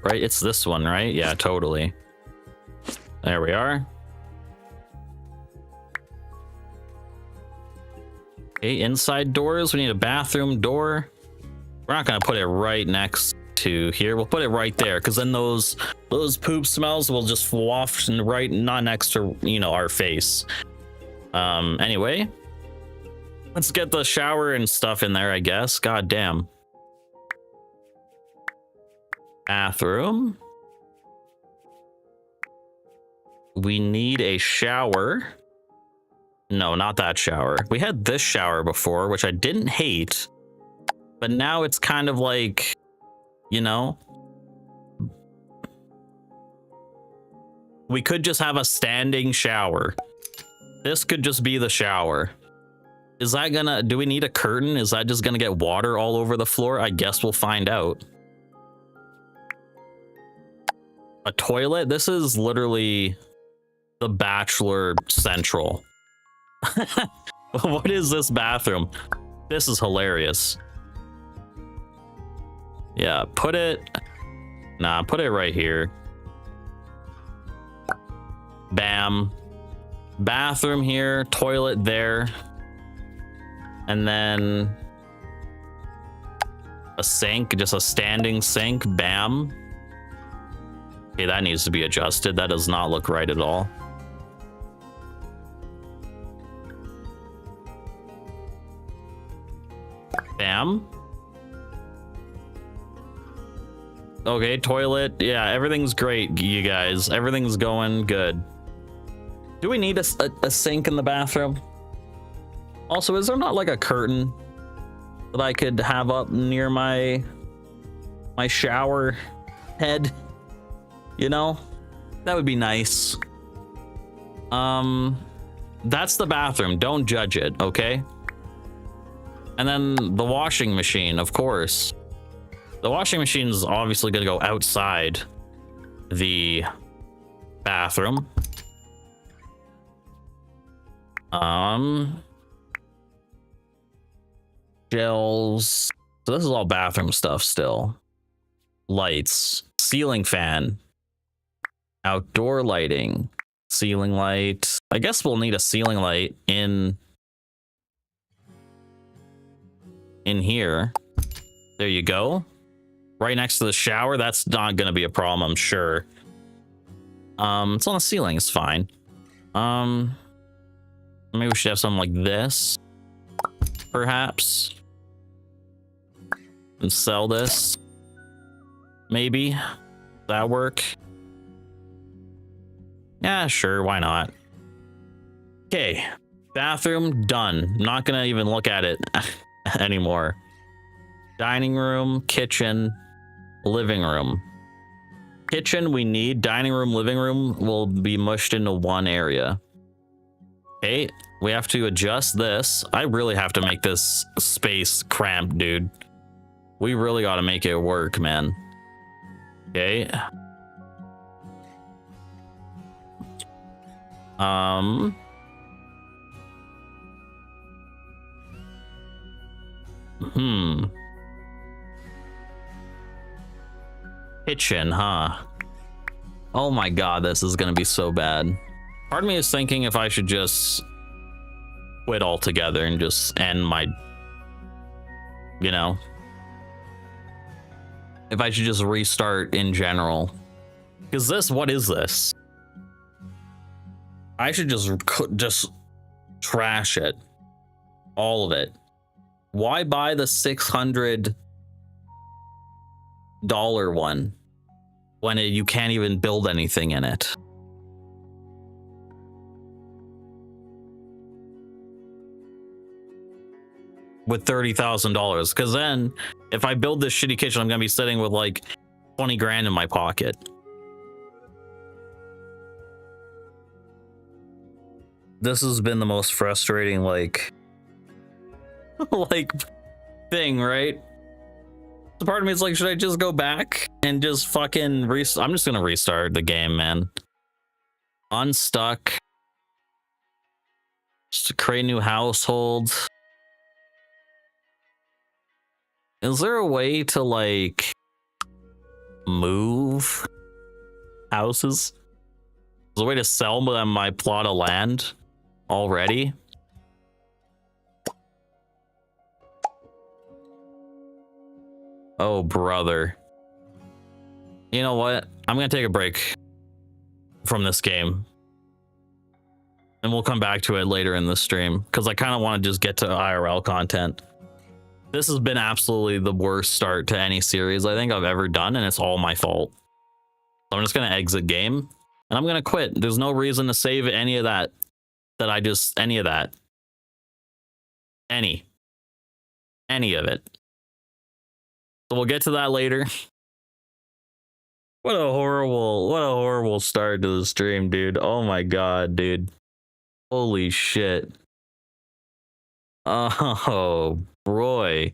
Right, it's this one, right? Yeah, totally. There we are. Okay, inside doors. We need a bathroom door. We're not gonna put it right next to here. We'll put it right there, because then those poop smells will just waft right, not next to, you know, our face. Anyway, let's get the shower and stuff in there, I guess. God damn. Bathroom. We need a shower. No, not that shower. We had this shower before, which I didn't hate, but now it's kind of like, you know, we could just have a standing shower. This could just be the shower. Is that gonna, do we need a curtain? Is that just gonna get water all over the floor? I guess we'll find out. A toilet? This is literally the Bachelor Central. What is this bathroom? This is hilarious. Yeah, put it right here. Bam. Bathroom here, toilet there. And then a sink, just a standing sink. Bam. Okay, that needs to be adjusted. That does not look right at all. Bam. Okay, toilet. Yeah, everything's great, you guys. Everything's going good. Do we need a sink in the bathroom? Also, is there not like a curtain that I could have up near my shower head? You know, that would be nice. That's the bathroom. Don't judge it, okay? And then the washing machine, of course. The washing machine is obviously going to go outside the bathroom. Shelves. So this is all bathroom stuff still. Lights, ceiling fan, outdoor lighting, ceiling light. I guess we'll need a ceiling light in here. There you go. Right next to the shower. That's not going to be a problem, I'm sure. It's on the ceiling. It's fine. Maybe we should have something like this, perhaps, and sell this. Maybe that work? Yeah, sure. Why not? Okay, bathroom done. Not gonna even look at it anymore. Dining room, kitchen, living room. Kitchen we need. Dining room, living room will be mushed into one area. Okay, we have to adjust this. I really have to make this space cramped, dude. We really got to make it work, man. Okay. Kitchen, huh? Oh my god, this is gonna be so bad. Part of me is thinking if I should just quit altogether and just end my, you know, if I should just restart in general. Because this, what is this? I should just trash it, all of it. Why buy the $600 one when you can't even build anything in it? With $30,000, because then if I build this shitty kitchen, I'm gonna be sitting with like 20 grand in my pocket. This has been the most frustrating like thing, right? The part of me is like, should I just go back and just fucking I'm just gonna restart the game, man. Unstuck. Just to create new households. Is there a way to like move houses? Is there a way to sell them my plot of land already? Oh, brother. You know what? I'm gonna take a break from this game. And we'll come back to it later in the stream, because I kind of want to just get to IRL content. This has been absolutely the worst start to any series I think I've ever done, and it's all my fault. So I'm just going to exit game, and I'm going to quit. There's no reason to save any of that. Any of that. Any of it. So we'll get to that later. What a horrible start to the stream, dude. Oh my god, dude. Holy shit. Oh boy.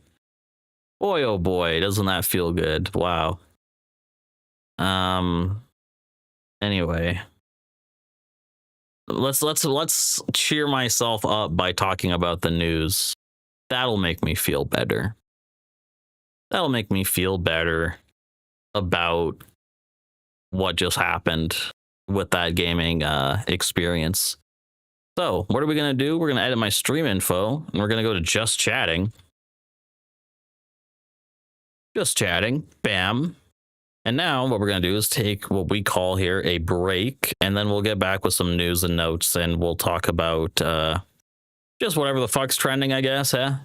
Boy, oh boy, doesn't that feel good? Wow. Anyway. Let's cheer myself up by talking about the news. That'll make me feel better. That'll make me feel better about what just happened with that gaming experience. So, what are we going to do? We're going to edit my stream info, and we're going to go to just chatting. Just chatting. Bam. And now what we're going to do is take what we call here a break, and then we'll get back with some news and notes, and we'll talk about just whatever the fuck's trending, I guess, huh?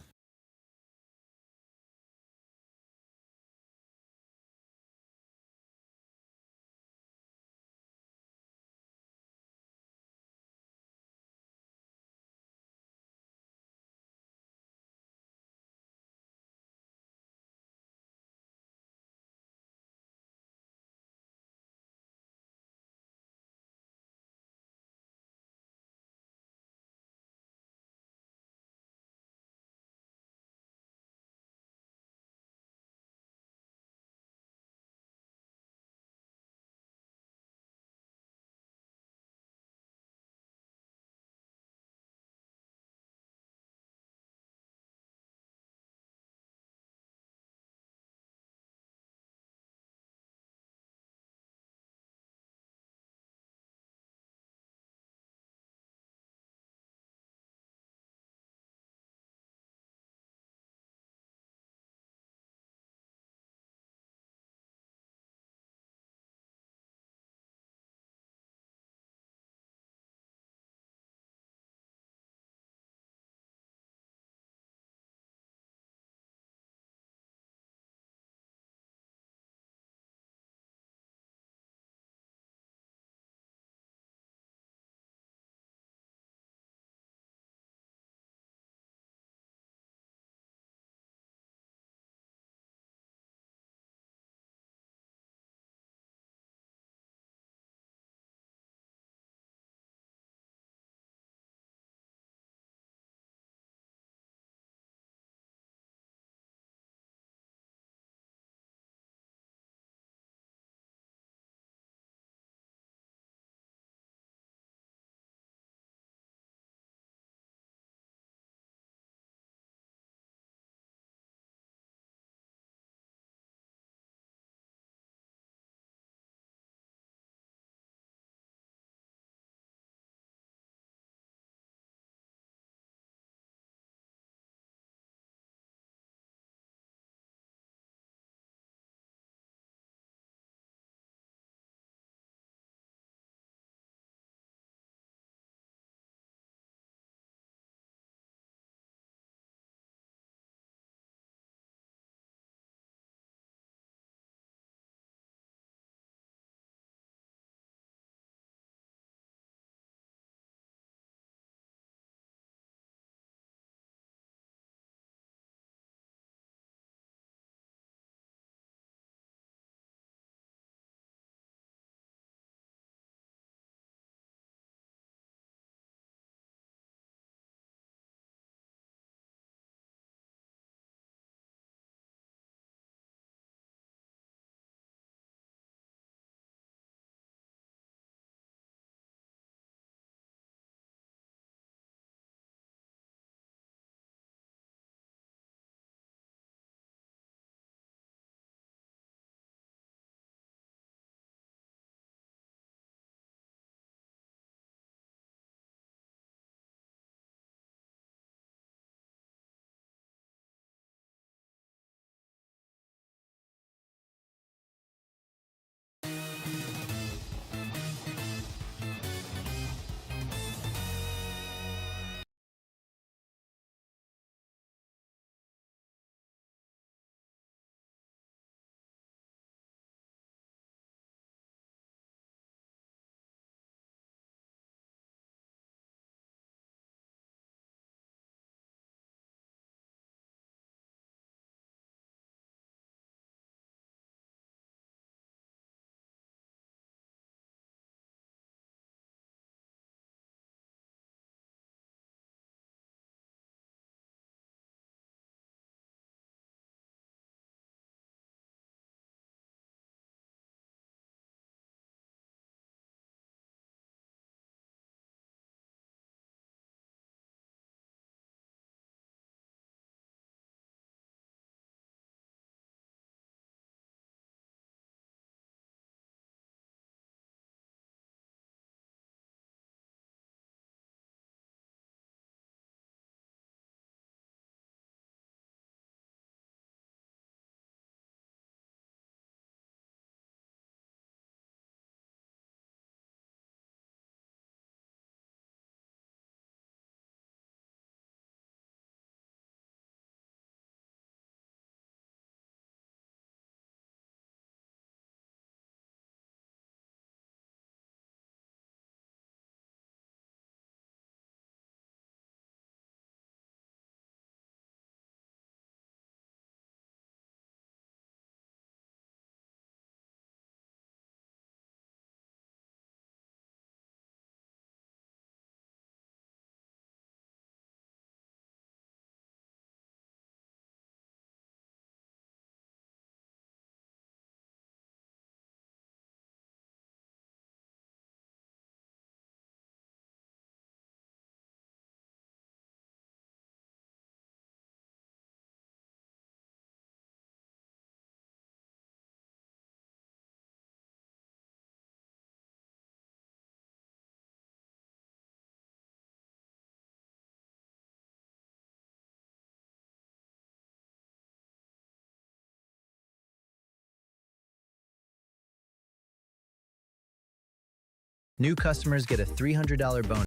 New customers get a $300 bonus.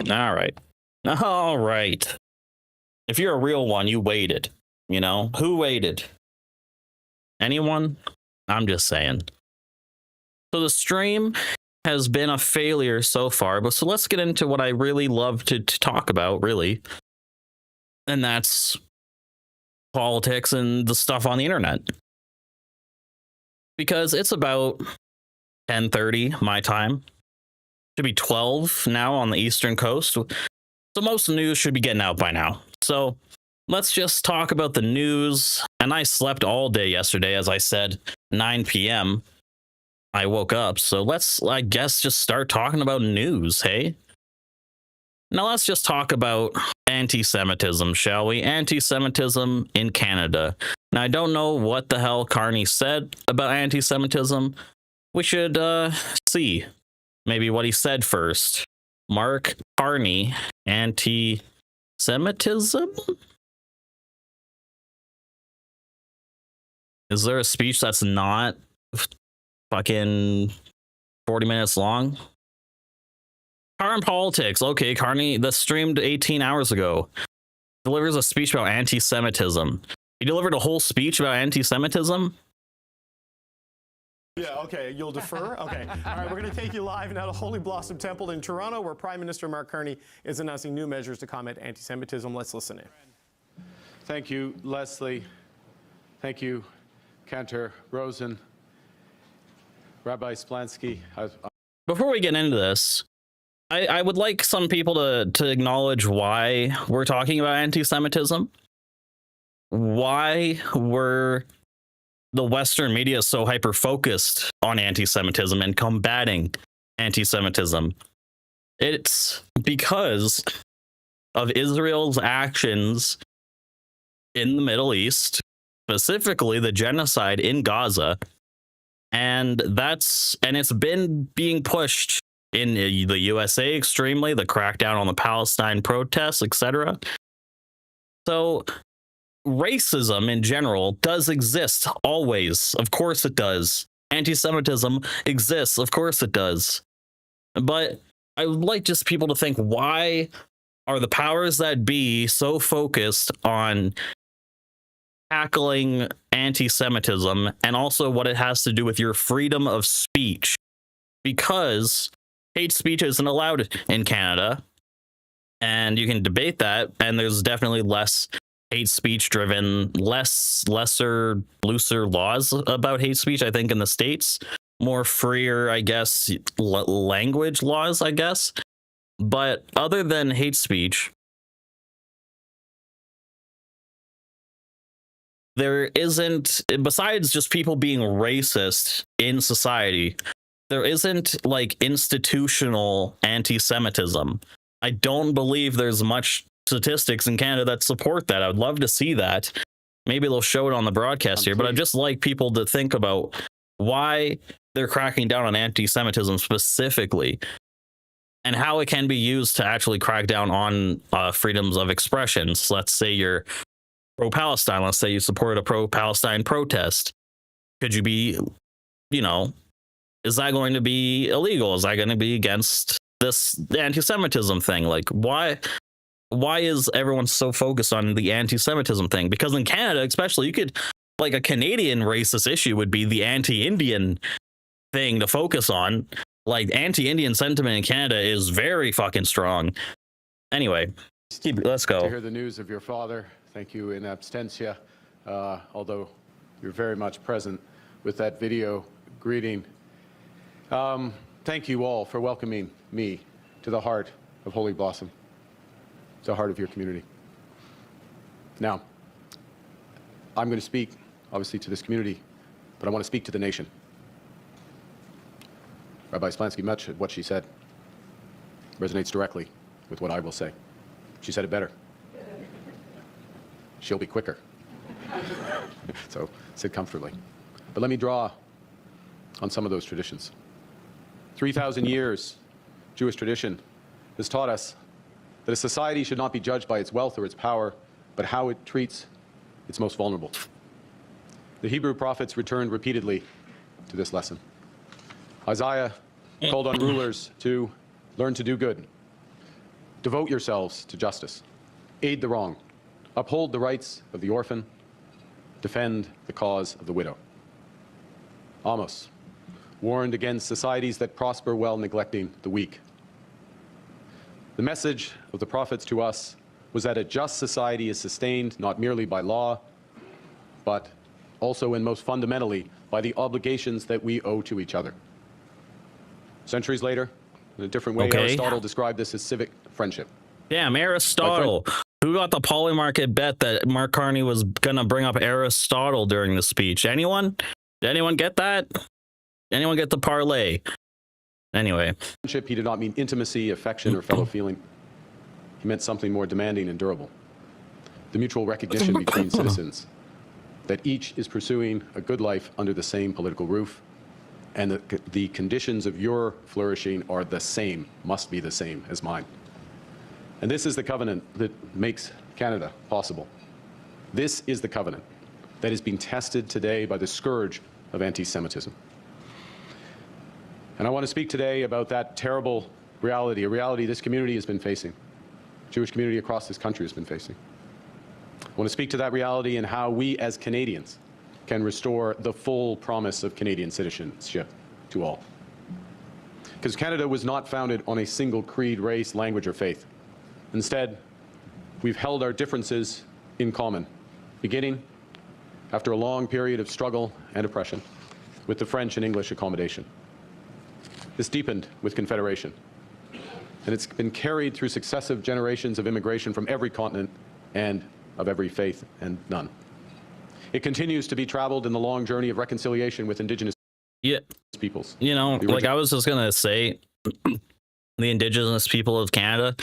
All right. All right. If you're a real one, you waited. You know, who waited? Anyone? I'm just saying. So the stream has been a failure so far, but so let's get into what I really love to talk about, really. And that's politics and the stuff on the internet. Because it's about 10:30 my time. Should be 12 now on the Eastern Coast. So most news should be getting out by now. So let's just talk about the news. And I slept all day yesterday, as I said, 9 p.m. I woke up. So let's, I guess, just start talking about news, hey? Now let's just talk about anti-Semitism, shall we? Anti-Semitism in Canada. Now I don't know what the hell Carney said about anti-Semitism. We should see maybe what he said first. Mark Carney, anti-Semitism? Is there a speech that's not fucking 40 minutes long? Current politics. Okay, Carney, that streamed 18 hours ago. Delivers a speech about anti-Semitism. He delivered a whole speech about anti-Semitism? Yeah, okay, you'll defer? Okay. All right, we're going to take you live now to Holy Blossom Temple in Toronto, where Prime Minister Mark Carney is announcing new measures to combat anti-Semitism. Let's listen in. Thank you, Leslie. Thank you, Cantor Rosen, Rabbi Splansky. Before we get into this, I would like some people to acknowledge why we're talking about anti-Semitism. Why were the Western media so hyper-focused on anti-Semitism and combating anti-Semitism? It's because of Israel's actions in the Middle East, specifically the genocide in Gaza, and it's been being pushed in the USA extremely, the crackdown on the Palestine protests, etc. So racism in general does exist always. Of course it does. Anti-Semitism exists. Of course it does. But I would like just people to think, why are the powers that be so focused on tackling anti-Semitism and also what it has to do with your freedom of speech? Because hate speech isn't allowed in Canada, and you can debate that, and there's definitely less hate speech driven, looser laws about hate speech, I think, in the States. More freer, I guess, language laws, I guess. But other than hate speech, there isn't, besides just people being racist in society, there isn't like institutional anti-Semitism. I don't believe there's much statistics in Canada that support that. I would love to see that. Maybe they'll show it on the broadcast here, but I'd just like people to think about why they're cracking down on anti-Semitism specifically and how it can be used to actually crack down on freedoms of expression. So let's say you're pro-Palestine. Let's say you support a pro-Palestine protest. Could you be, is that going to be illegal? Is that going to be against this anti-Semitism thing? Like, why is everyone so focused on the anti-Semitism thing? Because in Canada, especially, you could, like, a Canadian racist issue would be the anti-Indian thing to focus on. Like, anti-Indian sentiment in Canada is very fucking strong. Anyway, let's go. To hear the news of your father, thank you in absentia, although you're very much present with that video greeting. Thank you all for welcoming me to the heart of Holy Blossom, the heart of your community. Now, I'm going to speak, obviously, to this community, but I want to speak to the nation. Rabbi Splansky, much of what she said resonates directly with what I will say. She said it better. She'll be quicker. So sit comfortably. But let me draw on some of those traditions. 3,000 years, Jewish tradition has taught us that a society should not be judged by its wealth or its power, but how it treats its most vulnerable. The Hebrew prophets returned repeatedly to this lesson. Isaiah called on rulers to learn to do good, Devote yourselves to justice. Aid the wrong. Uphold the rights of the orphan. Defend the cause of the widow. Amos warned against societies that prosper while neglecting the weak. The message of the prophets to us was that a just society is sustained not merely by law, but also and most fundamentally by the obligations that we owe to each other. Centuries later, in a different way, Okay. Aristotle described this as civic friendship. Damn, Aristotle. Who got the Polymarket bet that Mark Carney was gonna bring up Aristotle during the speech? Anyone? Did anyone get that? Anyone get the parlay? Anyway, Friendship, he did not mean intimacy, affection, or fellow feeling. He meant something more demanding and durable. The mutual recognition between citizens that each is pursuing a good life under the same political roof, and that the conditions of your flourishing are the same, must be the same as mine. And this is the covenant that makes Canada possible. This is the covenant that is being tested today by the scourge of anti-Semitism. And I want to speak today about that terrible reality, a reality this community has been facing, Jewish community across this country has been facing. I want to speak to that reality and how we as Canadians can restore the full promise of Canadian citizenship to all. Because Canada was not founded on a single creed, race, language, or faith. Instead, we've held our differences in common, beginning after a long period of struggle and oppression with the French and English accommodation. This deepened with Confederation, and it's been carried through successive generations of immigration from every continent and of every faith and none. It continues to be traveled in the long journey of reconciliation with Indigenous yeah, peoples. you know, The like I was just gonna say, the Indigenous people of Canada.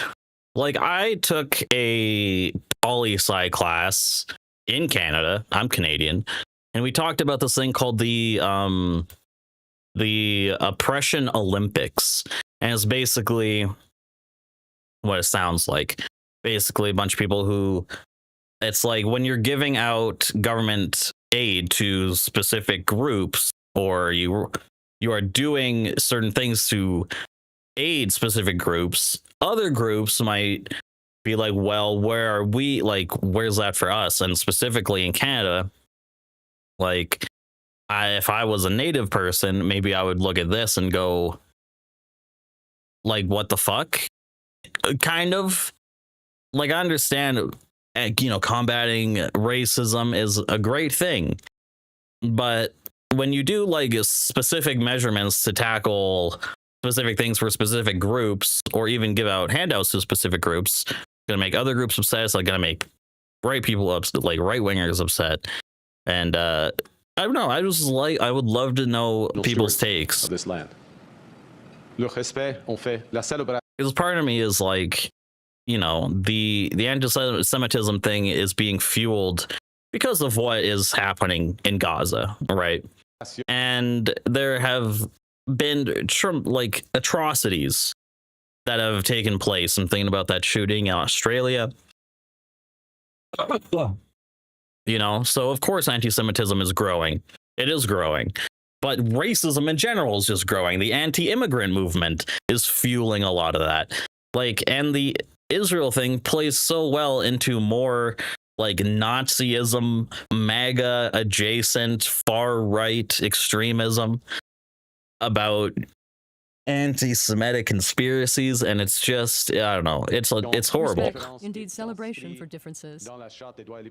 Like I took a poli-sci class in Canada. I'm Canadian, and we talked about this thing called the Oppression Olympics, and it's basically what it sounds like. Basically, a bunch of people who, it's like when you're giving out government aid to specific groups, or you are doing certain things to aid specific groups, other groups might be like, well, where are we, like, where's that for us? And specifically in Canada, like, if I was a native person, maybe I would look at this and go, like, what the fuck? Kind of. Like, I understand, you know, combating racism is a great thing, but when you do like specific measurements to tackle specific things for specific groups, or even give out handouts to specific groups, gonna make other groups upset. It's like gonna make right people upset, like right wingers upset. And I don't know. I would love to know people's takes. Of this land. Le respect, on fait la célébration. Because part of me is like, you know, the anti-Semitism thing is being fueled because of what is happening in Gaza, right? And there have been like atrocities that have taken place. I'm thinking about that shooting in Australia. You know, so of course anti-Semitism is growing. It is growing. But racism in general is just growing. The anti-immigrant movement is fueling a lot of that. Like, and the Israel thing plays so well into more like Nazism, MAGA adjacent, far right extremism about anti-Semitic conspiracies, and it's just, I don't know, it's horrible. Respect, indeed celebration for differences,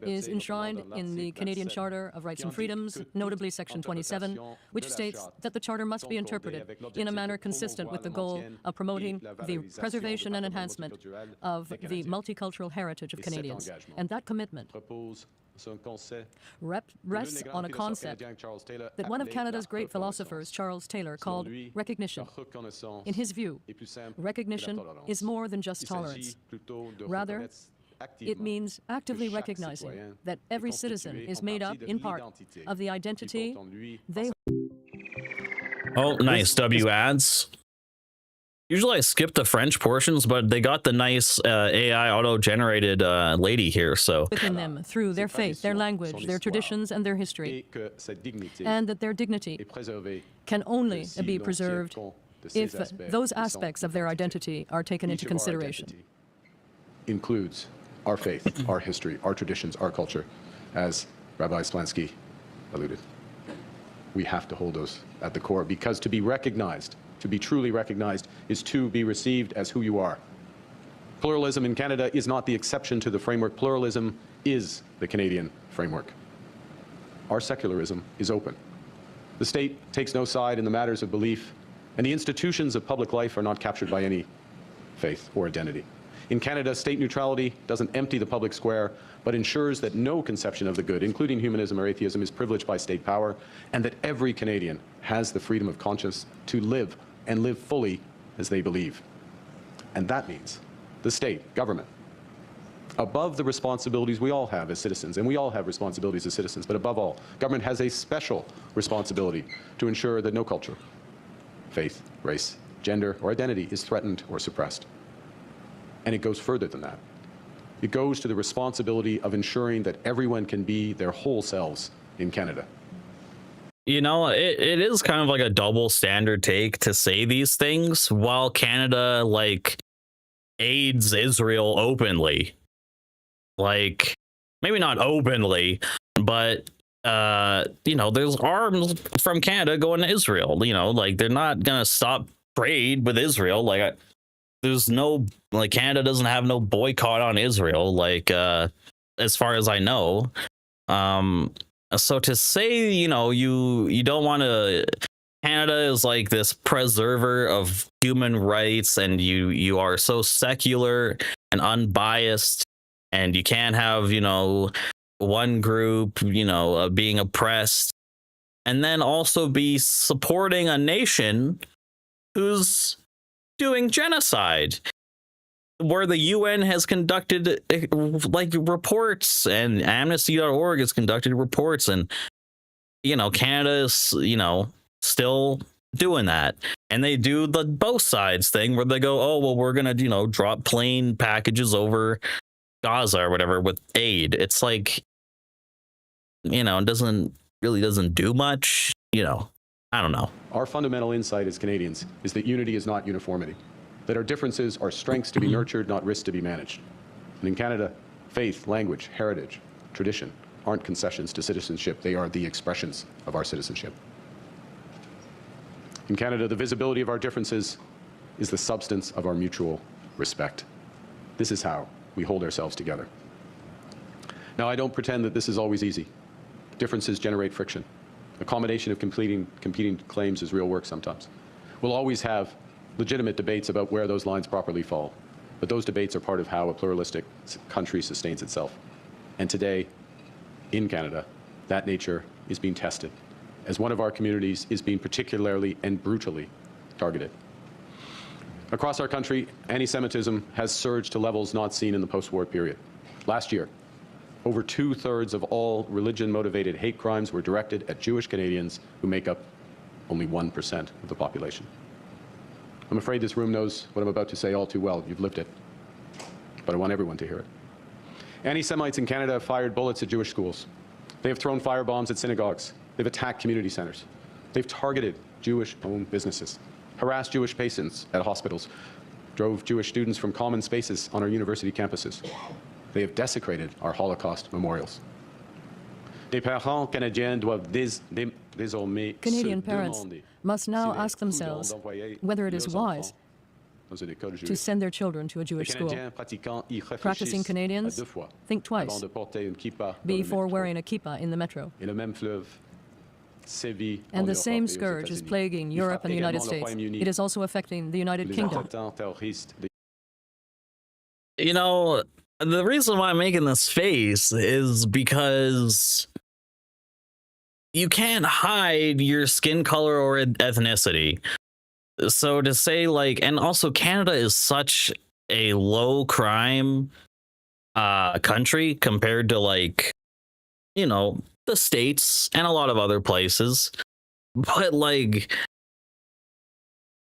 is enshrined in the Canadian Charter of Rights and Freedoms, notably Section 27, which states that the Charter must be interpreted in a manner consistent with the goal of promoting the preservation and enhancement of the multicultural heritage of Canadians. And that commitment rests on a concept that one of Canada's great philosophers, Charles Taylor, called recognition. In his view, recognition is more than just tolerance. Rather, it means actively recognizing that every citizen is made up, in part, of the identity they... Oh, nice. W ads. Usually I skip the French portions, but they got the nice AI auto-generated lady here, so... within them through their faith, their language, their traditions, and their history, and that their dignity can only be preserved if those aspects of their identity are taken into consideration. includes our faith, our history, our traditions, our culture, as Rabbi Slansky alluded. We have to hold those at the core, because to be recognized, to be truly recognized, is to be received as who you are. Pluralism in Canada is not the exception to the framework. Pluralism is the Canadian framework. Our secularism is open. The state takes no side in the matters of belief, and the institutions of public life are not captured by any faith or identity. In Canada, state neutrality doesn't empty the public square, but ensures that no conception of the good, including humanism or atheism, is privileged by state power, and that every Canadian has the freedom of conscience to live and live fully as they believe. And that means the state, government, above the responsibilities we all have as citizens, and we all have responsibilities as citizens, but above all, government has a special responsibility to ensure that no culture, faith, race, gender, or identity is threatened or suppressed. And it goes further than that. It goes to the responsibility of ensuring that everyone can be their whole selves in Canada. You know, it is kind of like a double standard take to say these things while Canada, like, aids Israel openly. Like, maybe not openly, but, you know, there's arms from Canada going to Israel. You know, like, they're not going to stop trade with Israel. Like, there's no, like, Canada doesn't have no boycott on Israel, like, as far as I know. So to say, you know, you don't want to, Canada is like this preserver of human rights, and you are so secular and unbiased, and you can't have, you know, one group, you know, being oppressed, and then also be supporting a nation who's doing genocide, where the UN has conducted, like, reports, and Amnesty.org has conducted reports, and, you know, Canada is, you know, still doing that. And they do the both sides thing where they go, oh, well, we're gonna, you know, drop plane packages over Gaza or whatever with aid. It's like, you know, it doesn't do much, you know. I don't know. Our fundamental insight as Canadians is that unity is not uniformity, that our differences are strengths to be nurtured, not risks to be managed. And in Canada, faith, language, heritage, tradition aren't concessions to citizenship. They are the expressions of our citizenship. In Canada, the visibility of our differences is the substance of our mutual respect. This is how we hold ourselves together. Now, I don't pretend that this is always easy. Differences generate friction. Accommodation of competing claims is real work sometimes. We'll always have legitimate debates about where those lines properly fall, but those debates are part of how a pluralistic country sustains itself. And today, in Canada, that nature is being tested, as one of our communities is being particularly and brutally targeted. Across our country, anti-Semitism has surged to levels not seen in the post-war period. Last year, over 2/3 of all religion-motivated hate crimes were directed at Jewish Canadians, who make up only 1% of the population. I'm afraid this room knows what I'm about to say all too well. You've lived it. But I want everyone to hear it. Anti-Semites in Canada have fired bullets at Jewish schools. They have thrown firebombs at synagogues. They've attacked community centers. They've targeted Jewish-owned businesses, harassed Jewish patients at hospitals, drove Jewish students from common spaces on our university campuses. They have desecrated our Holocaust memorials. Canadian parents must now ask themselves whether it is wise to send their children to a Jewish school. Practicing Canadians think twice before wearing a kippah in the metro. And the same scourge is plaguing Europe and the United States. It is also affecting the United Kingdom. You know, the reason why I'm making this face is because you can't hide your skin color or ethnicity. So to say, like, and also Canada is such a low crime country compared to, like, you know, the States and a lot of other places. But, like,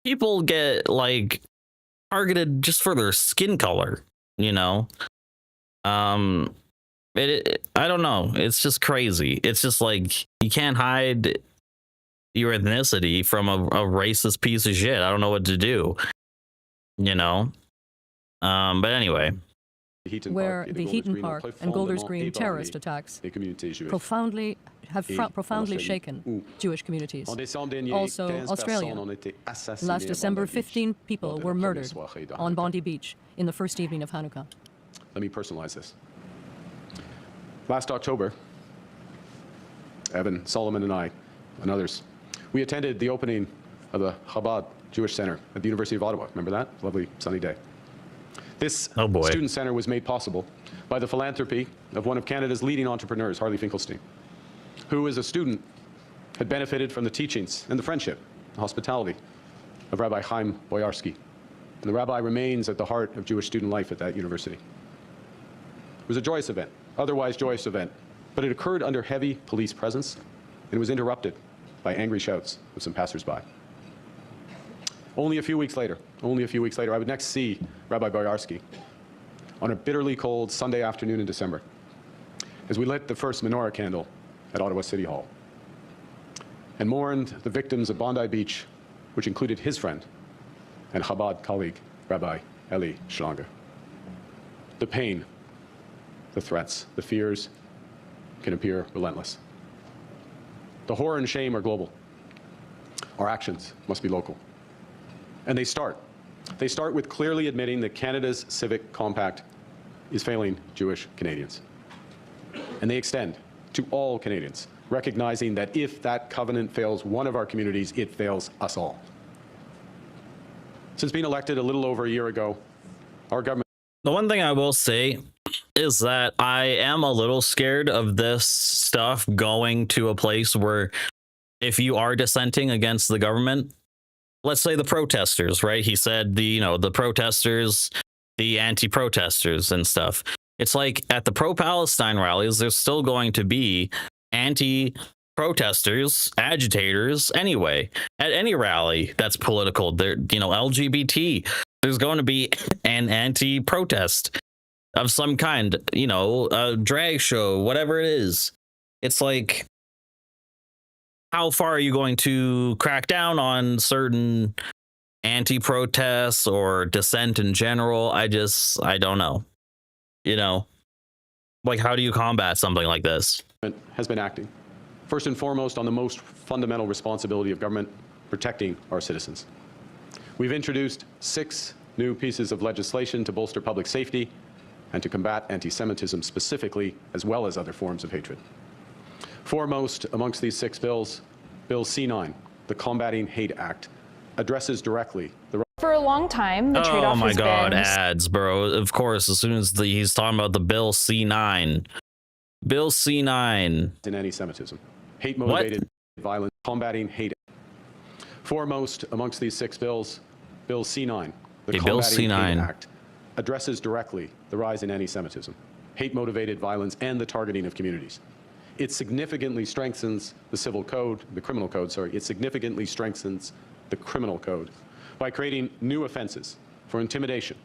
people get, like, targeted just for their skin color, you know? I don't know. It's just crazy. It's just like, you can't hide your ethnicity from a racist piece of shit. I don't know what to do, you know? But anyway, where the Heaton Park and Golders Green terrorist attacks profoundly shaken Jewish communities. Also, Australia. Last December, 15 people were murdered on Bondi Beach in the first evening of Hanukkah. Let me personalize this. Last October, Evan, Solomon, and I, and others, we attended the opening of the Chabad Jewish Center at the University of Ottawa. Remember that? Lovely sunny day. This student center was made possible by the philanthropy of one of Canada's leading entrepreneurs, Harley Finkelstein, who, as a student, had benefited from the teachings and the friendship, the hospitality of Rabbi Chaim Boyarsky. And the rabbi remains at the heart of Jewish student life at that university. It was a joyous event, otherwise joyous event, but it occurred under heavy police presence, and it was interrupted by angry shouts of some passersby. Only a few weeks later, I would next see Rabbi Boyarsky on a bitterly cold Sunday afternoon in December as we lit the first menorah candle at Ottawa City Hall and mourned the victims of Bondi Beach, which included his friend and Chabad colleague, Rabbi Eli Schlanger. The pain, the threats, the fears can appear relentless. The horror and shame are global. Our actions must be local. And they start with clearly admitting that Canada's civic compact is failing Jewish Canadians. And they extend to all Canadians, recognizing that if that covenant fails one of our communities, it fails us all. Since being elected a little over a year ago, our government... The one thing I will say is that I am a little scared of this stuff going to a place where if you are dissenting against the government, let's say the protesters, right? He said the protesters, the anti-protesters and stuff. It's like at the pro-Palestine rallies, there's still going to be anti-protesters, agitators anyway. At any rally that's political, there, LGBT, there's going to be an anti-protest of some kind, a drag show, whatever it is. It's like, how far are you going to crack down on certain anti-protests or dissent in general? I don't know. Like, how do you combat something like this? Has been acting, first and foremost, on the most fundamental responsibility of government, protecting our citizens. We've introduced 6 new pieces of legislation to bolster public safety and to combat anti-Semitism specifically, as well as other forms of hatred. Foremost amongst these 6 bills, Bill C-9, the Combating Hate Act, addresses directly the... For a long time, the trade-off has been... Oh my God, ads, bro. Of course, as soon as he's talking about the Bill C-9. Bill C-9. In anti-Semitism. Hate-motivated violence, combating hate. Foremost amongst these 6 bills, Bill C-9, the Combating Hate Act, addresses directly the rise in anti-Semitism, hate-motivated violence, and the targeting of communities. It significantly strengthens the criminal code, it significantly strengthens the criminal code by creating new offenses for intimidation,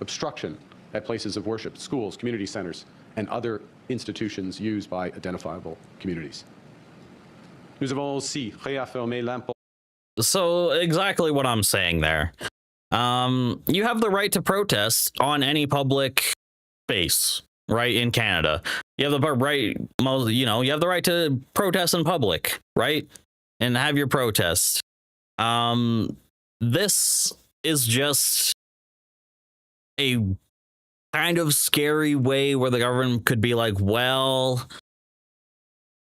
obstruction at places of worship, schools, community centers, and other institutions used by identifiable communities. Nous avons aussi réaffirmé l'importance. So exactly what I'm saying there. You have the right to protest on any public space, right, in Canada. You have the right, you have the right to protest in public, right, and have your protest. This is just a kind of scary way where the government could be like, well,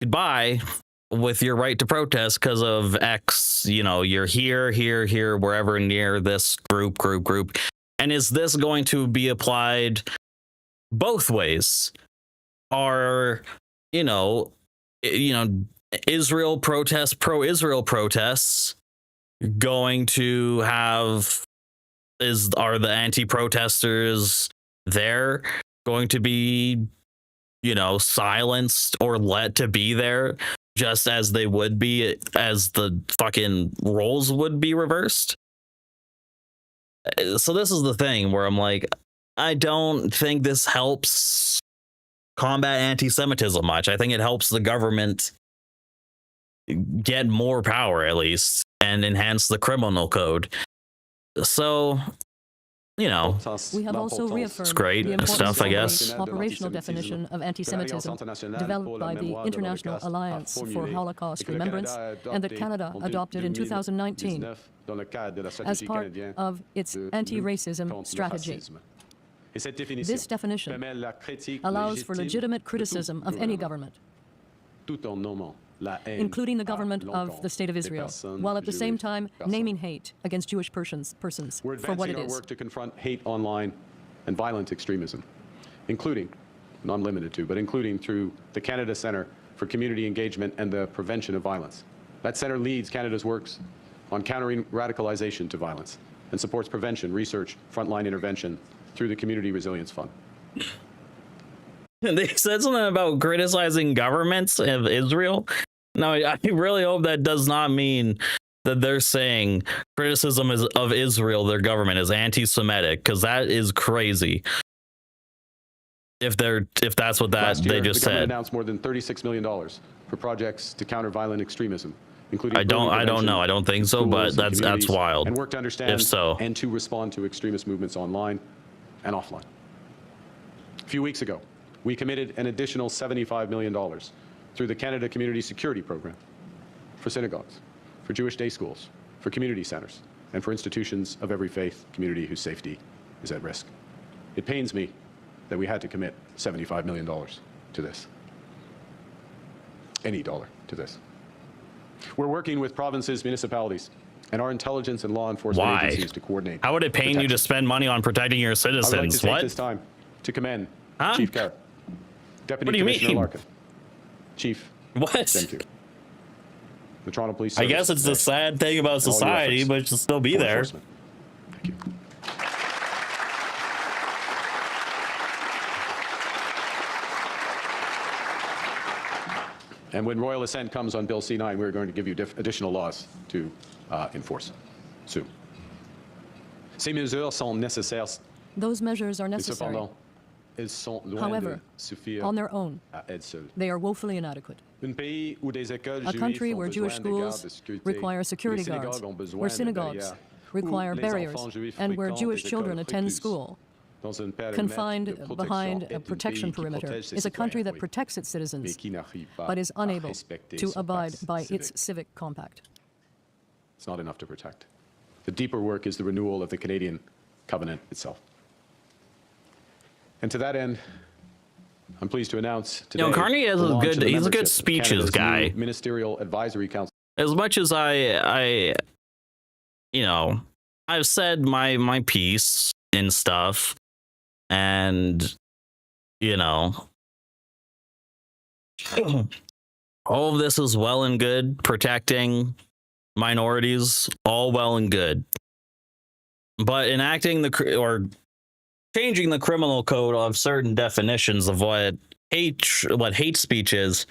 goodbye with your right to protest because of X, you're here, wherever near this group. And is this going to be applied both ways? Are, Israel protests, pro-Israel protests going to have, are the anti-protesters there going to be, silenced or let to be there just as they would be, as the fucking roles would be reversed? So this is the thing where I'm like, I don't think this helps combat anti-Semitism much. I think it helps the government get more power, at least, and enhance the criminal code. So you know, We have also reaffirmed great the importance stuff, I of guess. the operational definition of anti-Semitism developed by the International Alliance for Holocaust Remembrance and that Canada adopted in 2019 as part of its anti-racism strategy. This definition allows for legitimate criticism of any government, including the government of the State of Israel, while at the same time naming hate against Jewish persons We're for what it advancing our is. work to confront hate online and violent extremism, including, not limited to, but including through the Canada Centre for Community Engagement and the Prevention of Violence. That centre leads Canada's works on countering radicalization to violence and supports prevention, research, frontline intervention through the Community Resilience Fund. They said something about criticizing governments of Israel. No, I really hope that does not mean that they're saying criticism of Israel, their government, is anti-Semitic, because that is crazy. If that's what Last year, they just the government said. announced more than $36 million for projects to counter violent extremism, including I don't know. I don't think so, but schools and that's communities, wild. and work to understand If so. and to respond to extremist movements online and offline. A few weeks ago, we committed an additional $75 million through the Canada Community Security Program for synagogues, for Jewish day schools, for community centers, and for institutions of every faith community whose safety is at risk. It pains me that we had to commit $75 million to this. Any dollar to this. We're working with provinces, municipalities, and our intelligence and law enforcement Why? agencies to coordinate. How would it pain you to spend money on protecting your I would like to citizens? take What? this time to commend Huh? Chief Carr, Deputy What do you Commissioner mean? Larkin, Chief What? Demke, the Toronto Police I Service, guess it's the sad thing about and all your society, efforts but it should still be for there. enforcement. Thank you. And when royal assent comes on Bill C9, we're going to give you additional laws to enforce soon. Ces mesures sont nécessaires, Those measures are mais necessary. cependant, elles sont loin However, de suffire on their own, à elles seules. they are woefully inadequate. Un pays où des écoles A juives country ont where besoin Jewish de gardes schools de sécurité, require security où les guards, synagogues ont besoin where de synagogues barrières, require où les barriers, enfants juifs and where fréquentent Jewish des children écoles attend recluses. school, Dans un périmètre de confined protection behind est a un protection pays qui perimeter, protège ses is a country citoyens, that oui, protects its mais citizens, qui n'arrive pas but is à unable respecter to son abide pacte by civique. its civic compact. It's not enough to protect. The deeper work is the renewal of the Canadian covenant itself. And to that end, I'm pleased to announce today. Carney has the a launch good- of the he's a good membership of speeches Canada's guy. new Ministerial Advisory Council. As much as I I've said my piece and stuff, and all of this is well and good, protecting minorities, all well and good, but enacting or changing the criminal code of certain definitions of what hate speech is,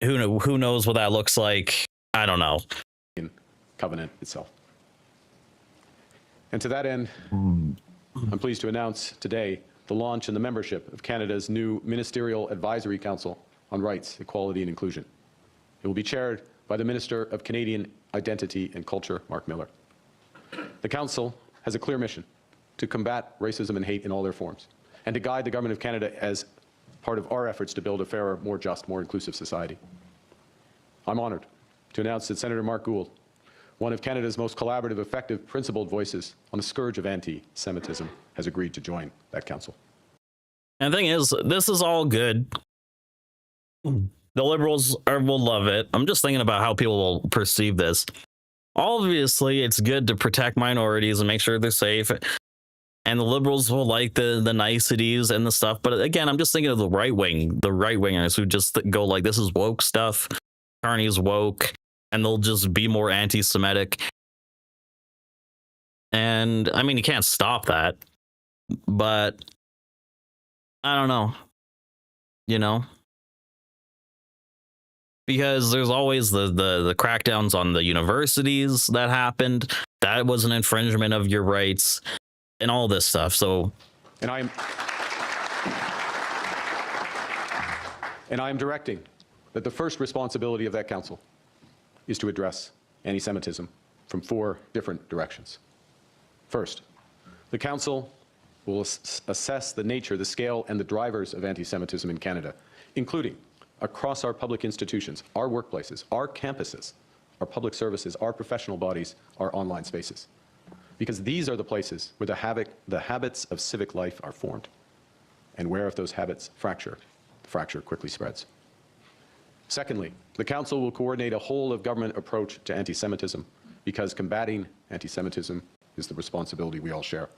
who knows what that looks like. I don't know. Covenant itself. And to that end, I'm pleased to announce today the launch and the membership of Canada's new Ministerial Advisory Council on Rights, Equality and Inclusion. It will be chaired by the Minister of Canadian Identity and Culture, Mark Miller. The Council has a clear mission to combat racism and hate in all their forms, and to guide the Government of Canada as part of our efforts to build a fairer, more just, more inclusive society. I'm honored to announce that Senator Mark Gould, one of Canada's most collaborative, effective, principled voices on the scourge of anti-Semitism, has agreed to join that council. And the thing is, this is all good. The Liberals will love it. I'm just thinking about how people will perceive this. Obviously, it's good to protect minorities and make sure they're safe. And the Liberals will like the niceties and the stuff. But again, I'm just thinking of the right-wingers who just go like, this is woke stuff. Carney's woke. And they'll just be more anti-Semitic. And, I mean, you can't stop that. But, I don't know. Because there's always the crackdowns on the universities that happened. That was an infringement of your rights. And all this stuff. So, And I am directing that the first responsibility of that council is to address anti-Semitism from 4 different directions. First, the Council will assess the nature, the scale, and the drivers of anti-Semitism in Canada, including across our public institutions, our workplaces, our campuses, our public services, our professional bodies, our online spaces. Because these are the places where the habits of civic life are formed, and where if those habits fracture, the fracture quickly spreads. Secondly, the Council will coordinate a whole-of-government approach to anti-Semitism, because combating anti-Semitism is the responsibility we all share.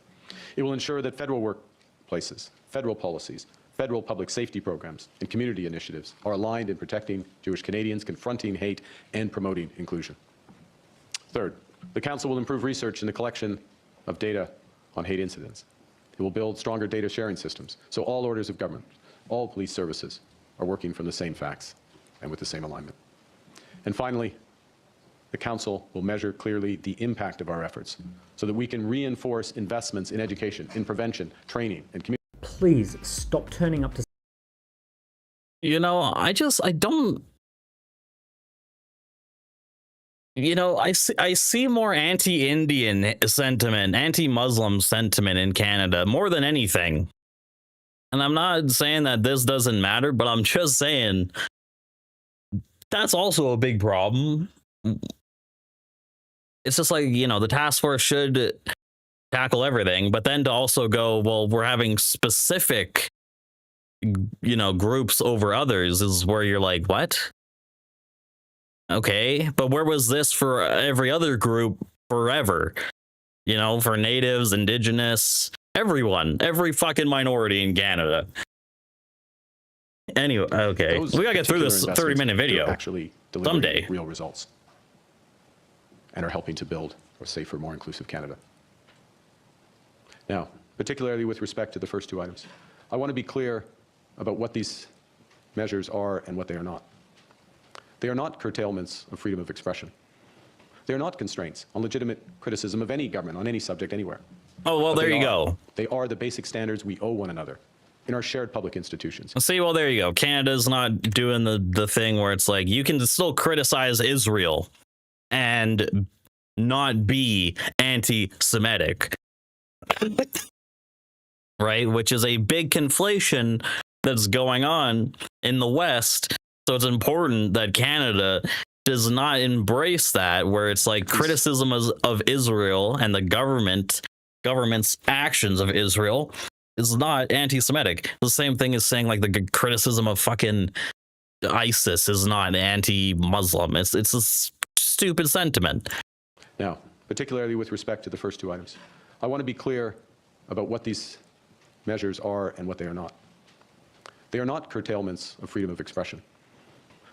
It will ensure that federal workplaces, federal policies, federal public safety programs, and community initiatives are aligned in protecting Jewish Canadians, confronting hate, and promoting inclusion. Third, the Council will improve research in the collection of data on hate incidents. It will build stronger data sharing systems, so all orders of government, all police services are working from the same facts and with the same alignment. And finally, the Council will measure clearly the impact of our efforts so that we can reinforce investments in education, in prevention, training, and community. Please stop turning up to... You know, I don't... You know, I see more anti-Indian sentiment, anti-Muslim sentiment in Canada, more than anything. And I'm not saying that this doesn't matter, but I'm just saying that's also a big problem. It's just like, you know, the task force should tackle everything, but then to also go, well, we're having specific, you know, groups over others is where you're like, what? Okay, but where was this for every other group forever? You know, for natives, indigenous, everyone, every fucking minority in Canada. Anyway, okay, we gotta get through this 30-minute video actually someday. Real results and are helping to build a safer, more inclusive Canada. Now, particularly with respect to the first two items, I want to be clear about what these measures are and what they are not. They are not curtailments of freedom of expression. They are not constraints on legitimate criticism of any government on any subject anywhere. Oh, well, there you go. They are the basic standards we owe one another in our shared public institutions. See, well, there you go. Canada's not doing the thing where it's like you can still criticize Israel and not be anti-Semitic. Right? Which is a big conflation that's going on in the West. So it's important that Canada does not embrace that, where it's like criticism of Israel and the government's actions of Israel is not anti-Semitic. The same thing as saying like the criticism of fucking ISIS is not anti-Muslim. It's a stupid sentiment. Now, particularly with respect to the first two items, I want to be clear about what these measures are and what they are not. They are not curtailments of freedom of expression.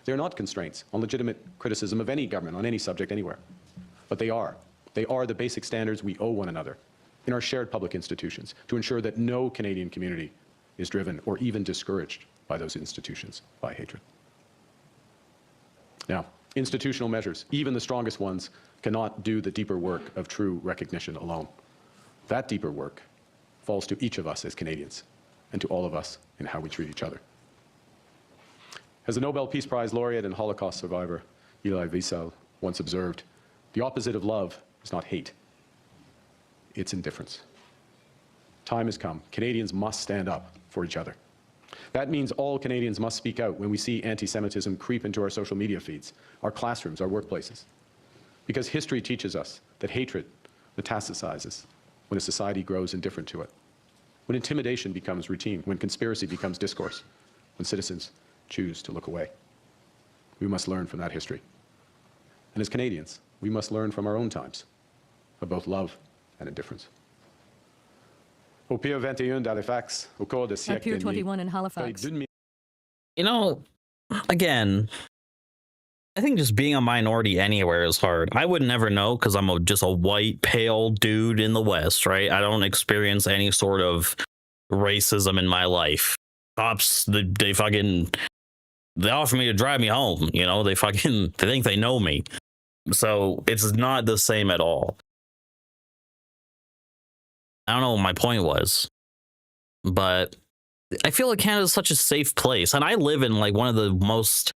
They are not constraints on legitimate criticism of any government on any subject anywhere. But they are. They are the basic standards we owe one another in our shared public institutions to ensure that no Canadian community is driven or even discouraged by those institutions by hatred. Now, institutional measures, even the strongest ones, cannot do the deeper work of true recognition alone. That deeper work falls to each of us as Canadians and to all of us in how we treat each other. As the Nobel Peace Prize laureate and Holocaust survivor Elie Wiesel once observed, the opposite of love is not hate, it's indifference. Time has come. Canadians must stand up for each other. That means all Canadians must speak out when we see anti-Semitism creep into our social media feeds, our classrooms, our workplaces. Because history teaches us that hatred metastasizes when a society grows indifferent to it, when intimidation becomes routine, when conspiracy becomes discourse, when citizens choose to look away. We must learn from that history. And as Canadians, we must learn from our own times of both love and indifference. Au Pier 21 d'Halifax, au cours de siècles At Pier 21 in Halifax. You know, again, I think just being a minority anywhere is hard. I would never know because I'm just a white, pale dude in the West, right? I don't experience any sort of racism in my life. Cops, they offer me to drive me home, you know? They think they know me. So it's not the same at all. I don't know what my point was, but I feel like Canada is such a safe place, and I live in like one of the most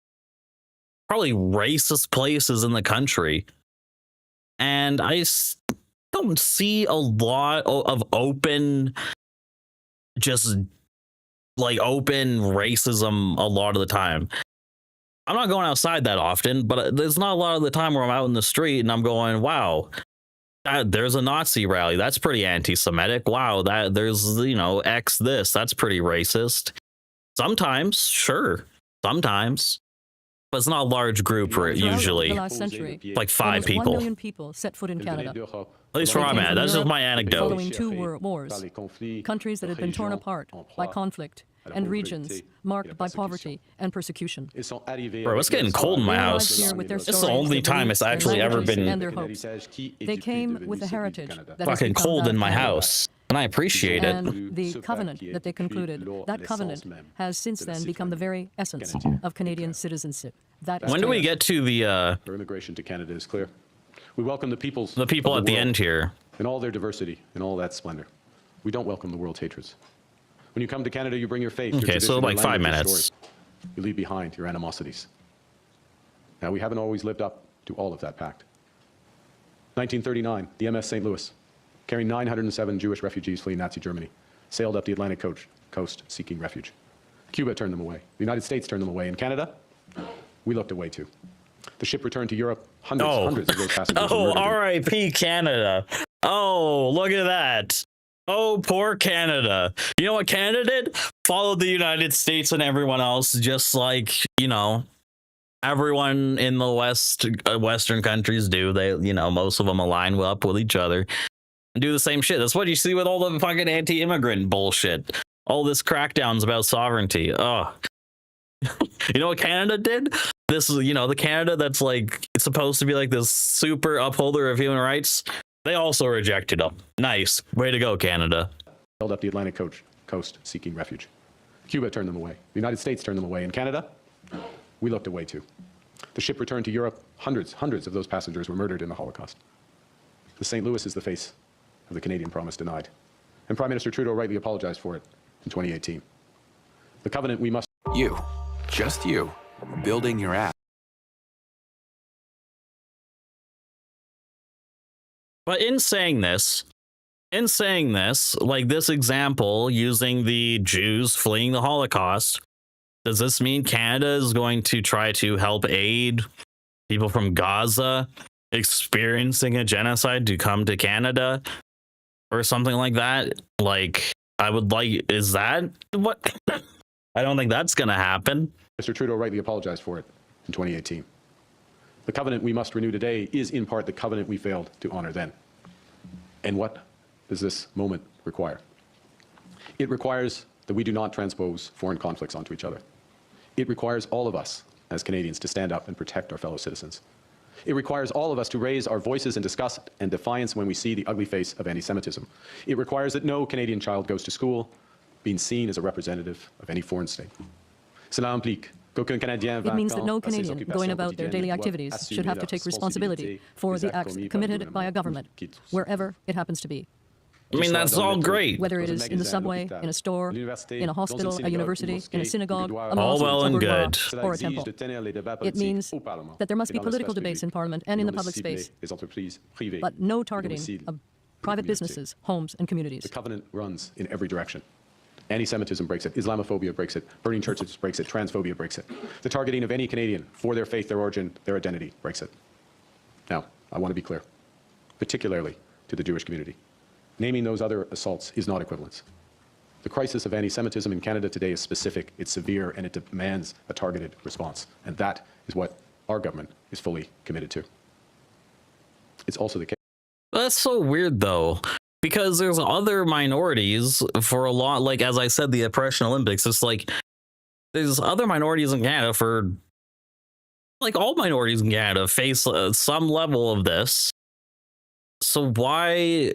probably racist places in the country, and I don't see a lot of open, just like open racism a lot of the time. I'm not going outside that often, but there's not a lot of the time where I'm out in the street and I'm going, wow, there's a Nazi rally. That's pretty anti-Semitic. Wow, that there's, you know, X this. That's pretty racist. Sometimes, sure. Sometimes. But it's not a large group for it, usually. The last century, like 5 people. 1 million people set foot in Canada. At least where I'm at. That's just my anecdote. Following 2 wars, countries that had been torn apart by conflict, and regions marked by poverty and persecution. Bro, it's getting cold in my house. It's the only time it's actually ever been They came with a heritage that fucking cold in my house. And I appreciate it. And the covenant that they concluded, that covenant has since then become the very essence of Canadian citizenship. When do we get to the Our immigration to Canada is clear. We welcome the people at the end here in all their diversity, in all that splendor. We don't welcome the world's hatreds. When you come to Canada, you bring your faith. Okay, so like 5 minutes. You leave behind your animosities. Now, we haven't always lived up to all of that pact. 1939, the MS St. Louis, carrying 907 Jewish refugees fleeing Nazi Germany, sailed up the Atlantic coast seeking refuge. Cuba turned them away. The United States turned them away. In Canada, we looked away too. The ship returned to Europe. Hundreds of those passengers were murdered. R.I.P. Canada. Oh, look at that. Oh, poor Canada. You know what Canada did? Followed the United States and everyone else, just like, you know, everyone in the Western countries do. They, you know, most of them align up with each other and do the same shit. That's what you see with all the fucking anti-immigrant bullshit. All this crackdowns about sovereignty. Oh. You know what Canada did? This is, you know, the Canada that's like, it's supposed to be like this super upholder of human rights. They also rejected them. Nice. Way to go, Canada. Sailed up the Atlantic coast seeking refuge. Cuba turned them away. The United States turned them away. In Canada, we looked away too. The ship returned to Europe. Hundreds of those passengers were murdered in the Holocaust. The St. Louis is the face of the Canadian promise denied. And Prime Minister Trudeau rightly apologized for it in 2018. The covenant we must... You, just you, building your app. But in saying this, like this example using the Jews fleeing the Holocaust, does this mean Canada is going to try to help aid people from Gaza experiencing a genocide to come to Canada or something like that? Like, I would like, is that what? I don't think that's going to happen. Mr. Trudeau rightly apologized for it in 2018. The covenant we must renew today is in part the covenant we failed to honor then. And what does this moment require? It requires that we do not transpose foreign conflicts onto each other. It requires all of us as Canadians to stand up and protect our fellow citizens. It requires all of us to raise our voices in disgust and defiance when we see the ugly face of anti-Semitism. It requires that no Canadian child goes to school being seen as a representative of any foreign state. Cela implique It means that no Canadian going about their daily activities should have to take responsibility for the acts committed by a government, wherever it happens to be. I mean, that's all great. Whether it is in the subway, in a store, in a hospital, a university, in a synagogue, a all well and good, or a temple. It means that there must be political debates in Parliament and in the public space, but no targeting of private businesses, homes, and communities. The covenant runs in every direction. Anti-Semitism breaks it, Islamophobia breaks it, burning churches breaks it, transphobia breaks it. The targeting of any Canadian for their faith, their origin, their identity breaks it. Now, I want to be clear, particularly to the Jewish community. Naming those other assaults is not equivalence. The crisis of anti-Semitism in Canada today is specific, it's severe, and it demands a targeted response. And that is what our government is fully committed to. It's also the case. That's so weird, though. Because there's other minorities for a lot, like, as I said, the Oppression Olympics, it's like, there's other minorities in Canada for, like, all minorities in Canada face some level of this. So why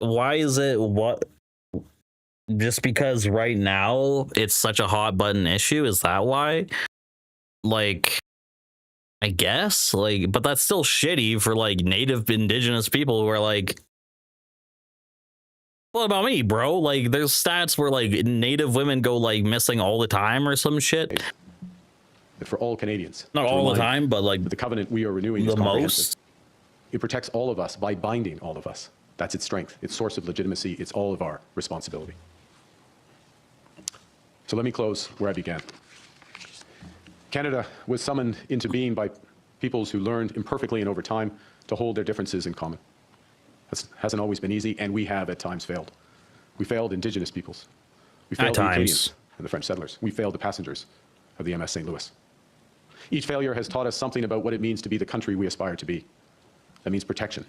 is it, what, just because right now it's such a hot button issue? Is that why? Like, I guess, like, but that's still shitty for, like, Native Indigenous people who are like, what about me, bro? Like, there's stats where, like, Native women go, like, missing all the time or some shit. For all Canadians. Not all the time, but, like, the covenant we are renewing the is most. It protects all of us by binding all of us. That's its strength, its source of legitimacy. It's all of our responsibility. So let me close where I began. Canada was summoned into being by peoples who learned imperfectly and over time to hold their differences in common. That hasn't always been easy, and we have at times failed. We failed Indigenous peoples. We failed the Acadians and the French settlers. We failed the passengers of the MS St. Louis. Each failure has taught us something about what it means to be the country we aspire to be. That means protection.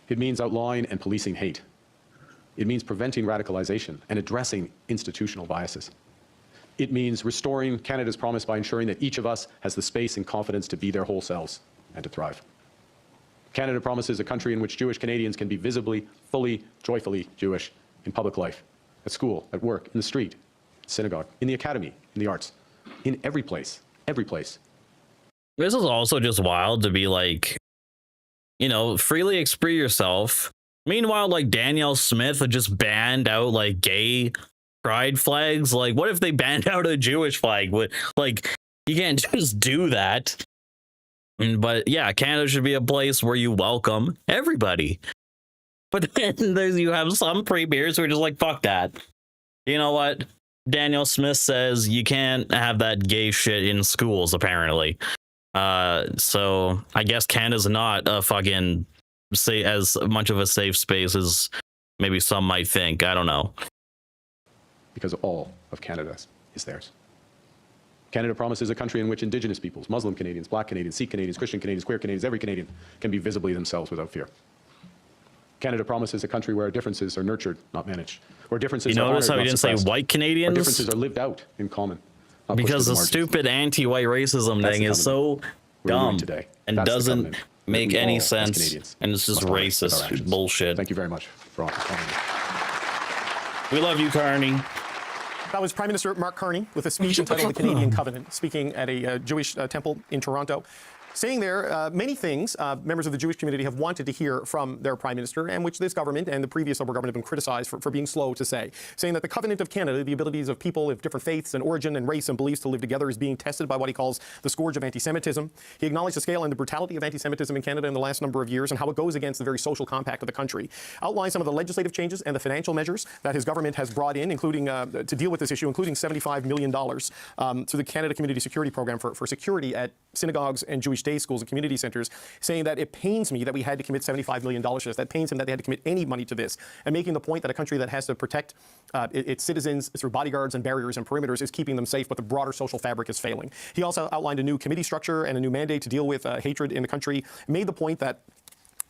It means outlawing and policing hate. It means preventing radicalization and addressing institutional biases. It means restoring Canada's promise by ensuring that each of us has the space and confidence to be their whole selves and to thrive. Canada promises a country in which Jewish Canadians can be visibly, fully, joyfully Jewish in public life, at school, at work, in the street, synagogue, in the academy, in the arts, in every place, every place. This is also just wild to be like, you know, freely express yourself. Meanwhile, like Danielle Smith had just banned out like gay pride flags. Like, what if they banned out a Jewish flag? Like, you can't just do that. But yeah, Canada should be a place where you welcome everybody. But then you have some premiers who are just like, fuck that. You know what? Danielle Smith says you can't have that gay shit in schools, apparently. So I guess Canada's not a fucking say as much of a safe space as maybe some might think. I don't know. Because all of Canada is theirs. Canada promises a country in which Indigenous peoples, Muslim Canadians, Black Canadians, Sikh Canadians, Christian Canadians, queer Canadians, every Canadian can be visibly themselves without fear. Canada promises a country where differences are nurtured, not managed. Where differences you are notice honored, how he didn't say white Canadians? Where differences are lived out in common. Because the stupid anti-white racism thing is so dumb and doesn't make any sense, and it's just racist bullshit. Thank you very much for all coming. We love you, Carney. That was Prime Minister Mark Carney with a speech entitled The Canadian Covenant, speaking at a Jewish temple in Toronto. Saying there many things members of the Jewish community have wanted to hear from their Prime Minister, and which this government and the previous Liberal government have been criticized for being slow to say. Saying that the Covenant of Canada, the abilities of people of different faiths and origin and race and beliefs to live together, is being tested by what he calls the scourge of anti-Semitism. He acknowledged the scale and the brutality of anti-Semitism in Canada in the last number of years and how it goes against the very social compact of the country. Outlined some of the legislative changes and the financial measures that his government has brought in, including to deal with this issue, including $75 million through the Canada Community Security Program for security at synagogues and Jewish day schools and community centers, saying that it pains me that we had to commit $75 million to this. That pains him that they had to commit any money to this, and making the point that a country that has to protect its citizens through bodyguards and barriers and perimeters is keeping them safe, but the broader social fabric is failing. He also outlined a new committee structure and a new mandate to deal with hatred in the country, made the point that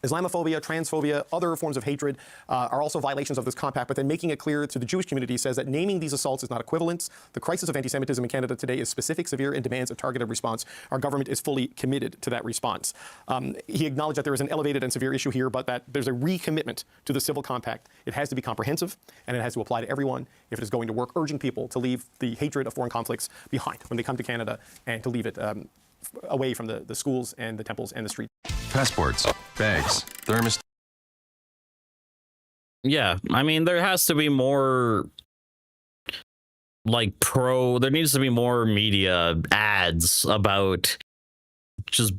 Islamophobia, transphobia, other forms of hatred are also violations of this compact, but then making it clear to the Jewish community says that naming these assaults is not equivalence. The crisis of anti-Semitism in Canada today is specific, severe, and demands a targeted response. Our government is fully committed to that response. He acknowledged that there is an elevated and severe issue here, but that there's a recommitment to the civil compact. It has to be comprehensive, and it has to apply to everyone if it is going to work, urging people to leave the hatred of foreign conflicts behind when they come to Canada and to leave it away from the schools and the temples and the streets. Passports, bags, thermos. Yeah, I mean, there has to be more, like, there needs to be more media ads about just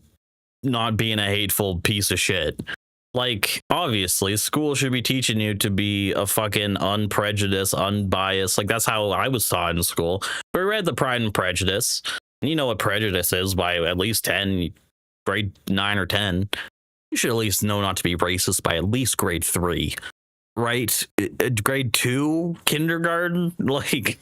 not being a hateful piece of shit. Like, obviously, school should be teaching you to be a fucking unprejudiced, unbiased. Like, that's how I was taught in school. But we read the Pride and Prejudice. And you know what prejudice is by at least 10, grade 9 or 10. You should at least know not to be racist by at least grade 3, right? Grade 2, kindergarten, like.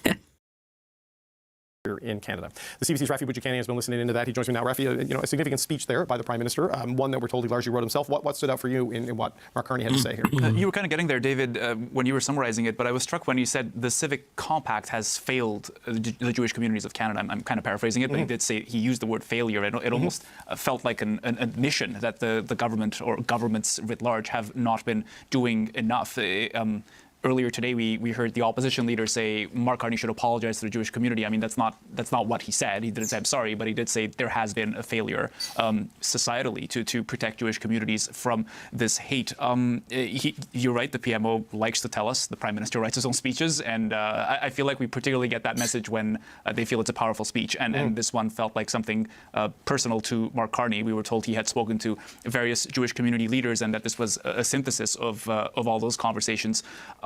In Canada. The CBC's Rafi Boudjikanian has been listening into that. He joins me now. Rafi, a significant speech there by the Prime Minister, one that we're told he largely wrote himself. What stood out for you in what Mark Carney had to say here? You were kind of getting there, David, when you were summarizing it, but I was struck when you said the civic compact has failed the Jewish communities of Canada. I'm kind of paraphrasing it, but he did say, he used the word failure. It almost felt like an admission that the government or governments writ large have not been doing enough. earlier today we heard the opposition leader say Mark Carney should apologize to the Jewish community. I mean, that's not what he said. He didn't say I'm sorry, but he did say there has been a failure societally to protect Jewish communities from this hate. You're right. The PMO likes to tell us the Prime Minister writes his own speeches, and I feel like we particularly get that message when they feel it's a powerful speech. And this one felt like something personal to Mark Carney. We were told he had spoken to various Jewish community leaders, and that this was a synthesis of all those conversations.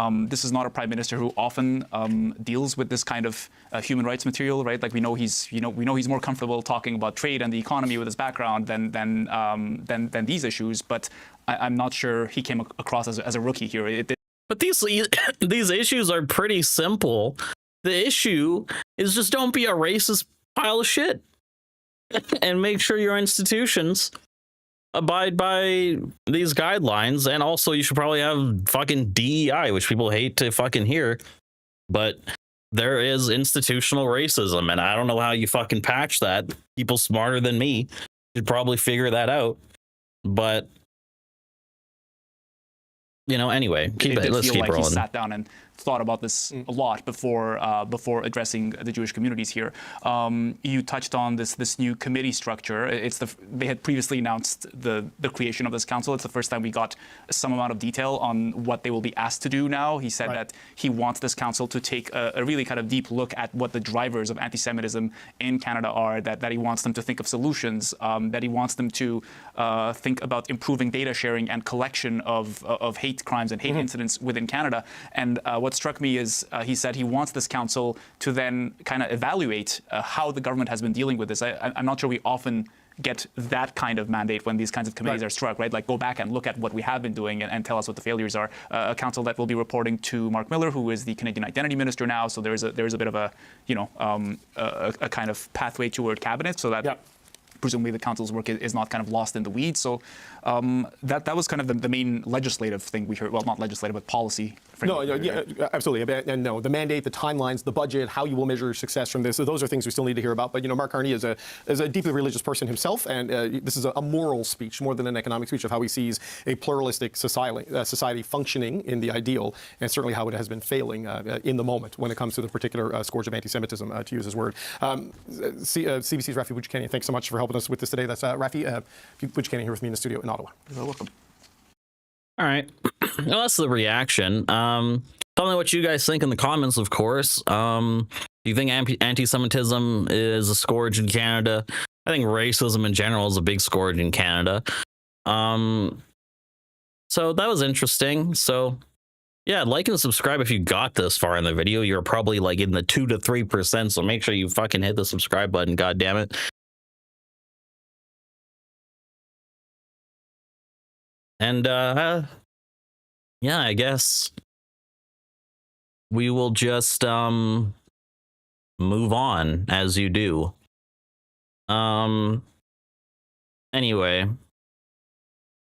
This is not a prime minister who often deals with this kind of human rights material, right? Like we know he's more comfortable talking about trade and the economy with his background than these issues. But I'm not sure he came across as a rookie here. But these issues are pretty simple. The issue is just don't be a racist pile of shit, and make sure your institutions abide by these guidelines. And also you should probably have fucking DEI, which people hate to fucking hear, but there is institutional racism, and I don't know how you fucking patch that. People smarter than me should probably figure that out. But anyway, let's keep rolling. He sat down and thought about this a lot before addressing the Jewish communities here. You touched on this new committee structure. They had previously announced the creation of this council. It's the first time we got some amount of detail on what they will be asked to do now. He said that he wants this council to take a really kind of deep look at what the drivers of anti-Semitism in Canada are, that he wants them to think of solutions, that he wants them to think about improving data sharing and collection of hate crimes and hate incidents within Canada. And what struck me is he said he wants this council to then kind of evaluate how the government has been dealing with this. I'm not sure we often get that kind of mandate when these kinds of committees are struck, right? Like go back and look at what we have been doing and tell us what the failures are. A council that will be reporting to Mark Miller, who is the Canadian Identity Minister now. So there is a bit of a a kind of pathway toward cabinet, so that. Presumably the council's work is not kind of lost in the weeds. So that was kind of the main legislative thing we heard. Well, not legislative, but policy. Absolutely. And no, the mandate, the timelines, the budget, how you will measure success from this, those are things we still need to hear about. But, Mark Carney is a deeply religious person himself, and this is a moral speech more than an economic speech of how he sees a pluralistic society functioning in the ideal, and certainly how it has been failing in the moment when it comes to the particular scourge of anti-Semitism, to use his word. CBC's Rafi Boudjikanian, thanks so much for helping us with this today. That's Rafi Boudjikanian here with me in the studio in Ottawa. You're welcome. All right. Well, that's the reaction. Tell me what you guys think in the comments, of course. Do you think anti-Semitism is a scourge in Canada? I think racism in general is a big scourge in Canada. So that was interesting. So yeah, like and subscribe if you got this far in the video. You're probably like in the 2 to 3%, so make sure you fucking hit the subscribe button, god damn it. And yeah, I guess we will just move on as you do. Anyway,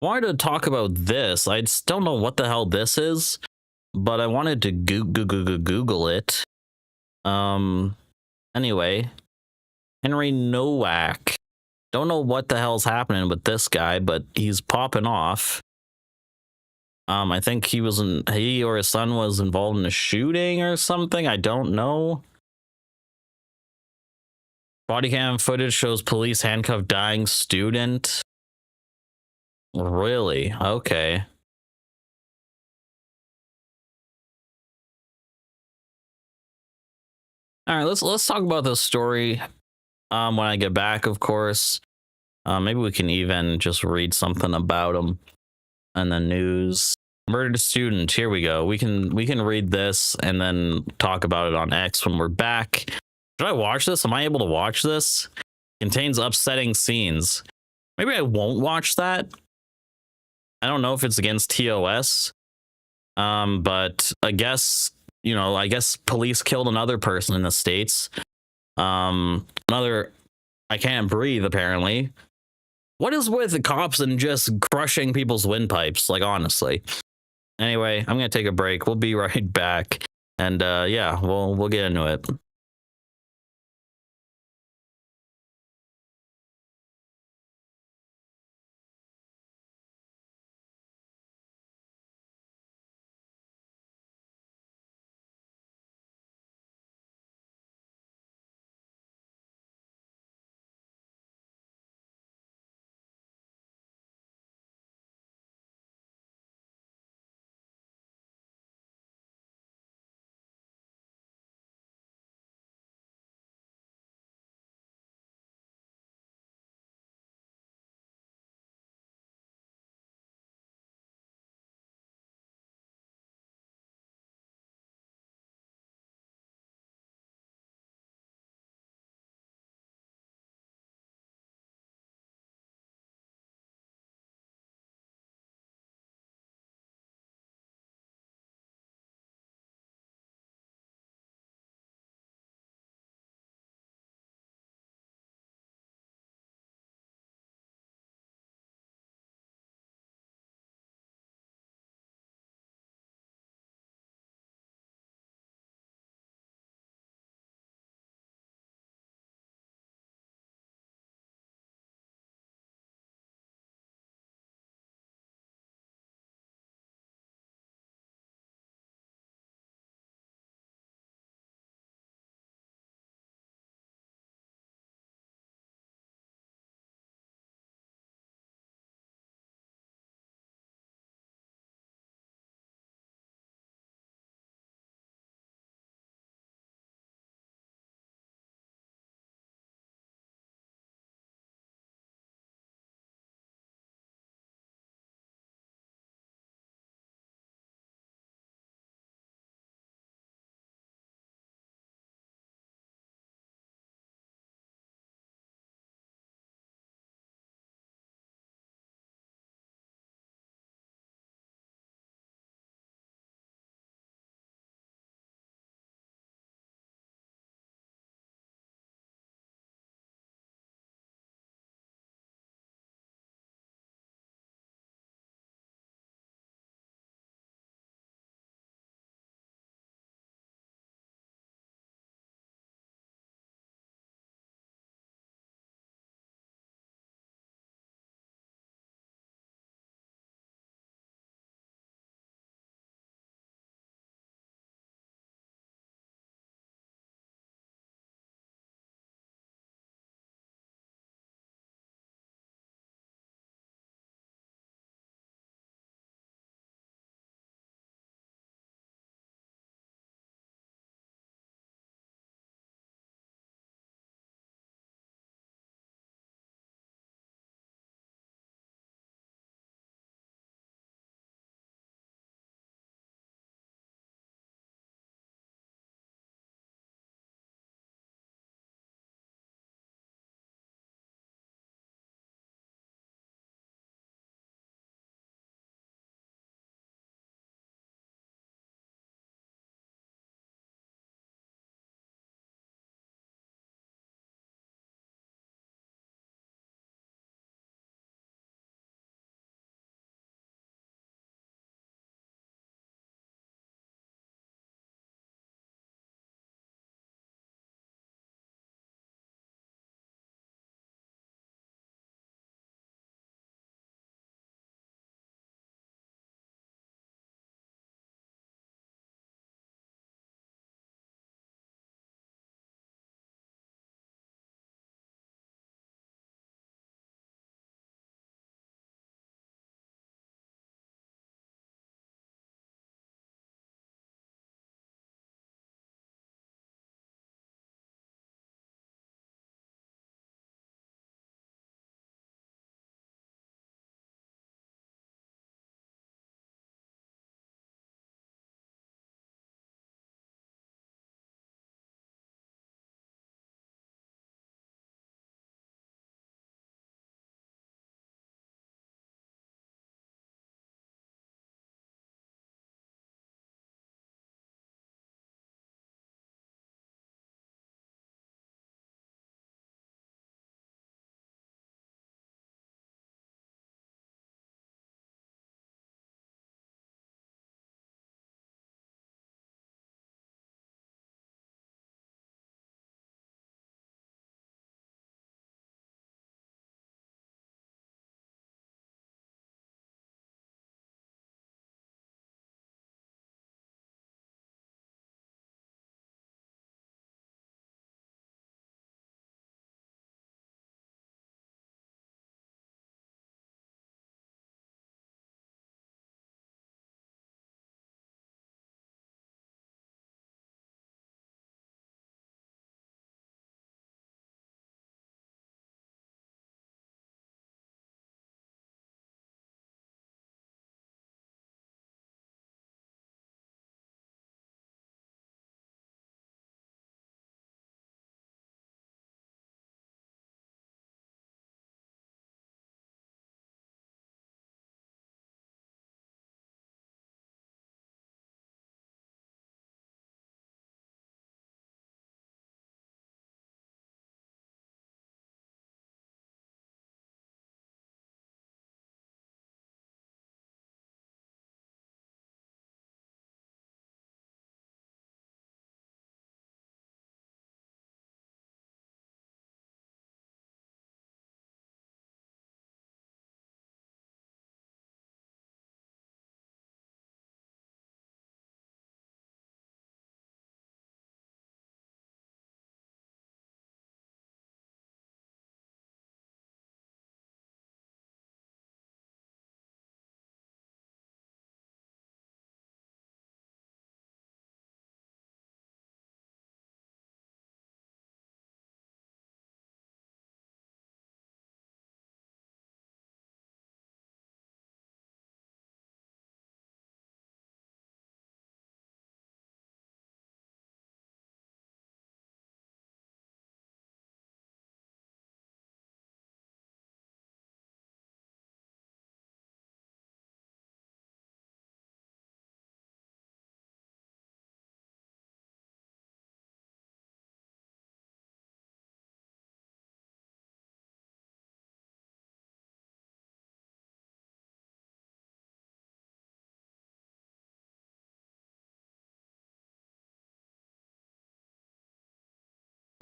wanted to talk about this. I just don't know what the hell this is, but I wanted to Google it. Anyway, Henry Nowak. Don't know what the hell's happening with this guy, but he's popping off. I think he or his son was involved in a shooting or something. I don't know. Body cam footage shows police handcuff dying student. Really? Okay. All right, let's talk about this story when I get back, of course. Maybe we can even just read something about him in the news. Murdered student. Here we go. We can read this and then talk about it on X when we're back. Should I watch this? Am I able to watch this? Contains upsetting scenes. Maybe I won't watch that. I don't know if it's against TOS. But I guess police killed another person in the States. Another I can't breathe, apparently. What is with the cops and just crushing people's windpipes? Like, honestly. Anyway, I'm going to take a break. We'll be right back. And yeah, we'll get into it.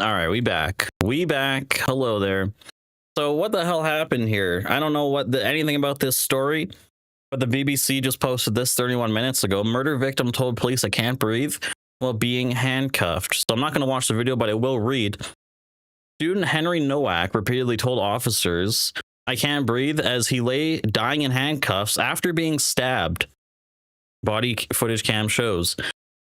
All right, we back. We back. Hello there. So what the hell happened here? I don't know anything about this story, but the BBC just posted this 31 minutes ago. Murder victim told police I can't breathe while being handcuffed. So I'm not going to watch the video, but I will read. Student Henry Nowak repeatedly told officers I can't breathe as he lay dying in handcuffs after being stabbed. Body footage cam shows.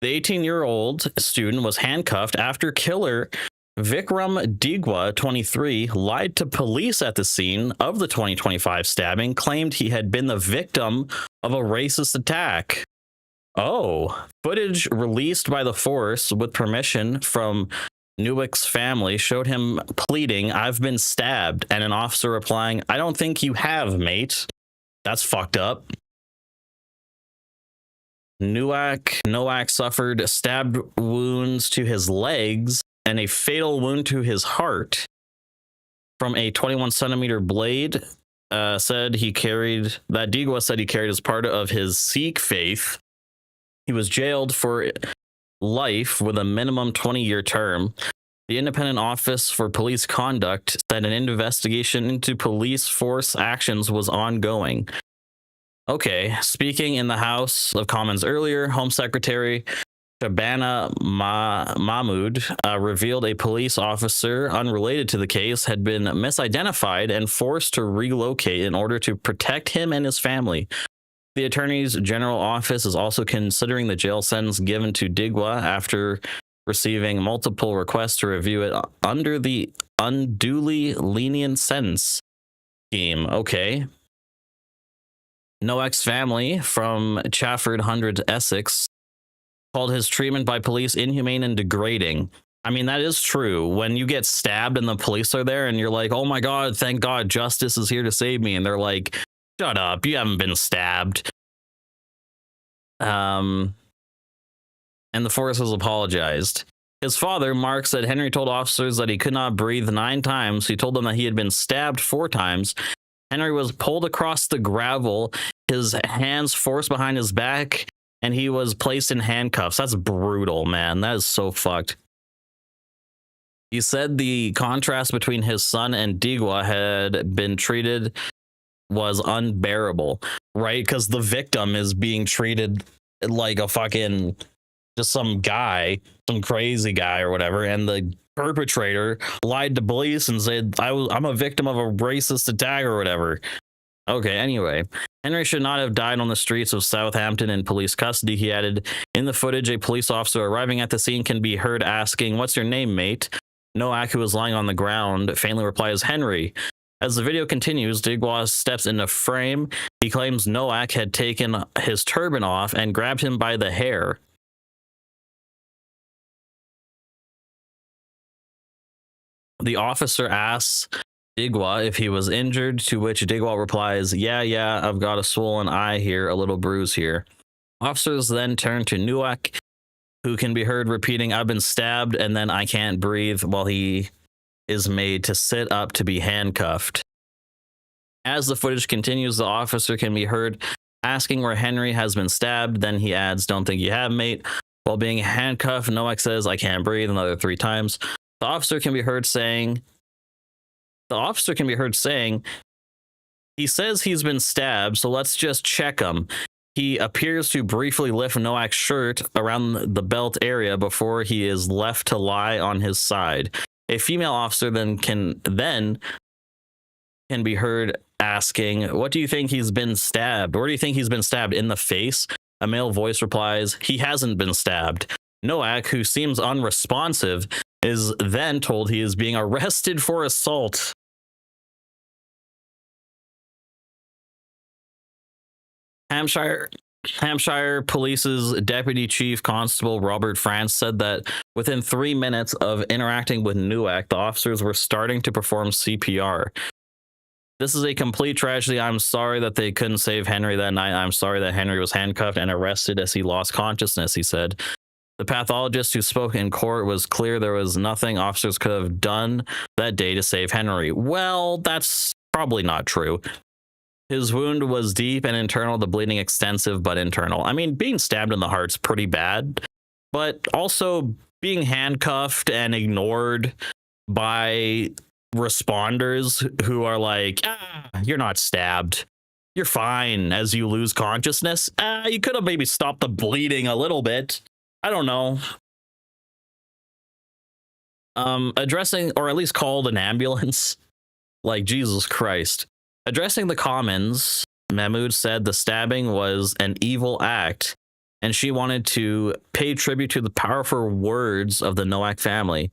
The 18-year-old student was handcuffed after killer Vikram Digwa, 23, lied to police at the scene of the 2025 stabbing, claimed he had been the victim of a racist attack. Oh, footage released by the force with permission from Newak's family showed him pleading, "I've been stabbed," and an officer replying, "I don't think you have, mate." That's fucked up. Nowak suffered stabbed wounds to his legs and a fatal wound to his heart from a 21-centimeter blade. Digwa said he carried as part of his Sikh faith. He was jailed for life with a minimum 20-year term. The Independent Office for Police Conduct said an investigation into police force actions was ongoing. Okay, speaking in the House of Commons earlier, Home Secretary Shabana Mahmood revealed a police officer unrelated to the case had been misidentified and forced to relocate in order to protect him and his family. The Attorney's General Office is also considering the jail sentence given to Digwa after receiving multiple requests to review it under the unduly lenient sentence scheme. Okay. Nowak's family from Chafford Hundreds, Essex, called his treatment by police inhumane and degrading. I mean, that is true. When you get stabbed and the police are there and you're like, oh my God, thank God, justice is here to save me. And they're like, shut up, you haven't been stabbed. And the force has apologized. His father, Mark, said Henry told officers that he could not breathe 9 times. He told them that he had been stabbed 4 times. Henry was pulled across the gravel, his hands forced behind his back, and he was placed in handcuffs. That's brutal, man. That is so fucked. He said the contrast between his son and Digwa had been treated was unbearable, right? Because the victim is being treated like a fucking, just some guy, some crazy guy or whatever, and the perpetrator lied to police and said, I'm a victim of a racist attack or whatever. Okay, anyway. Henry should not have died on the streets of Southampton in police custody, he added. In the footage, a police officer arriving at the scene can be heard asking, "What's your name, mate?" Nowak, who was lying on the ground, faintly replies, "Henry." As the video continues, Digwa steps into frame. He claims Nowak had taken his turban off and grabbed him by the hair. The officer asks Digwa if he was injured, to which Digwa replies, yeah, I've got a swollen eye here, a little bruise here. Officers then turn to Nowak, who can be heard repeating, "I've been stabbed," and then "I can't breathe," while he is made to sit up to be handcuffed. As the footage continues, the officer can be heard asking where Henry has been stabbed. Then he adds, "Don't think you have, mate." While being handcuffed, Nowak says, "I can't breathe," another 3 times. The officer can be heard saying, he says he's been stabbed, so let's just check him. He appears to briefly lift Nowak's shirt around the belt area before he is left to lie on his side. A female officer can be heard asking, "What do you think he's been stabbed? Where do you think he's been stabbed? In the face?" A male voice replies, "He hasn't been stabbed." Nowak, who seems unresponsive, is then told he is being arrested for assault. Hampshire Police's Deputy Chief Constable Robert France said that within 3 minutes of interacting with Nowak, the officers were starting to perform CPR. "This is a complete tragedy. I'm sorry that they couldn't save Henry that night. I'm sorry that Henry was handcuffed and arrested as he lost consciousness," he said. The pathologist who spoke in court was clear there was nothing officers could have done that day to save Henry. Well, that's probably not true. His wound was deep and internal, the bleeding extensive but internal. I mean, being stabbed in the heart's pretty bad, but also being handcuffed and ignored by responders who are like, you're not stabbed. You're fine as you lose consciousness. You could have maybe stopped the bleeding a little bit. I don't know. Addressing, or at least called an ambulance. Like, Jesus Christ. Addressing the Commons, Mahmoud said the stabbing was an evil act, and she wanted to pay tribute to the powerful words of the Nowak family.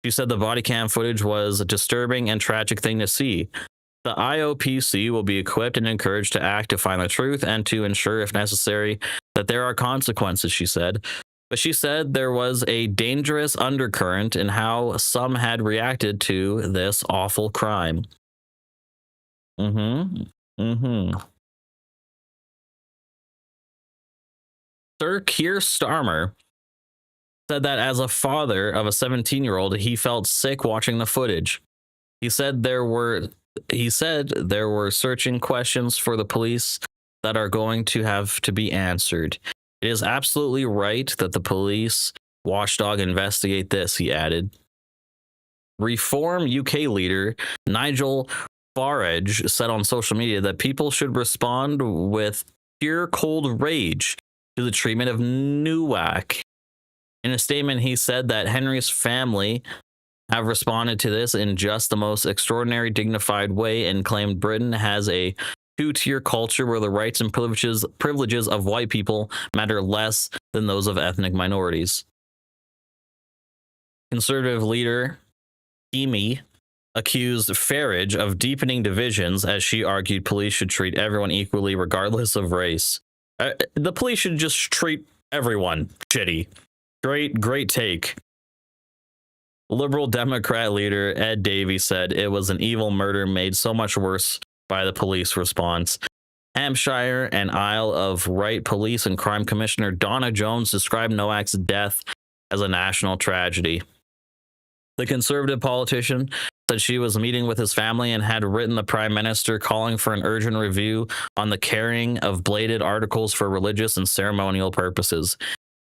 She said the body cam footage was a disturbing and tragic thing to see. The IOPC will be equipped and encouraged to act to find the truth and to ensure, if necessary, that there are consequences, she said. But she said there was a dangerous undercurrent in how some had reacted to this awful crime. Sir Keir Starmer said that as a father of a 17-year-old, he felt sick watching the footage. He said there were searching questions for the police that are going to have to be answered. It is absolutely right that the police watchdog investigate this, he added. Reform UK leader Nigel Farage said on social media that people should respond with pure cold rage to the treatment of Nowak. In a statement, he said that Henry's family have responded to this in just the most extraordinary, dignified way and claimed Britain has a two-tier culture where the rights and privileges of white people matter less than those of ethnic minorities. Conservative leader Amy accused Farage of deepening divisions as she argued police should treat everyone equally regardless of race. The police should just treat everyone shitty. Great take. Liberal Democrat leader Ed Davey said it was an evil murder made so much worse by the police response. Hampshire and Isle of Wight Police and Crime Commissioner Donna Jones described Nowak's death as a national tragedy. The Conservative politician said she was meeting with his family and had written the Prime Minister calling for an urgent review on the carrying of bladed articles for religious and ceremonial purposes.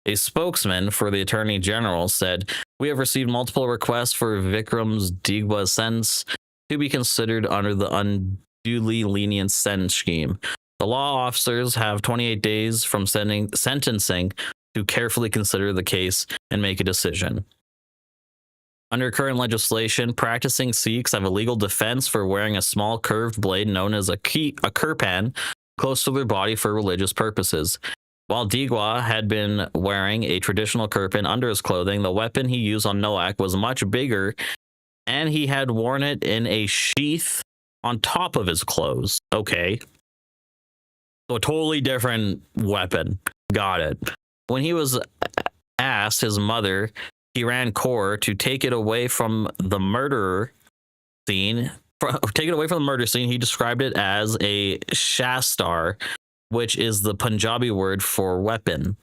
A spokesman for the Attorney General said, "We have received multiple requests for Vikram Digwa's sentence to be considered under the unduly lenient sentence scheme. The law officers have 28 days from sentencing to carefully consider the case and make a decision." Under current legislation, practicing Sikhs have a legal defense for wearing a small curved blade known as a kirpan close to their body for religious purposes. While Digwa had been wearing a traditional kirpan under his clothing, the weapon he used on Nowak was much bigger, and he had worn it in a sheath on top of his clothes. Okay. So a totally different weapon. Got it. When he was asked his mother, Kiran Kaur, to take it away from the murder scene, he described it as a shastar, which is the Punjabi word for weapon.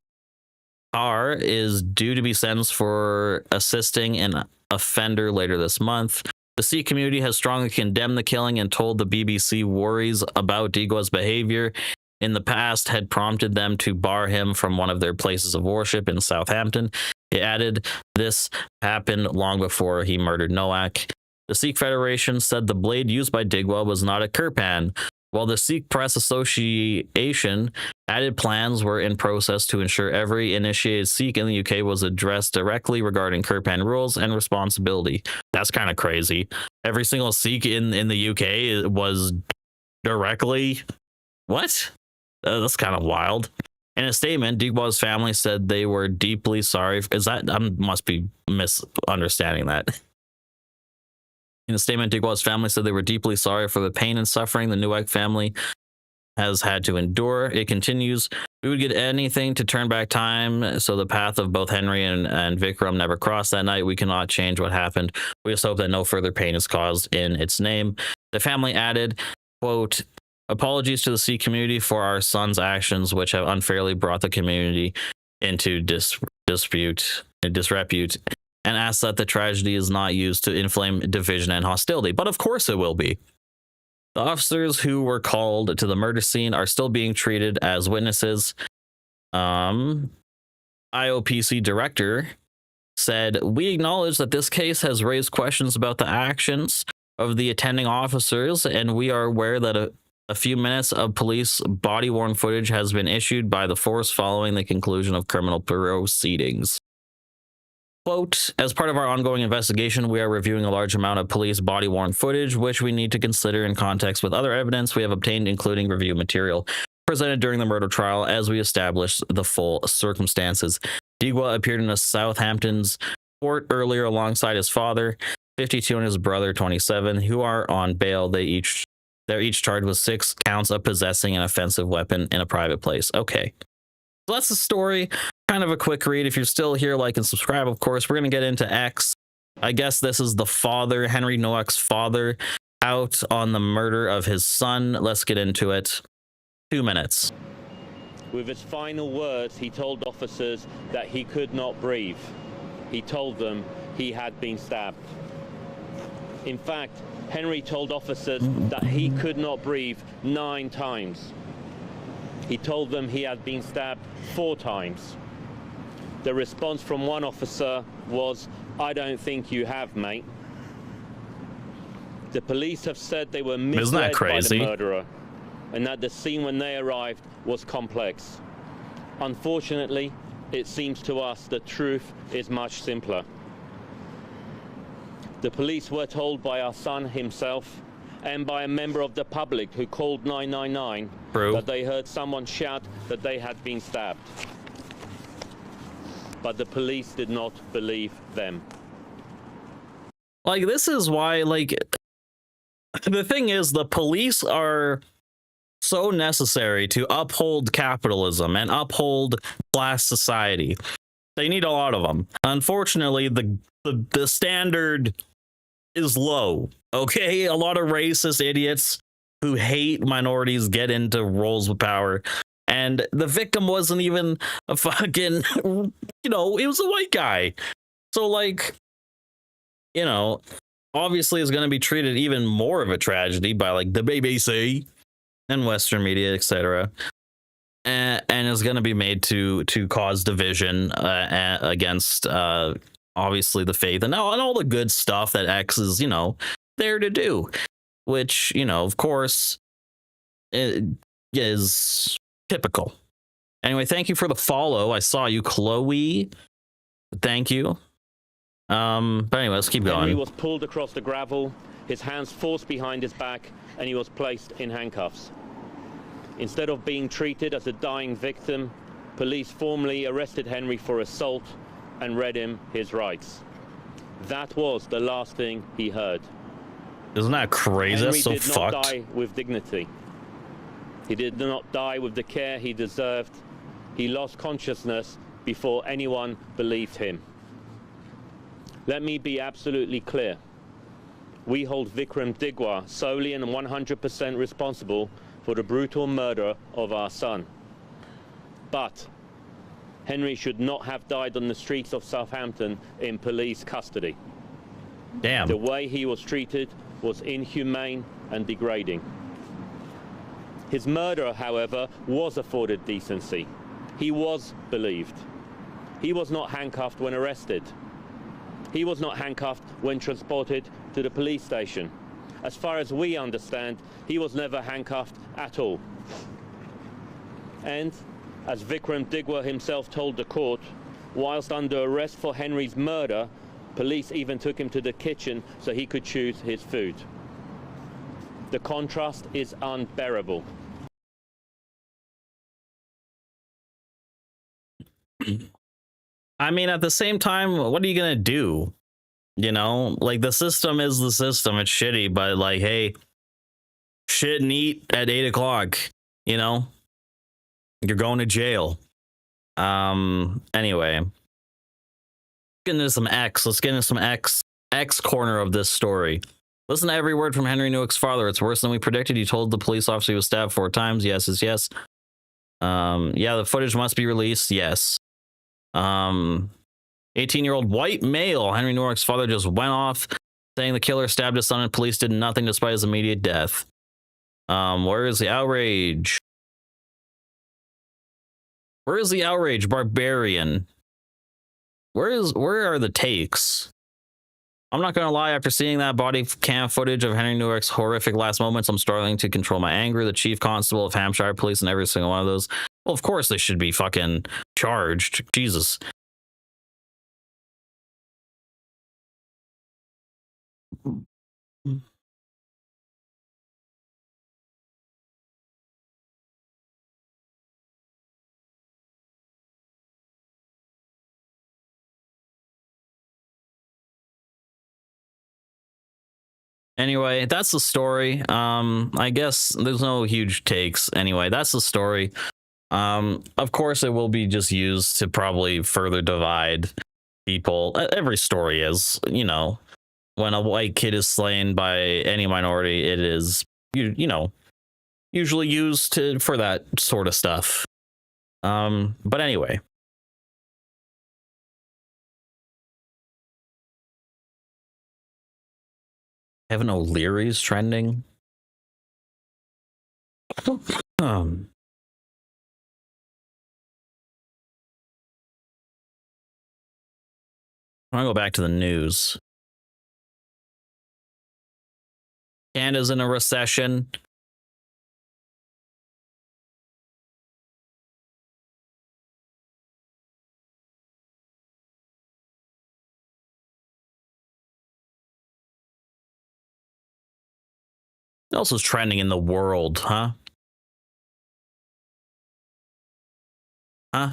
Kaur is due to be sentenced for assisting an offender later this month. The Sikh community has strongly condemned the killing and told the BBC worries about Digwa's behavior in the past had prompted them to bar him from one of their places of worship in Southampton. It added, this happened long before he murdered Nowak. The Sikh Federation said the blade used by Digwa was not a kirpan, while the Sikh Press Association added plans were in process to ensure every initiated Sikh in the UK was addressed directly regarding kirpan rules and responsibility. That's kind of crazy. Every single Sikh in the UK was directly... What? That's kind of wild. In a statement, Digwa's family said they were deeply sorry. I must be misunderstanding that. In a statement, Digwa's family said they were deeply sorry for the pain and suffering the Nowak family has had to endure. It continues, we would get anything to turn back time so the path of both Henry and Vikram never crossed that night. We cannot change what happened. We just hope that no further pain is caused in its name. The family added, quote, apologies to the Sikh community for our son's actions, which have unfairly brought the community into disrepute, and ask that the tragedy is not used to inflame division and hostility. But of course it will be. The officers who were called to the murder scene are still being treated as witnesses. IOPC director said, "We acknowledge that this case has raised questions about the actions of the attending officers, and we are aware that a few minutes of police body-worn footage has been issued by the force following the conclusion of criminal proceedings." Quote, "As part of our ongoing investigation, we are reviewing a large amount of police body-worn footage, which we need to consider in context with other evidence we have obtained, including review material presented during the murder trial as we establish the full circumstances." Digwa appeared in a Southampton's court earlier alongside his father, 52, and his brother, 27, who are on bail. They're each charged with 6 counts of possessing an offensive weapon in a private place. Okay. So that's the story. Kind of a quick read. If you're still here, like and subscribe, of course. We're going to get into X. I guess this is the father, Henry Nowak's father, out on the murder of his son. Let's get into it. 2 minutes. With his final words, he told officers that he could not breathe. He told them he had been stabbed. In fact, Henry told officers that he could not breathe 9 times. He told them he had been stabbed 4 times. The response from one officer was, "I don't think you have, mate." The police have said they were misled by the murderer, and that the scene when they arrived was complex. Unfortunately, it seems to us the truth is much simpler. The police were told by our son himself and by a member of the public who called 999 that they heard someone shout that they had been stabbed. But the police did not believe them. Like, this is why, like, the thing is, the police are so necessary to uphold capitalism and uphold class society. They need a lot of them. Unfortunately, the standard is low. Okay, a lot of racist idiots who hate minorities get into roles of power, and the victim wasn't even a fucking, you know, it was a white guy. So, like, you know, obviously is going to be treated even more of a tragedy by, like, the BBC and Western media, etc., and is going to be made to cause division against obviously the faith and all the good stuff that X is, you know, there to do, which, you know, of course, it is typical. Anyway, thank you for the follow. I saw you, Chloe. Thank you. But anyway, let's keep going. Henry was pulled across the gravel, his hands forced behind his back, and he was placed in handcuffs. Instead of being treated as a dying victim, police formally arrested Henry for assault and read him his rights. That was the last thing he heard. Isn't that crazy? That's so fucked. Henry did not die with dignity. He did not die with the care he deserved. He lost consciousness before anyone believed him. Let me be absolutely clear. We hold Vikram Digwa solely and 100% responsible for the brutal murder of our son. But Henry should not have died on the streets of Southampton in police custody. Damn. The way he was treated was inhumane and degrading. His murder, however, was afforded decency. He was believed. He was not handcuffed when arrested. He was not handcuffed when transported to the police station. As far as we understand, he was never handcuffed at all. And, as Vikram Digwa himself told the court, whilst under arrest for Henry's murder, police even took him to the kitchen so he could choose his food. The contrast is unbearable. I mean, at the same time, what are you gonna do? You know, like, the system is the system. It's shitty, but, like, hey, shit and eat at 8 o'clock, you know? You're going to jail. Anyway. Let's get into some X. Let's get into some X corner of this story. Listen to every word from Henry Nowak's father. It's worse than we predicted. He told the police officer he was stabbed 4 times. Yes is yes. Yeah, the footage must be released. Yes. 18-year-old white male, Henry Nowak's father, just went off saying the killer stabbed his son and police did nothing despite his immediate death. Where is the outrage? Where is the outrage, barbarian? where are the takes? I'm not gonna lie, after seeing that body cam footage of Henry Newark's horrific last moments, I'm struggling to control my anger. The chief constable of Hampshire Police and every single one of those. Well, of course they should be fucking charged. Jesus. Anyway, that's the story. I guess there's no huge takes. Anyway, that's the story. Of course, it will be just used to probably further divide people. Every story is, you know, when a white kid is slain by any minority, it is, you know, usually used for that sort of stuff. But anyway. Evan O'Leary's trending. I'm gonna go back to the news. Canada's in a recession. What else is trending in the world, huh? Huh?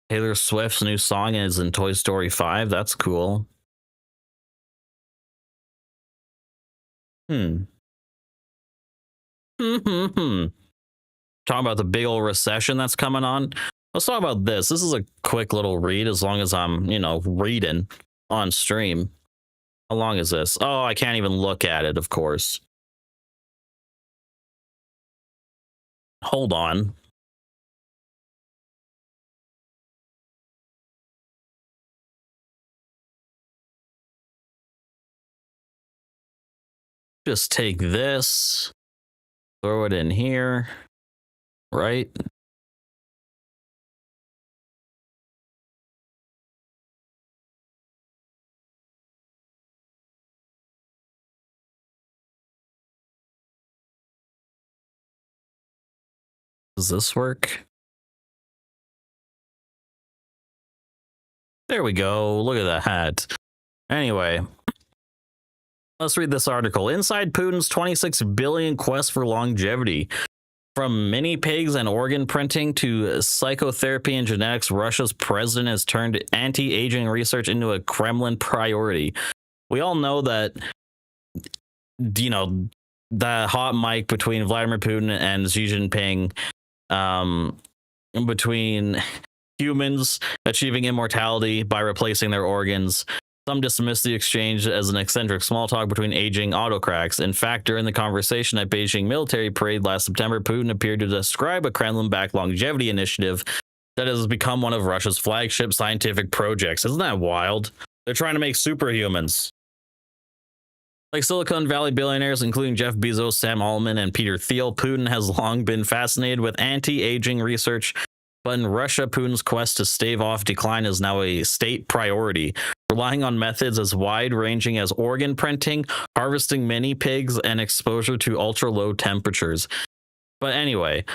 Taylor Swift's new song is in Toy Story 5. That's cool. Talking about the big old recession that's coming on. Let's talk about this. This is a quick little read, as long as I'm, you know, reading on stream. How long is this? Oh, I can't even look at it, of course. Hold on. Just take this, throw it in here, right? Does this work? There we go. Look at that. Anyway. Let's read this article. Inside Putin's 26 billion quest for longevity. From mini pigs and organ printing to psychotherapy and genetics, Russia's president has turned anti-aging research into a Kremlin priority. We all know that, you know, the hot mic between Vladimir Putin and Xi Jinping, between humans achieving immortality by replacing their organs. Some dismiss the exchange as an eccentric small talk between aging autocrats. In fact, during the conversation at Beijing Military Parade last September, Putin appeared to describe a Kremlin-backed longevity initiative that has become one of Russia's flagship scientific projects. Isn't that wild? They're trying to make superhumans. Like Silicon Valley billionaires, including Jeff Bezos, Sam Altman, and Peter Thiel, Putin has long been fascinated with anti-aging research. But in Russia, Putin's quest to stave off decline is now a state priority, relying on methods as wide-ranging as organ printing, harvesting mini pigs, and exposure to ultra-low temperatures. But anyway,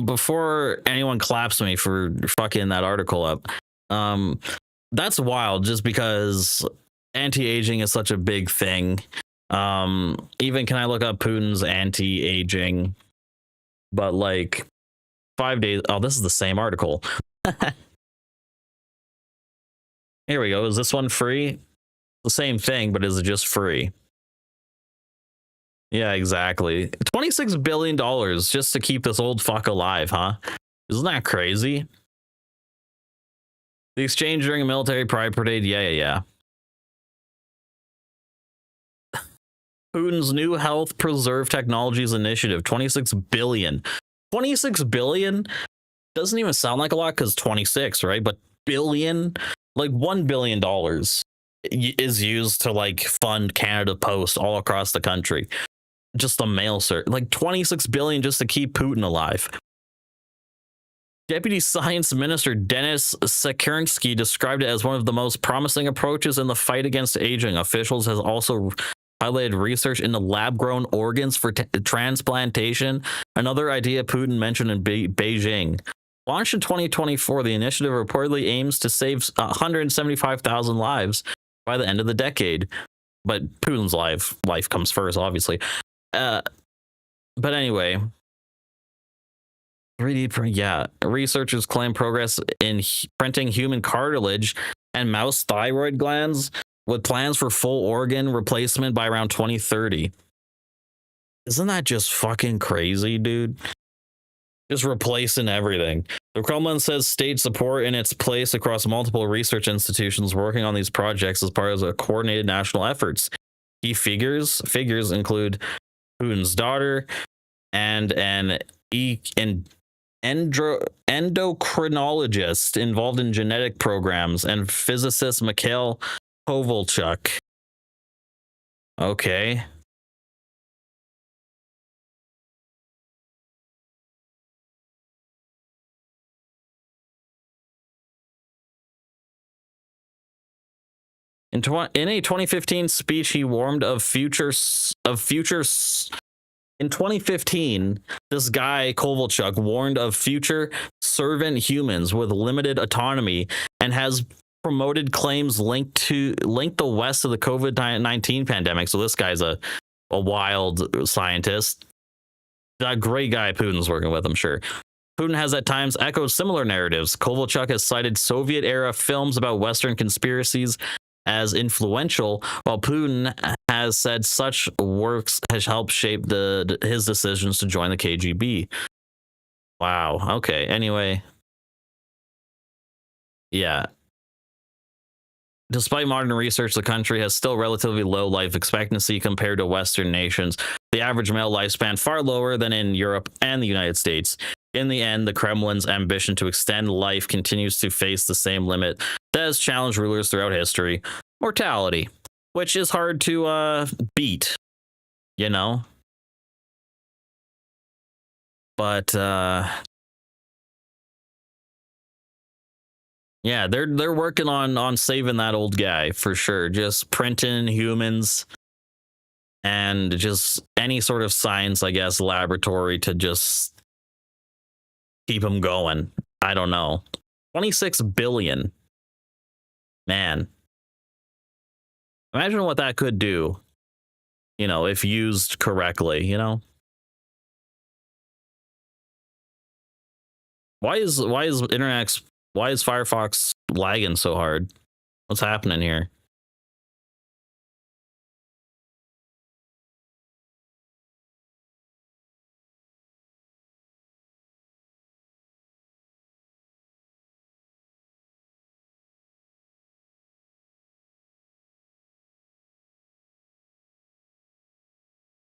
before anyone claps me for fucking that article up, that's wild just because anti-aging is such a big thing. Even can I look up Putin's anti-aging? But like 5 days. Oh, this is the same article. Here we go. Is this one free? The same thing, but is it just free? Yeah, exactly. $26 billion just to keep this old fuck alive, huh? Isn't that crazy? The exchange during a military pride parade. Yeah. Putin's new health preserve technologies initiative. 26 billion. 26 billion doesn't even sound like a lot because 26, right? But billion, like $1 billion is used to like fund Canada Post all across the country. Just the mail cert, like 26 billion just to keep Putin alive. Deputy Science Minister Denis Sekernsky described it as one of the most promising approaches in the fight against aging. Officials has also highlighted research into lab-grown organs for transplantation, another idea Putin mentioned in Beijing. Launched in 2024, the initiative reportedly aims to save 175,000 lives by the end of the decade. But Putin's life comes first, obviously. But anyway, 3D print, yeah. Researchers claim progress in printing human cartilage and mouse thyroid glands with plans for full organ replacement by around 2030. Isn't that just fucking crazy, dude? Just replacing everything. The Kremlin says state support in its place across multiple research institutions working on these projects as part of a coordinated national efforts. Key figures include Putin's daughter and an endocrinologist involved in genetic programs and physicist Mikhail Kovalchuk. Okay. In a 2015 speech, he warned of future. In 2015, this guy Kovalchuk warned of future servant humans with limited autonomy and has promoted claims linked the West to the COVID-19 pandemic. So this guy's a wild scientist. A great guy Putin's working with, I'm sure. Putin has at times echoed similar narratives. Kovalchuk has cited Soviet-era films about Western conspiracies as influential, while Putin has said such works has helped shape his decisions to join the KGB. Wow. Okay. Anyway. Yeah. Despite modern research, the country has still relatively low life expectancy compared to Western nations. The average male lifespan far lower than in Europe and the United States. In the end, the Kremlin's ambition to extend life continues to face the same limit that has challenged rulers throughout history: mortality, which is hard to beat, you know? But yeah, they're working on saving that old guy for sure. Just printing humans and just any sort of science, I guess, laboratory to just keep them going. I don't know. 26 billion. Man. Imagine what that could do, you know, if used correctly, you know? Why is Firefox lagging so hard? What's happening here?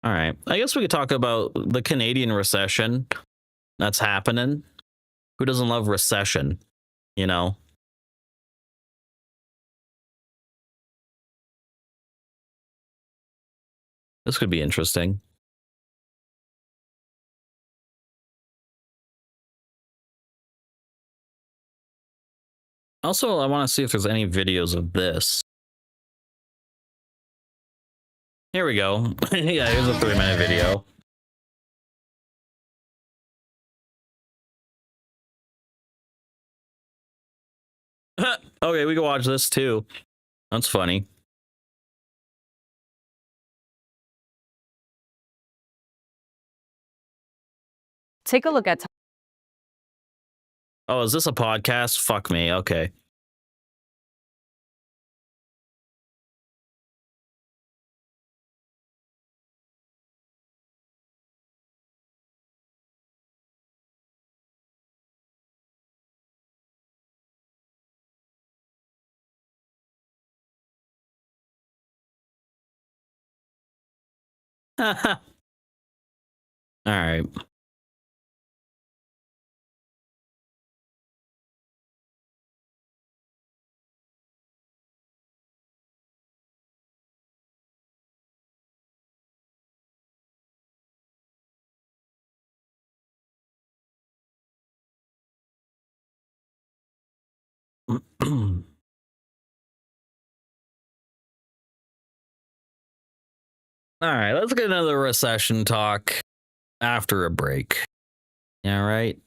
All right. I guess we could talk about the Canadian recession that's happening. Who doesn't love recession, you know? This could be interesting. Also, I want to see if there's any videos of this. Here we go. Yeah, here's a 3-minute video. Okay, we can watch this too. That's funny. Take a look at. Oh, is this a podcast? Fuck me. Okay. All right. All right, let's get another recession talk after a break. All right.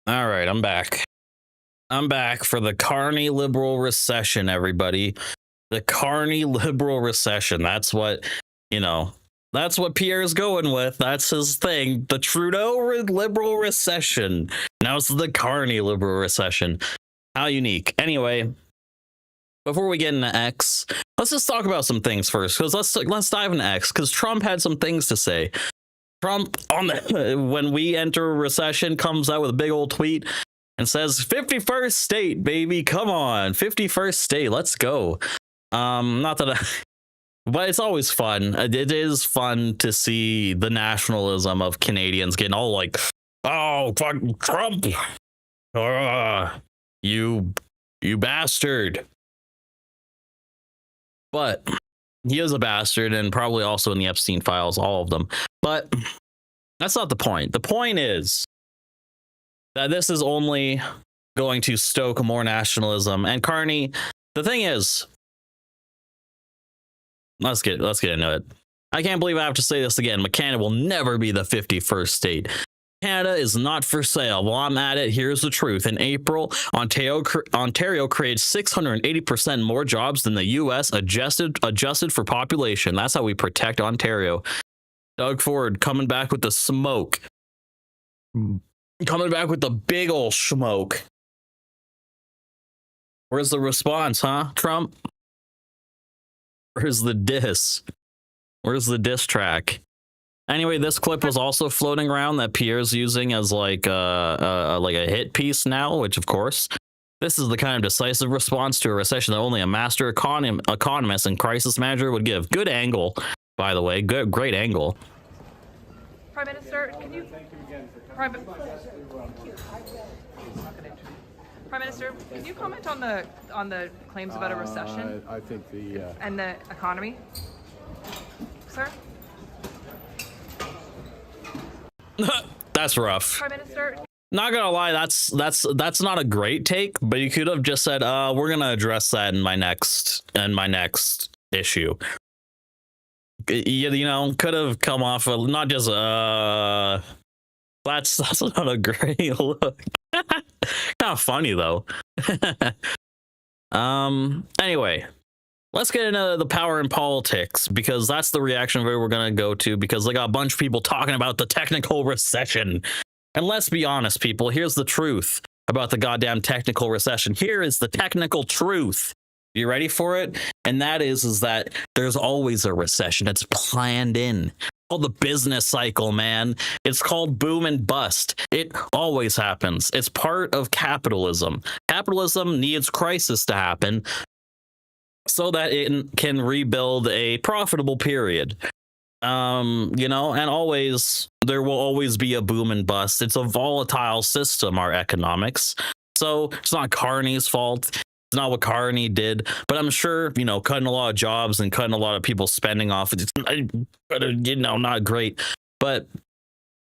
All right, I'm back. I'm back for the Carney liberal recession, everybody. The Carney liberal recession. That's what, that's what Pierre's going with. That's his thing. The Trudeau liberal recession. Now it's the Carney liberal recession. How unique. Anyway, before we get into X, let's just talk about some things first. Because let's dive into X. Because Trump had some things to say. Trump, when we enter a recession, comes out with a big old tweet and says, 51st state, baby. Come on. 51st state. Let's go. Not that but it's always fun. It is fun to see the nationalism of Canadians getting all like, oh, fuck Trump. You bastard. But he is a bastard, and probably also in the Epstein files, all of them. But that's not the point. The point is that this is only going to stoke more nationalism. And Carney, the thing is, let's get into it. I can't believe I have to say this again, but Canada will never be the 51st state. Canada is not for sale. While I'm at it, here's the truth. In April, Ontario created 680% more jobs than the U.S. adjusted for population. That's how we protect Ontario. Doug Ford coming back with the smoke. Coming back with the big ol' smoke. Where's the response, huh, Trump? Where's the diss? Where's the diss track? Anyway, this clip was also floating around that Pierre's using as like a hit piece now, which of course, this is the kind of decisive response to a recession that only a master economist and crisis manager would give. Good angle, by the way. Great angle. Prime Minister, can you? Prime Minister, can you comment on the claims about a recession? I think and the economy, sir. That's rough. Prime Minister. Not gonna lie, that's not a great take, but you could have just said, we're gonna address that in my next issue. Could have come off not just that's not a great look. Kind of funny though. Anyway, let's get into the power in politics, because that's the reaction we're going to go to, because they got a bunch of people talking about the technical recession. And let's be honest, people, here's the truth about the goddamn technical recession. Here is the technical truth. You ready for it? And that is that there's always a recession. It's planned in. It's called the business cycle, man. It's called boom and bust. It always happens. It's part of capitalism. Capitalism needs crisis to happen so that it can rebuild a profitable period. And always, there will always be a boom and bust. It's a volatile system, our economics. So it's not Carney's fault. It's not what Carney did, but I'm sure, cutting a lot of jobs and cutting a lot of people's spending off, it's, not great. But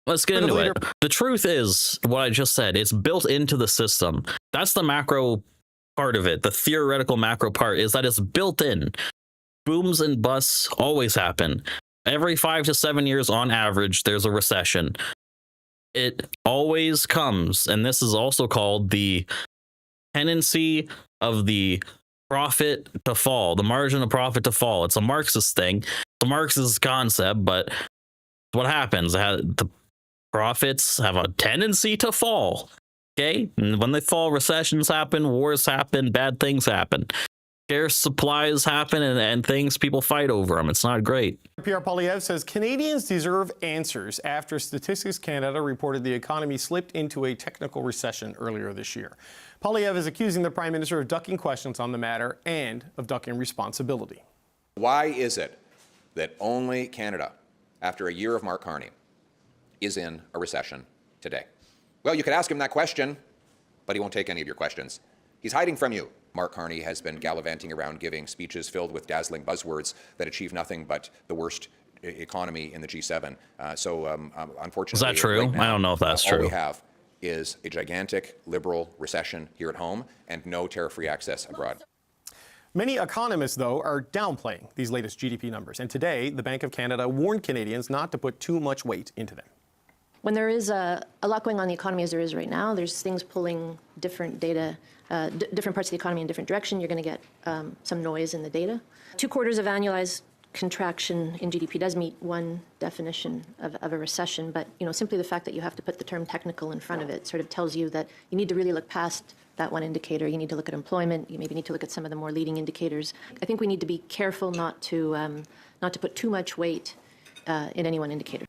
let's get into it. The truth is what I just said. It's built into the system. That's the macro part of it. The theoretical macro part is that it's built in. Booms and busts always happen. Every 5 to 7 years on average, there's a recession. It always comes. And this is also called the tendency of the profit to fall, the margin of profit to fall. It's a Marxist thing. It's a Marxist concept, but what happens? The profits have a tendency to fall. Okay? And when they fall, recessions happen, wars happen, bad things happen. Scarce supplies happen, and things, people fight over them. It's not great. Pierre Poilievre says Canadians deserve answers after Statistics Canada reported the economy slipped into a technical recession earlier this year. Poilievre is accusing the Prime Minister of ducking questions on the matter and of ducking responsibility. Why is it that only Canada, after a year of Mark Carney, is in a recession today? Well, you could ask him that question, but he won't take any of your questions. He's hiding from you. Mark Carney has been gallivanting around giving speeches filled with dazzling buzzwords that achieve nothing but the worst economy in the G7. Unfortunately, is that true? Right now, I don't know if that's true. All we have is a gigantic liberal recession here at home and no tariff-free access abroad. Many economists, though, are downplaying these latest GDP numbers. And today, the Bank of Canada warned Canadians not to put too much weight into them. When there is a lot going on in the economy as there is right now, there's things pulling different data, different parts of the economy in different direction. You're going to get some noise in the data. 2 quarters of annualized contraction in GDP does meet one definition of a recession, but simply the fact that you have to put the term technical in front of it sort of tells you that you need to really look past that one indicator. You need to look at employment. You maybe need to look at some of the more leading indicators. I think we need to be careful not to put too much weight in any one indicator.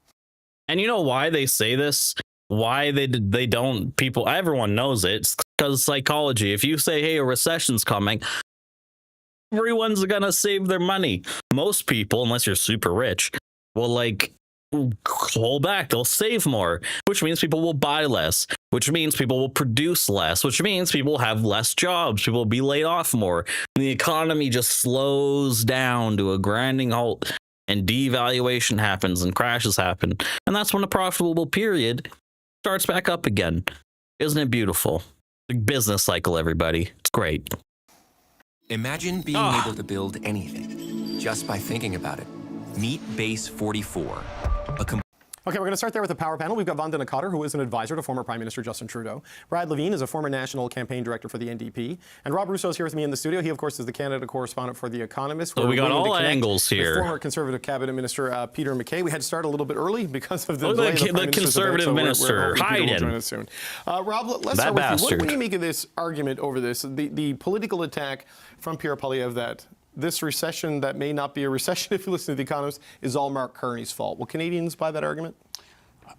And you know why they say this? Why they don't? People, everyone knows it. It's because psychology. If you say, hey, a recession's coming, everyone's gonna save their money. Most people, unless you're super rich, will hold back. They'll save more, which means people will buy less, which means people will produce less, which means people will have less jobs. People will be laid off more. And the economy just slows down to a grinding halt, and devaluation happens and crashes happen. And that's when the profitable period starts back up again. Isn't it beautiful? The business cycle, everybody. It's great. Imagine being able to build anything just by thinking about it. Meet Base 44. Okay, we're going to start there with the power panel. We've got Vandana Cotter, who is an advisor to former Prime Minister Justin Trudeau. Brad Levine is a former national campaign director for the NDP. And Rob Rousseau is here with me in the studio. He, of course, is the Canada correspondent for The Economist. So we got all angles here. Former Conservative Cabinet Minister Peter MacKay. We had to start a little bit early because of the delay of the Conservative minister. Hide him. Soon. Rob, let's start with you. What do you make of this argument over this? The political attack from Pierre Poilievre that this recession that may not be a recession, if you listen to The Economist, is all Mark Carney's fault. Will Canadians buy that argument?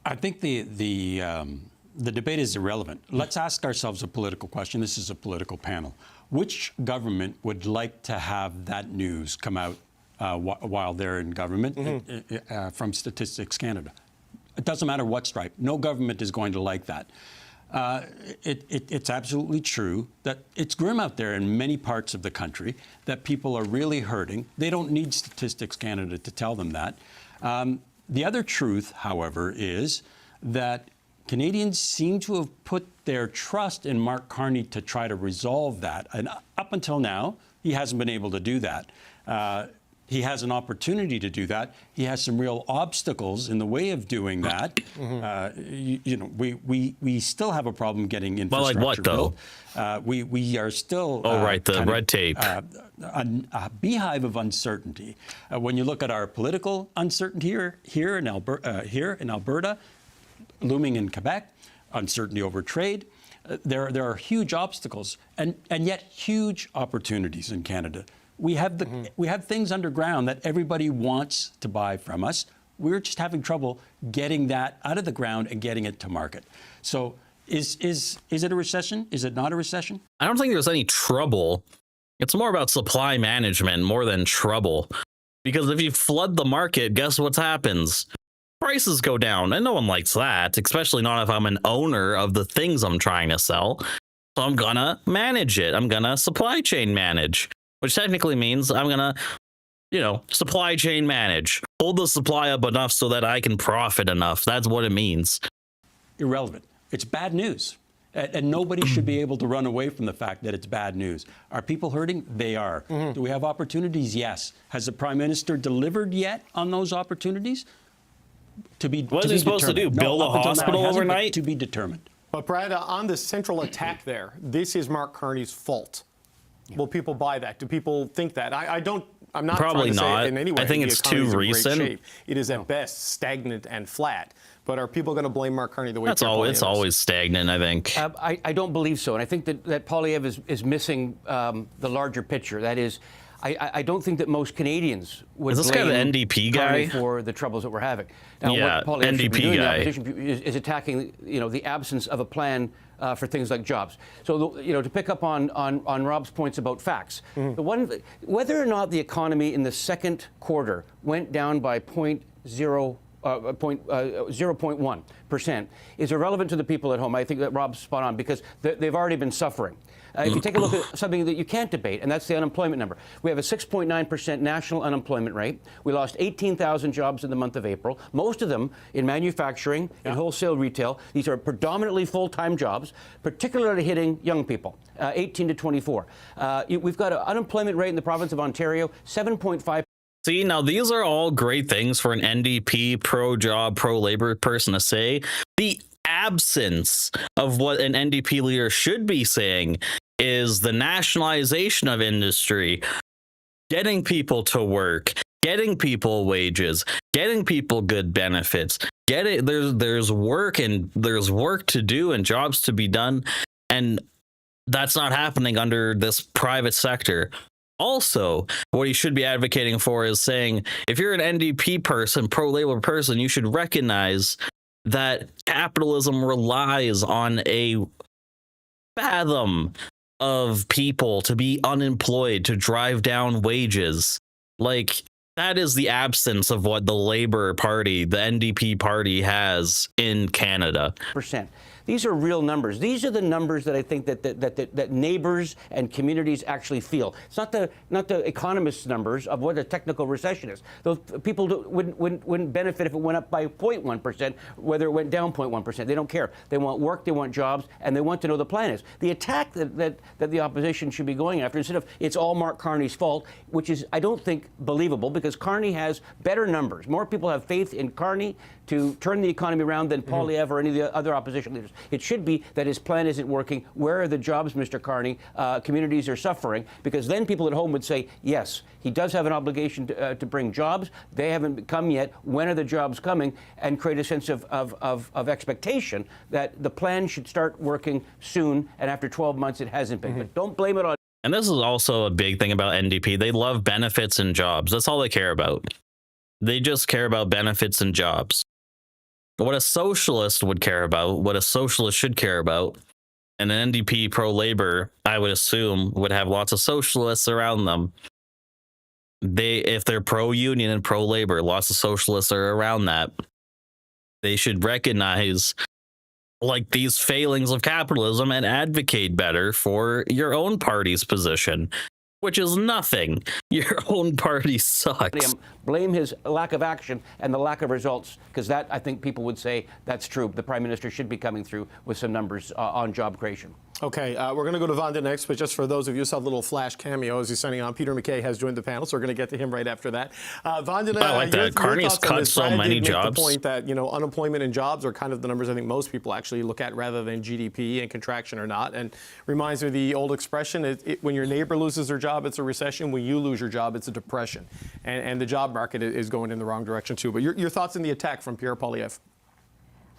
I think the debate is irrelevant. Let's ask ourselves a political question. This is a political panel. Which government would like to have that news come out while they're in government from Statistics Canada? It doesn't matter what stripe. No government is going to like that. It's absolutely true that it's grim out there in many parts of the country, that people are really hurting. They don't need Statistics Canada to tell them that. The other truth, however, is that Canadians seem to have put their trust in Mark Carney to try to resolve that. And up until now, he hasn't been able to do that. He has an opportunity to do that. He has some real obstacles in the way of doing that. We still have a problem getting infrastructure well, like what, though? built. We are still the red tape. A beehive of uncertainty. When you look at our political uncertainty here in Alberta, looming in Quebec, uncertainty over trade, there are huge obstacles and yet huge opportunities in Canada. We have things underground that everybody wants to buy from us. We're just having trouble getting that out of the ground and getting it to market. So is it a recession? Is it not a recession? I don't think there's any trouble. It's more about supply management more than trouble. Because if you flood the market, guess what happens? Prices go down, and no one likes that, especially not if I'm an owner of the things I'm trying to sell. So I'm gonna manage it. I'm gonna supply chain manage. Which technically means I'm going to, supply chain manage. Hold the supply up enough so that I can profit enough. That's what it means. Irrelevant. It's bad news. And nobody should be able to run away from the fact that it's bad news. Are people hurting? They are. Do we have opportunities? Yes. Has the Prime Minister delivered yet on those opportunities? What is he supposed to do? Build a hospital overnight? To be determined. But Brad, on the central attack there, this is Mark Carney's fault. Will people buy that? Do people think that? I'm not probably trying to not. say it in any way. I think it's too recent. It is at best stagnant and flat. But are people going to blame Mark Carney the way it's always stagnant, I think. I don't believe so. And I think that Poilievre is missing the larger picture. That is, I don't think that most Canadians would blame the NDP guy for the troubles that we're having. Now, yeah, what Poilievre should be doing guy is attacking, the absence of a plan for things like jobs. So, to pick up on Rob's points about facts, whether or not the economy in the second quarter went down by 0.1% is irrelevant to the people at home. I think that Rob's spot on because they've already been suffering. If you take a look at something that you can't debate, and that's the unemployment number. We have a 6.9% national unemployment rate. We lost 18,000 jobs in the month of April, most of them in manufacturing and wholesale retail. These are predominantly full-time jobs, particularly hitting young people, 18 to 24. We've got an unemployment rate in the province of Ontario, 7.5%. See, now these are all great things for an NDP, pro-job, pro-labor person to say. The absence of what an NDP leader should be saying is the nationalization of industry, getting people to work, getting people wages, getting people good benefits. There's work and there's work to do and jobs to be done, and that's not happening under this private sector. Also, what he should be advocating for is saying, if you're an NDP person, pro-labor person, you should recognize that capitalism relies on a fathom of people to be unemployed, to drive down wages. Like, that is the absence of what the Labour Party, the NDP party, has in Canada. These are real numbers. These are the numbers that I think that neighbors and communities actually feel. It's not the economists' numbers of what a technical recession is. Those people wouldn't benefit if it went up by 0.1%, whether it went down 0.1%. They don't care. They want work, they want jobs, and they want to know the plan is. The attack that the opposition should be going after, instead of it's all Mark Carney's fault, which is, I don't think, believable, because Carney has better numbers. More people have faith in Carney to turn the economy around than Poilievre or any of the other opposition leaders. It should be that his plan isn't working. Where are the jobs, Mr. Carney? Communities are suffering, because then people at home would say, yes, he does have an obligation to bring jobs. They haven't come yet. When are the jobs coming? And create a sense of expectation that the plan should start working soon, and after 12 months it hasn't been. But don't blame it on... And this is also a big thing about NDP. They love benefits and jobs. That's all they care about. They just care about benefits and jobs. What a socialist would care about, what a socialist should care about, and an NDP pro-labor, I would assume, would have lots of socialists around them. If they're pro-union and pro-labor, lots of socialists are around that. They should recognize like these failings of capitalism and advocate better for your own party's position, which is nothing. Your own party sucks. Blame his lack of action and the lack of results, because that, I think people would say that's true. The Prime Minister should be coming through with some numbers on job creation. Okay, we're going to go to Vanda next, but just for those of you who saw the little flash cameo as he's signing on, Peter MacKay has joined the panel, so we're going to get to him right after that. Vanda, I like that. Carney's cut so many jobs. The point that, you know, unemployment and jobs are kind of the numbers I think most people actually look at rather than GDP and contraction or not. And reminds me of the old expression, when your neighbor loses their job, it's a recession. When you lose your job, it's a depression. And the job market is going in the wrong direction too. But your thoughts on the attack from Pierre Poilievre?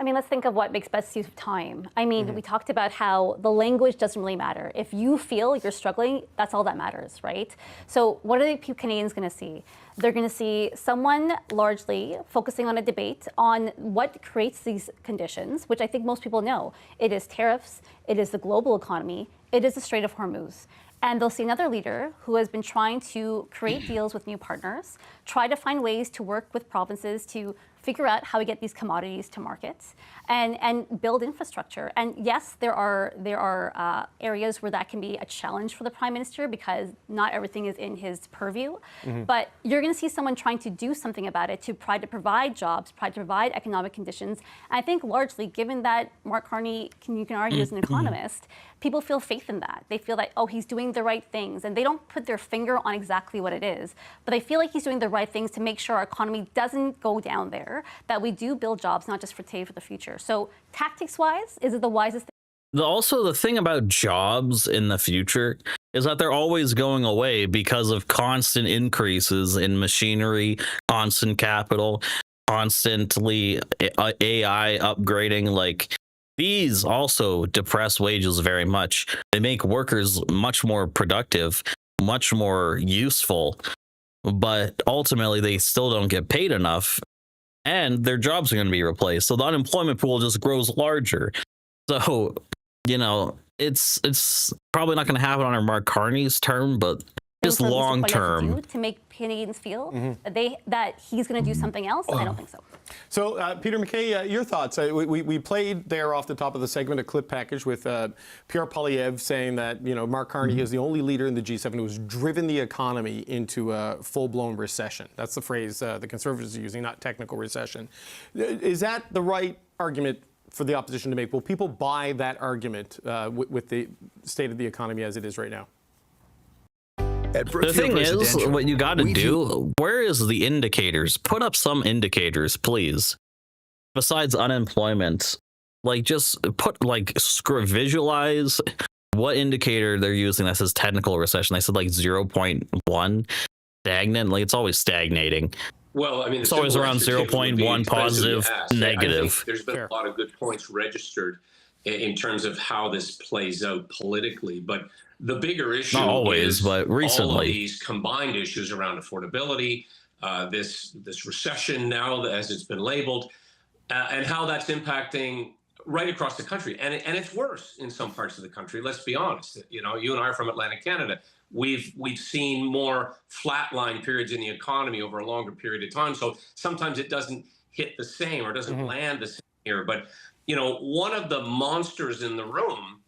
I mean, let's think of what makes best use of time. I mean, we talked about how the language doesn't really matter. If you feel you're struggling, that's all that matters, right? So what are the Canadians going to see? They're going to see someone largely focusing on a debate on what creates these conditions, which I think most people know. It is tariffs, it is the global economy, it is the Strait of Hormuz. And they'll see another leader who has been trying to create deals with new partners, try to find ways to work with provinces to figure out how we get these commodities to markets and build infrastructure. And yes, there are areas where that can be a challenge for the Prime Minister because not everything is in his purview. But you're going to see someone trying to do something about it to try to provide jobs, try to provide economic conditions. And I think largely, given that Mark Carney, you can argue, is an economist, people feel faith in that. They feel like, oh, he's doing the right things. And they don't put their finger on exactly what it is, but they feel like he's doing the right things to make sure our economy doesn't go down there, that we do build jobs, not just for today, for the future. So tactics-wise, is it the wisest thing? Also, the thing about jobs in the future is that they're always going away because of constant increases in machinery, constant capital, constantly AI upgrading. Like, these also depress wages very much. They make workers much more productive, much more useful, but ultimately they still don't get paid enough, and their jobs are going to be replaced. So the unemployment pool just grows larger. So, you know, it's probably not going to happen under Mark Carney's term, but just long term. To make Canadians feel that he's going to do something else, I don't think so. So, Peter MacKay, your thoughts. We played there off the top of the segment a clip package with Pierre Poilievre saying that, you know, Mark Carney is the only leader in the G7 who has driven the economy into a full-blown recession. That's the phrase the Conservatives are using, not technical recession. Is that the right argument for the opposition to make? Will people buy that argument with the state of the economy as it is right now? The thing is, what you got to do, where is the indicators? Put up some indicators, please. Besides unemployment, like just put like visualize what indicator they're using that says technical recession. They said like 0.1 stagnant. Like it's always stagnating. Well, I mean, it's always around 0.1 positive, negative. I think there's been a lot of good points registered in terms of how this plays out politically, but the bigger issue not always, but recently, all of these combined issues around affordability, this recession now as it's been labeled, and how that's impacting right across the country, and it's worse in some parts of the country. Let's be honest. You know, you and I are from Atlantic Canada. We've seen more flatline periods in the economy over a longer period of time. So sometimes it doesn't hit the same or doesn't land the same here. But you know, one of the monsters in the room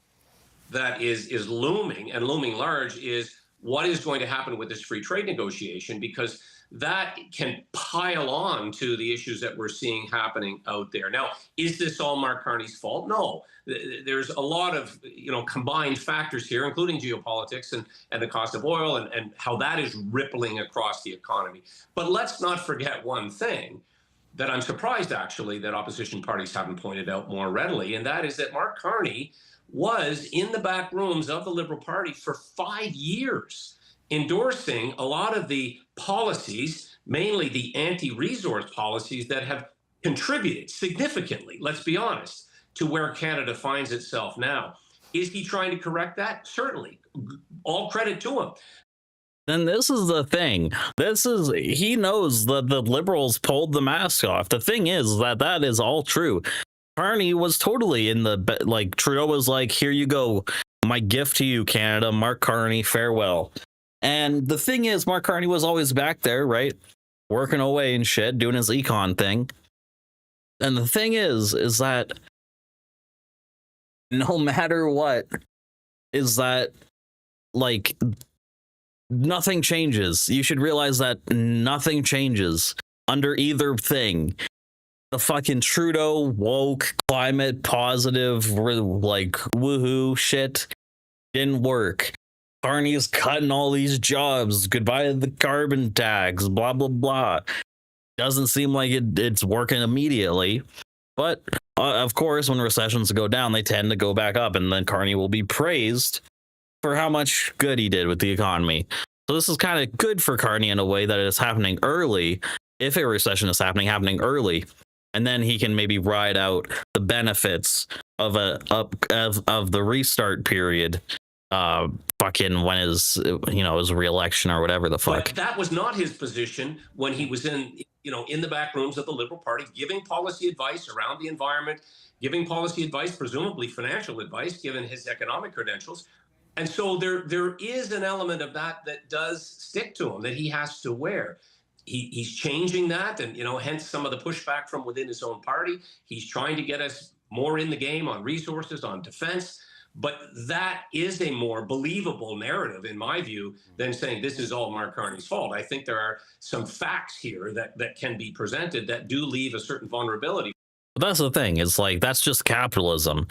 that is looming and looming large is what is going to happen with this free trade negotiation, because that can pile on to the issues that we're seeing happening out there. Now, is this all Mark Carney's fault? No. There's a lot of, you know, combined factors here, including geopolitics and the cost of oil and how that is rippling across the economy. But let's not forget one thing that I'm surprised, actually, that opposition parties haven't pointed out more readily, and that is that Mark Carney was in the back rooms of the Liberal Party for 5 years, endorsing a lot of the policies, mainly the anti-resource policies that have contributed significantly, let's be honest, to where Canada finds itself now. Is he trying to correct that? Certainly. All credit to him. Then this is the thing. He knows that the Liberals pulled the mask off. The thing is that is all true. Carney was totally in the, like, Trudeau was like, here you go, my gift to you, Canada, Mark Carney, farewell. And the thing is, Mark Carney was always back there, right? Working away and shit, doing his econ thing. And the thing is that no matter what, is that, like, nothing changes. You should realize that nothing changes under either thing. The fucking Trudeau woke climate positive like woohoo shit didn't work. Carney's cutting all these jobs. Goodbye to the carbon tax. Blah blah blah. Doesn't seem like it's working immediately. But of course, when recessions go down, they tend to go back up, and then Carney will be praised for how much good he did with the economy. So this is kind of good for Carney in a way that it's happening early. If a recession is happening early, and then he can maybe ride out the benefits of the restart period. Fucking when his re-election or whatever the fuck. But that was not his position when he was in the back rooms of the Liberal Party, giving policy advice around the environment, giving policy advice, presumably financial advice, given his economic credentials. And so there is an element of that does stick to him, that he has to wear. He's changing that, and hence some of the pushback from within his own party. He's trying to get us more in the game on resources, on defense. But that is a more believable narrative, in my view, than saying this is all Mark Carney's fault. I think there are some facts here that can be presented that do leave a certain vulnerability. But that's the thing. It's like, that's just capitalism.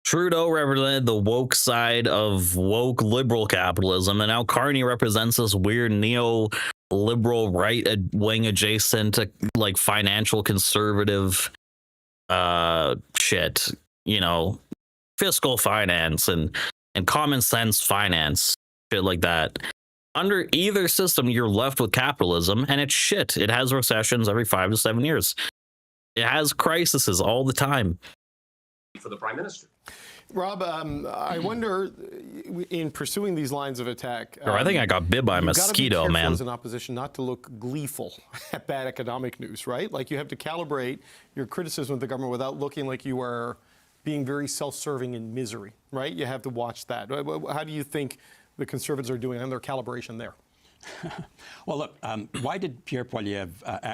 Trudeau represented the woke side of woke liberal capitalism, and now Carney represents this weird neo-liberal right-wing adjacent to, like, financial conservative shit, fiscal finance and common sense finance, shit like that. Under either system, you're left with capitalism, and it's shit. It has recessions every 5 to 7 years. It has crises all the time. For the Prime Minister. Rob, I wonder, in pursuing these lines of attack... I think I got bit by a mosquito, man. As an opposition, not to look gleeful at bad economic news, right? Like, you have to calibrate your criticism of the government without looking like you are being very self-serving in misery, right? You have to watch that. How do you think the Conservatives are doing on their calibration there? Well, look, why did Pierre Poilievre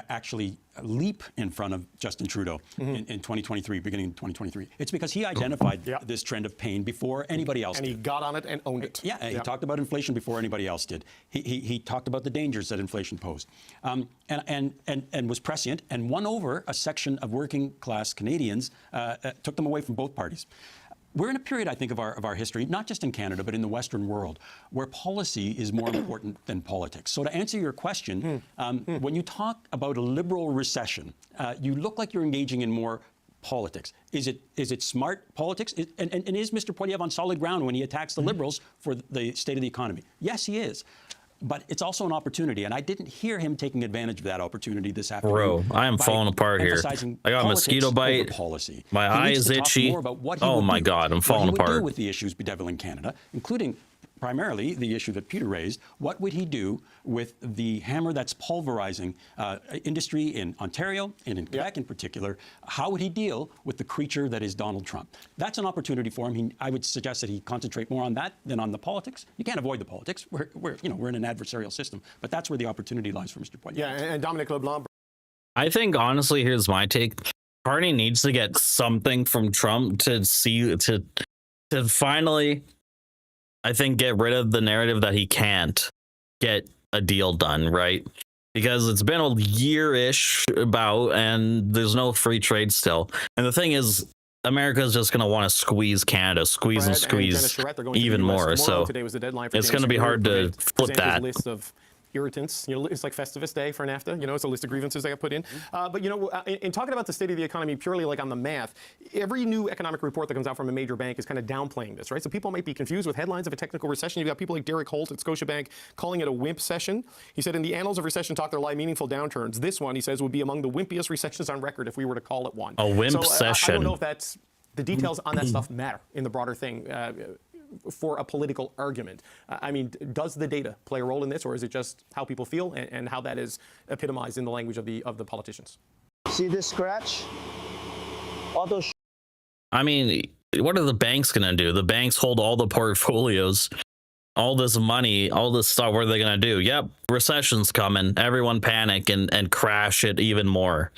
actually leap in front of Justin Trudeau in 2023, beginning of 2023? It's because he identified this trend of pain before anybody else did. And he got on it and owned it. Yeah, he talked about inflation before anybody else did. He talked about the dangers that inflation posed, and was prescient and won over a section of working class Canadians, took them away from both parties. we're in a period, I think, of our history, not just in Canada, but in the Western world, where policy is more important than politics. So to answer your question, when you talk about a liberal recession, you look like you're engaging in more politics. Is it smart politics? And is Mr. Poilievre on solid ground when he attacks the Liberals for the state of the economy? Yes, he is. But it's also an opportunity, and I didn't hear him taking advantage of that opportunity this afternoon. Bro, I am falling apart here. I got a mosquito bite. Policy. My eye is itchy. Oh my God, I'm falling apart. What he would do with the issues bedeviling Canada, including primarily the issue that Peter raised, what would he do with the hammer that's pulverizing industry in Ontario and in Quebec in particular? How would he deal with the creature that is Donald Trump? That's an opportunity for him. I would suggest that he concentrate more on that than on the politics. You can't avoid the politics. We're in an adversarial system, but that's where the opportunity lies for Mr. Poilievre. Yeah, and Dominic LeBlanc. I think, honestly, here's my take. Carney needs to get something from Trump to finally, I think, get rid of the narrative that he can't get a deal done, right? Because it's been a year-ish about, and there's no free trade still. And the thing is, America's just going to want to squeeze Canada, squeeze and squeeze even more. So today was the deadline for it's going to be hard to flip that. List of irritants. It's like Festivus Day for NAFTA. It's a list of grievances they got put in. But in talking about the state of the economy purely like on the math, every new economic report that comes out from a major bank is kind of downplaying this, right? So people might be confused with headlines of a technical recession. You've got people like Derek Holt at Scotiabank calling it a wimp session. He said, in the annals of recession talk, there lie meaningful downturns. This one, he says, would be among the wimpiest recessions on record if we were to call it one. A wimp session. I don't know if that's the details on that stuff matter in the broader thing. For a political argument. I mean, does the data play a role in this, or is it just how people feel and how that is epitomized in the language of the politicians? See this scratch? All those. I mean, what are the banks going to do? The banks hold all the portfolios, all this money, all this stuff. What are they going to do? Yep, recession's coming. Everyone panic and crash it even more.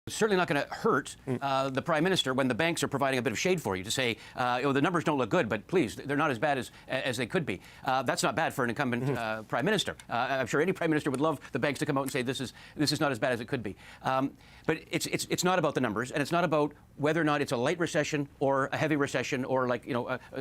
It's certainly not going to hurt the Prime Minister when the banks are providing a bit of shade for you to say, the numbers don't look good, but please, they're not as bad as they could be. That's not bad for an incumbent Prime Minister. I'm sure any Prime Minister would love the banks to come out and say this is not as bad as it could be. But it's not about the numbers, and it's not about whether or not it's a light recession or a heavy recession or like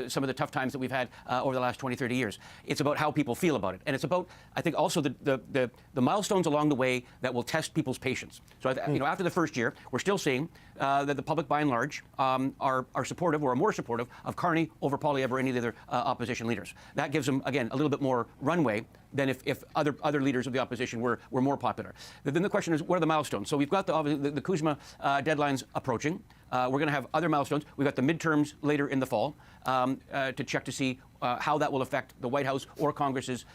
some of the tough times that we've had over the last 20, 30 years. It's about how people feel about it, and it's about, I think, also the milestones along the way that will test people's patience. So after the first year, we're still seeing that the public, by and large, are supportive or are more supportive of Carney over Poilievre or any of the other opposition leaders. That gives them, again, a little bit more runway than if other leaders of the opposition were more popular. Then the question is, what are the milestones? So we've got the CUSMA deadlines approaching. We're going to have other milestones. We've got the midterms later in the fall to check to see how that will affect the White House or Congress's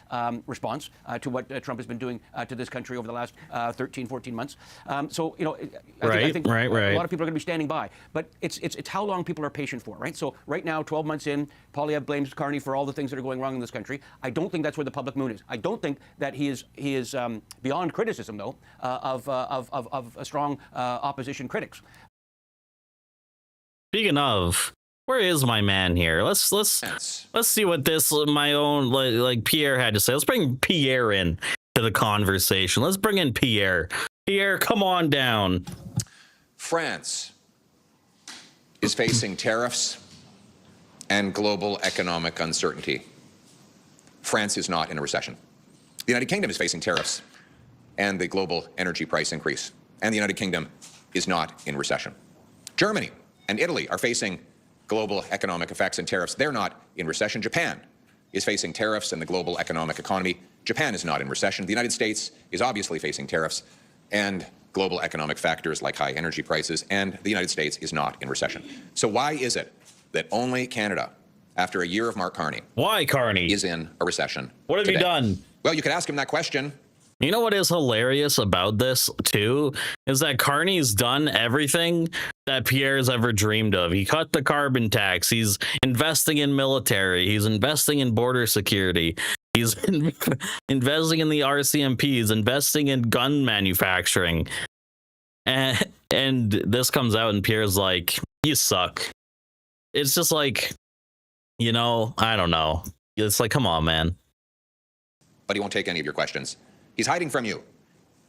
response to what Trump has been doing to this country over the last 13, 14 months. I think a lot of people are going to be standing by. But it's how long people are patient for, right? So right now, 12 months in, Poilievre blames Carney for all the things that are going wrong in this country. I don't think that's where the public mood is. I don't think that he is beyond criticism, though, of strong opposition critics. Speaking of, where is my man here? Let's see what this my own like Pierre had to say. Let's bring Pierre in to the conversation. Let's bring in Pierre. Pierre, come on down. France is facing tariffs and global economic uncertainty. France is not in a recession. The United Kingdom is facing tariffs and the global energy price increase, and the United Kingdom is not in recession. Germany and Italy are facing global economic effects and tariffs. They're not in recession. Japan is facing tariffs and the global economic economy. Japan is not in recession. The United States is obviously facing tariffs and global economic factors like high energy prices, and the United States is not in recession. So why is it that only Canada, after a year of Mark Carney, is in a recession? What have you done? Well, you could ask him that question. You know what is hilarious about this, too, is that Carney's done everything that Pierre's ever dreamed of. He cut the carbon tax. He's investing in military. He's investing in border security. He's investing in the RCMP. He's investing in gun manufacturing. And this comes out and Pierre's like, you suck. It's just like, I don't know. It's like, come on, man. But he won't take any of your questions. He's hiding from you.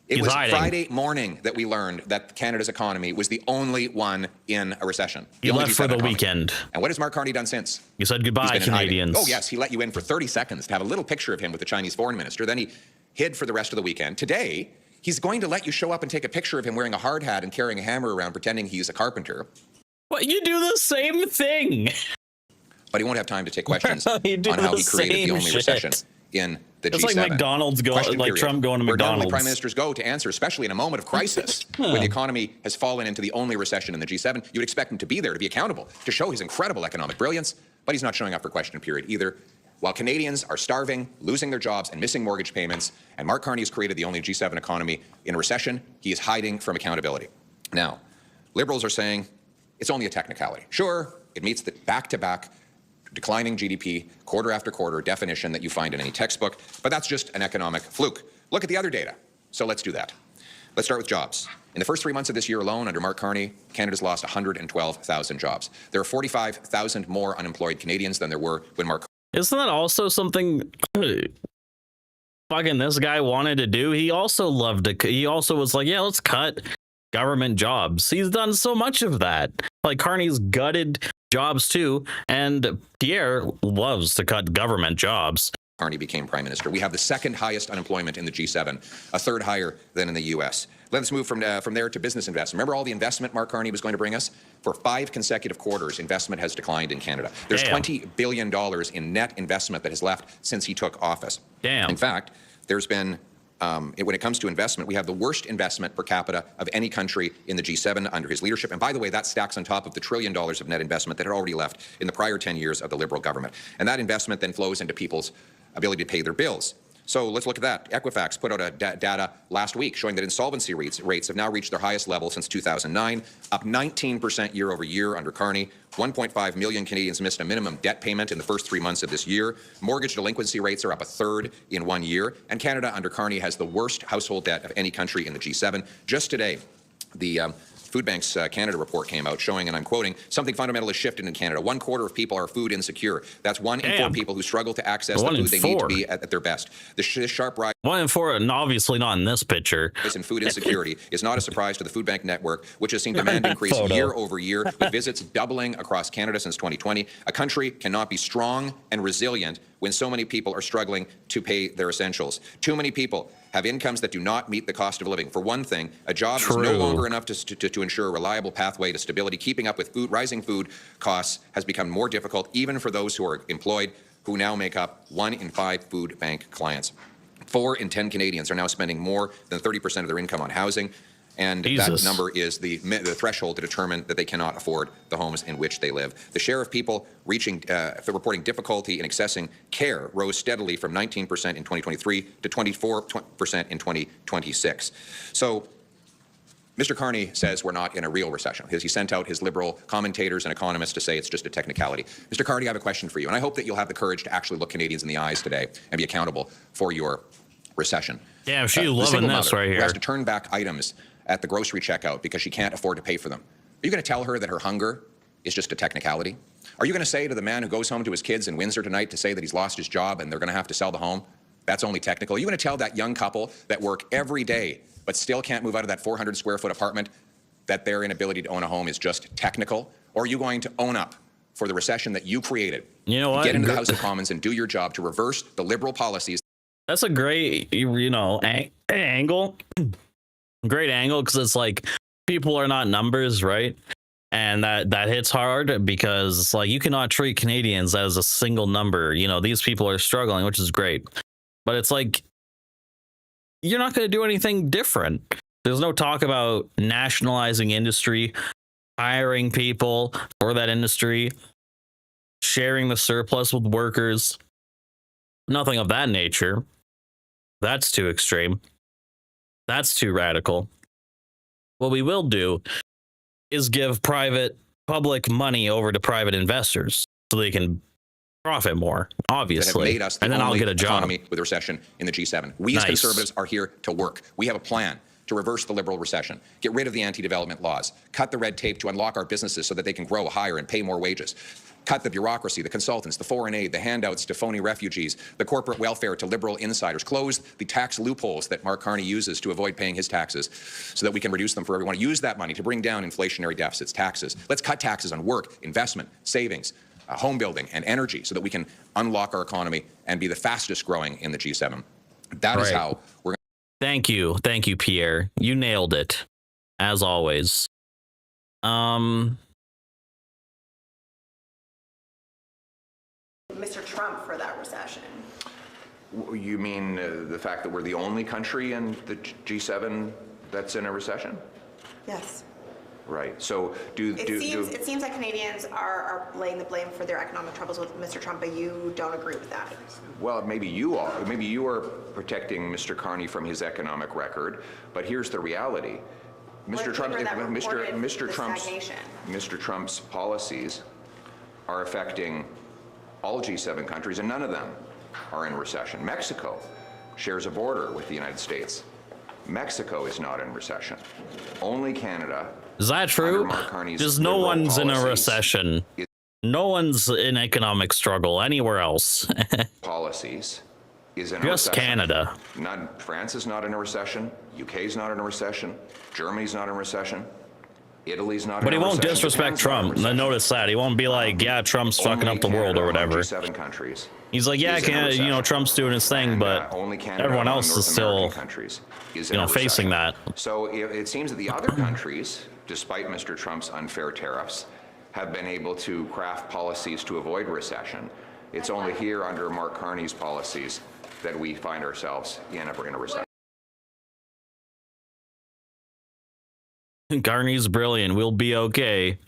It He's was hiding. Friday morning that we learned that Canada's economy was the only one in a recession. He left for the weekend. And what has Mark Carney done since? He said goodbye, He's been in hiding. Canadians. Oh, yes, he let you in for 30 seconds to have a little picture of him with the Chinese foreign minister. Then he hid for the rest of the weekend. Today, he's going to let you show up and take a picture of him wearing a hard hat and carrying a hammer around pretending he's a carpenter. What, you do the same thing. But he won't have time to take questions on You do how the he created the same only shit. recession in the It's G7. like McDonald's go, Question like period. Trump going to Where McDonald's. normally prime ministers go to answer, especially in a moment of crisis, when the economy has fallen into the only recession in the G7. You would expect him to be there, to be accountable, to show his incredible economic brilliance, but he's not showing up for question period either. While Canadians are starving, losing their jobs, and missing mortgage payments, and Mark Carney has created the only G7 economy in a recession, he is hiding from accountability. Now, Liberals are saying it's only a technicality. Sure, it meets the back-to-back declining GDP quarter after quarter definition that you find in any textbook, but that's just an economic fluke. Look at the other data. So let's do that. Let's start with jobs. In the first 3 months of this year alone, under Mark Carney, Canada's lost 112,000 jobs. There are 45,000 more unemployed Canadians than there were when Mark. Isn't that also something fucking this guy wanted to do? He also loved to. He also was like, yeah, let's cut government jobs. He's done so much of that. Like Carney's gutted jobs too, and Pierre loves to cut government jobs. Carney became prime minister. We have the second highest unemployment in the G7, a third higher than in the U.S. Let's move from there to business investment. Remember all the investment Mark Carney was going to bring us? For 5 consecutive quarters, investment has declined in Canada. There's $20 billion in net investment that has left since he took office. Damn. In fact, there's been, when it comes to investment, we have the worst investment per capita of any country in the G7 under his leadership. And by the way, that stacks on top of the $1 trillion of net investment that had already left in the prior 10 years of the Liberal government. And that investment then flows into people's ability to pay their bills. So let's look at that. Equifax put out a data last week showing that insolvency rates have now reached their highest level since 2009, up 19% year over year under Carney. 1.5 million Canadians missed a minimum debt payment in the first 3 months of this year. Mortgage delinquency rates are up 1/3 in 1 year. And Canada under Carney has the worst household debt of any country in the G7. Just today, the Food Bank's Canada report came out showing, and I'm quoting, something fundamental has shifted in Canada. 1/4 of people are food insecure. That's 1 in 4 people who struggle to access the food they need to be at their best. This sharp rise 1 in 4, and obviously not in this picture. in food insecurity is not a surprise to the Food Bank network, which has seen demand increase year over year, with visits doubling across Canada since 2020. A country cannot be strong and resilient when so many people are struggling to pay their essentials. Too many people have incomes that do not meet the cost of living. For one thing, a job is no longer enough to ensure a reliable pathway to stability. Keeping up with rising food costs has become more difficult, even for those who are employed, who now make up 1 in 5 food bank clients. 4 in 10 Canadians are now spending more than 30% of their income on housing. And that number is the threshold to determine that they cannot afford the homes in which they live. The share of people reporting difficulty in accessing care rose steadily from 19% in 2023 to 24% in 2026. So Mr. Carney says we're not in a real recession because he sent out his Liberal commentators and economists to say it's just a technicality. Mr. Carney, I have a question for you, and I hope that you'll have the courage to actually look Canadians in the eyes today and be accountable for your recession. Yeah, she's loving this right here. Who has to turn back items at the grocery checkout because she can't afford to pay for them. Are you going to tell her that her hunger is just a technicality? Are you going to say to the man who goes home to his kids in Windsor tonight to say that he's lost his job and they're going to have to sell the home? That's only technical. Are you going to tell that young couple that work every day but still can't move out of that 400 square foot apartment that their inability to own a home is just technical? Or are you going to own up for the recession that you created? You know what? Get into the House of Commons and do your job to reverse the Liberal policies. That's a great, angle. Great angle, because it's like people are not numbers, right? And that hits hard because it's like you cannot treat Canadians as a single number. These people are struggling, which is great. But it's like you're not going to do anything different. There's no talk about nationalizing industry, hiring people for that industry, sharing the surplus with workers. Nothing of that nature. That's too extreme. That's too radical. What we will do is give public money over to private investors so they can profit more, obviously. That have made us the and then I'll only get a job. economy with a recession in the G7. We as Conservatives are here to work. We have a plan to reverse the Liberal recession, get rid of the anti-development laws, cut the red tape to unlock our businesses so that they can grow higher and pay more wages. Cut the bureaucracy, the consultants, the foreign aid, the handouts to phony refugees, the corporate welfare to liberal insiders. Close the tax loopholes that Mark Carney uses to avoid paying his taxes so that we can reduce them for everyone. Use that money to bring down inflationary deficits, taxes. Let's cut taxes on work, investment, savings, home building, and energy so that we can unlock our economy and be the fastest growing in the G7. That is how we're going to. Thank you. Thank you, Pierre. You nailed it, as always. Mr. Trump for that recession. You mean the fact that we're the only country in the G7 that's in a recession? Yes. Right. So it seems like Canadians are laying the blame for their economic troubles with Mr. Trump, but you don't agree with that. Well, maybe you are. Maybe you are protecting Mr. Carney from his economic record. But here's the reality: Mr. Trump's policies are affecting all G7 countries, and none of them are in recession. Mexico shares a border with the United States. Mexico is not in recession. Only Canada. Is that true? Just no one's in a recession. No one's in economic struggle anywhere else. Policies is in a just recession. Canada. France is not in a recession. UK is not in a recession. Germany's not in a recession. Italy's not. But in he a won't recession. disrespect Trump. Notice that. He won't be like, yeah, Trump's fucking up the world or whatever. G7 countries. He's like, yeah, Canada, you know, Trump's doing his thing, but everyone else is still, facing that. So it seems that the other countries, despite Mr. Trump's unfair tariffs, have been able to craft policies to avoid recession. It's only here under Mark Carney's policies that we find ourselves in a recession. Carney's brilliant. We'll be okay.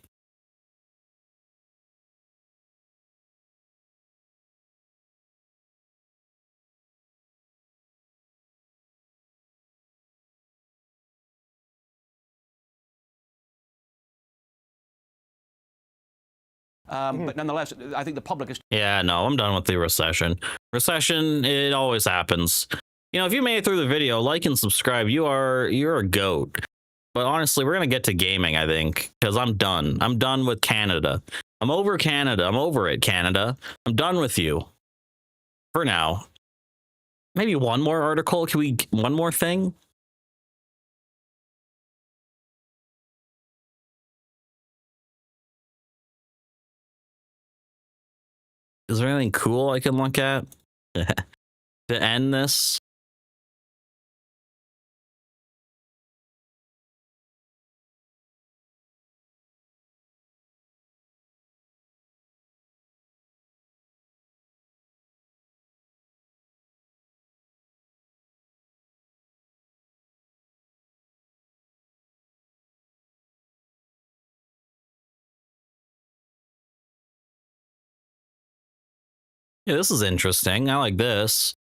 But nonetheless, I think the public is. Yeah, no, I'm done with the recession. Recession, it always happens. You know, if you made it through the video, like and subscribe. You're a goat. But honestly, we're gonna get to gaming, I think, because I'm done. I'm done with Canada. I'm over Canada. I'm over it, Canada. I'm done with you. For now. Maybe one more article. Can we? One more thing? Is there anything cool I can look at to end this? Yeah, this is interesting. I like this.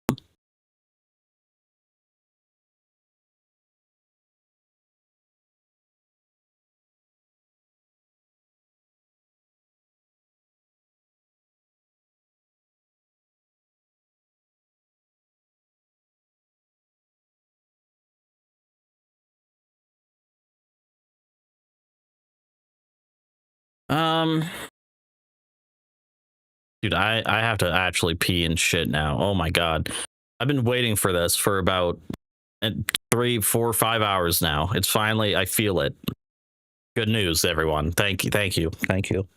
Dude, I have to actually pee and shit now. Oh my god. I've been waiting for this for about 3, 4, 5 hours now. It's finally, I feel it. Good news, everyone. Thank you, thank you, thank you.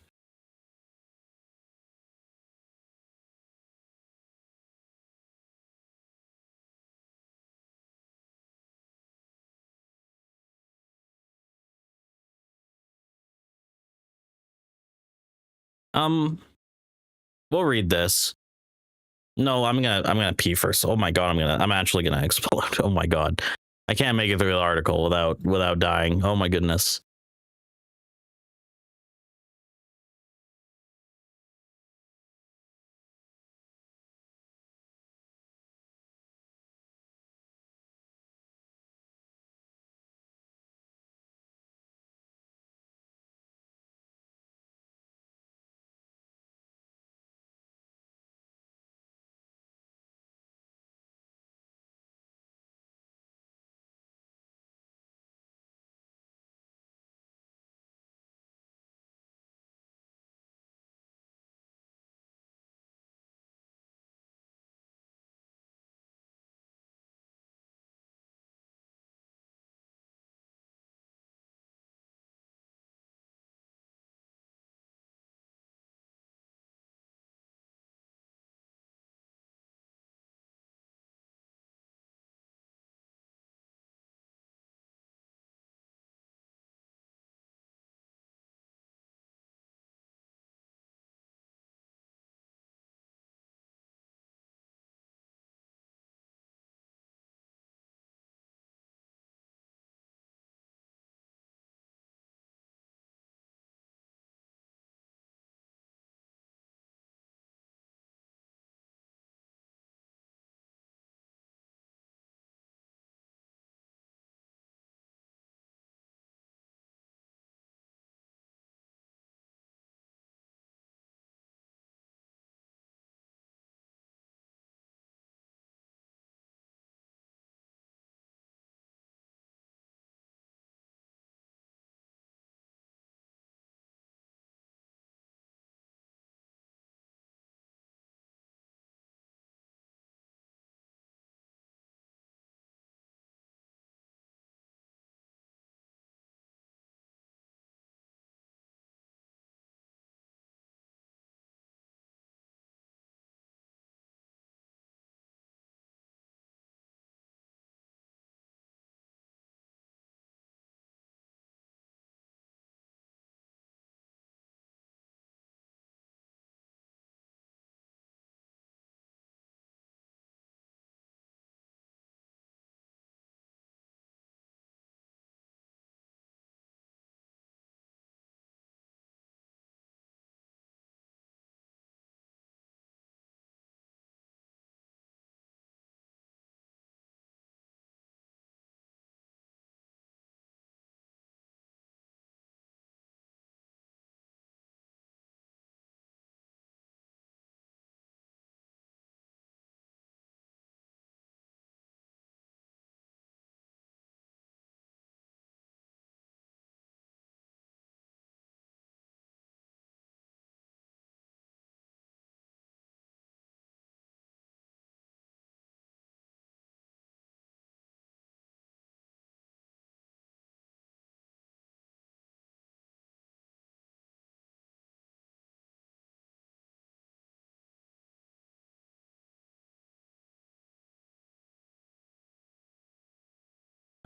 We'll read this. No, I'm gonna pee first. Oh my god, I'm actually gonna explode. Oh my god. I can't make it through the article without dying. Oh my goodness.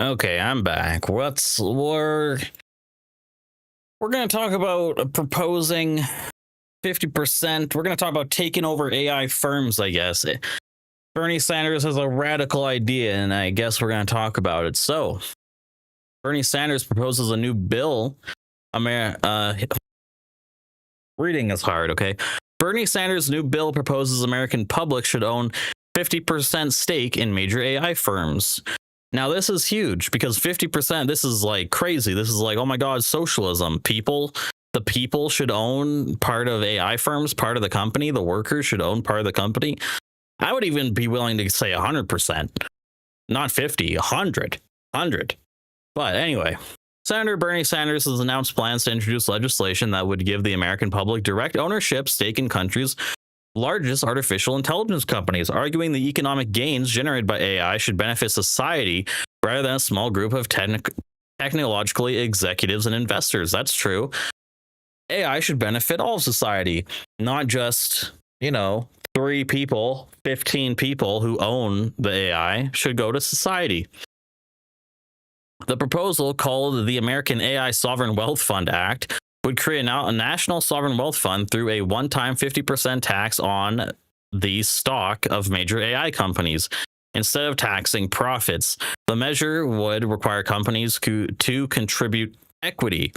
Okay, I'm back. We're going to talk about proposing 50%. We're going to talk about taking over AI firms, I guess. Bernie Sanders has a radical idea, and I guess we're going to talk about it. So, Bernie Sanders proposes a new bill. Reading is hard, okay? Bernie Sanders' new bill proposes American public should own 50% stake in major AI firms. Now, this is huge because 50%, this is like crazy. This is like, oh my God, socialism. The people should own part of AI firms, part of the company. The workers should own part of the company. I would even be willing to say 100%, not 50, 100. But anyway, Senator Bernie Sanders has announced plans to introduce legislation that would give the American public direct ownership stake in countries' largest artificial intelligence companies, arguing the economic gains generated by AI should benefit society rather than a small group of technologically executives and investors. That's true. AI should benefit all of society, not just, 3 people, 15 people who own the AI should go to society. The proposal, called the American AI Sovereign Wealth Fund Act, would create a national sovereign wealth fund through a one-time 50% tax on the stock of major AI companies. Instead of taxing profits, the measure would require companies to contribute equity,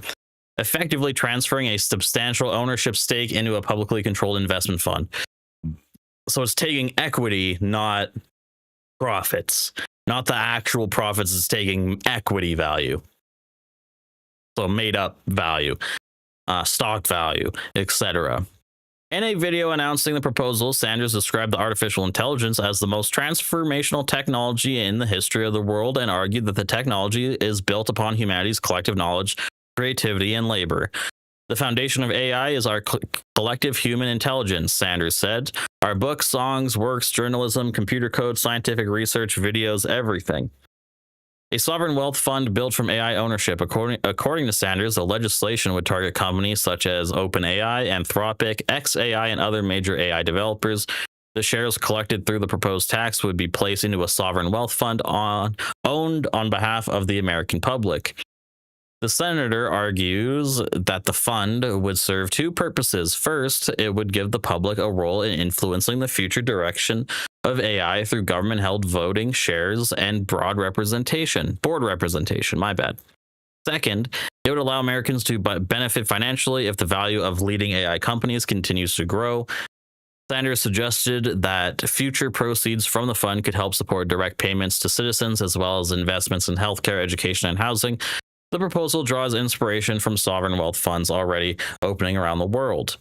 effectively transferring a substantial ownership stake into a publicly controlled investment fund. So it's taking equity, not profits. Not the actual profits, it's taking equity value. So made up value. Stock value, etc. In a video announcing the proposal, Sanders described the artificial intelligence as the most transformational technology in the history of the world and argued that the technology is built upon humanity's collective knowledge, creativity, and labor. The foundation of AI is our collective human intelligence, Sanders said. Our books, songs, works, journalism, computer code, scientific research, videos, everything. A sovereign wealth fund built from AI ownership. According to Sanders, the legislation would target companies such as OpenAI, Anthropic, xAI, and other major AI developers. The shares collected through the proposed tax would be placed into a sovereign wealth fund owned on behalf of the American public. The senator argues that the fund would serve 2 purposes. First, it would give the public a role in influencing the future direction of AI through government-held voting shares and board representation. Second, it would allow Americans to benefit financially if the value of leading AI companies continues to grow. Sanders suggested that future proceeds from the fund could help support direct payments to citizens as well as investments in healthcare, education, and housing. The proposal draws inspiration from sovereign wealth funds already opening around the world.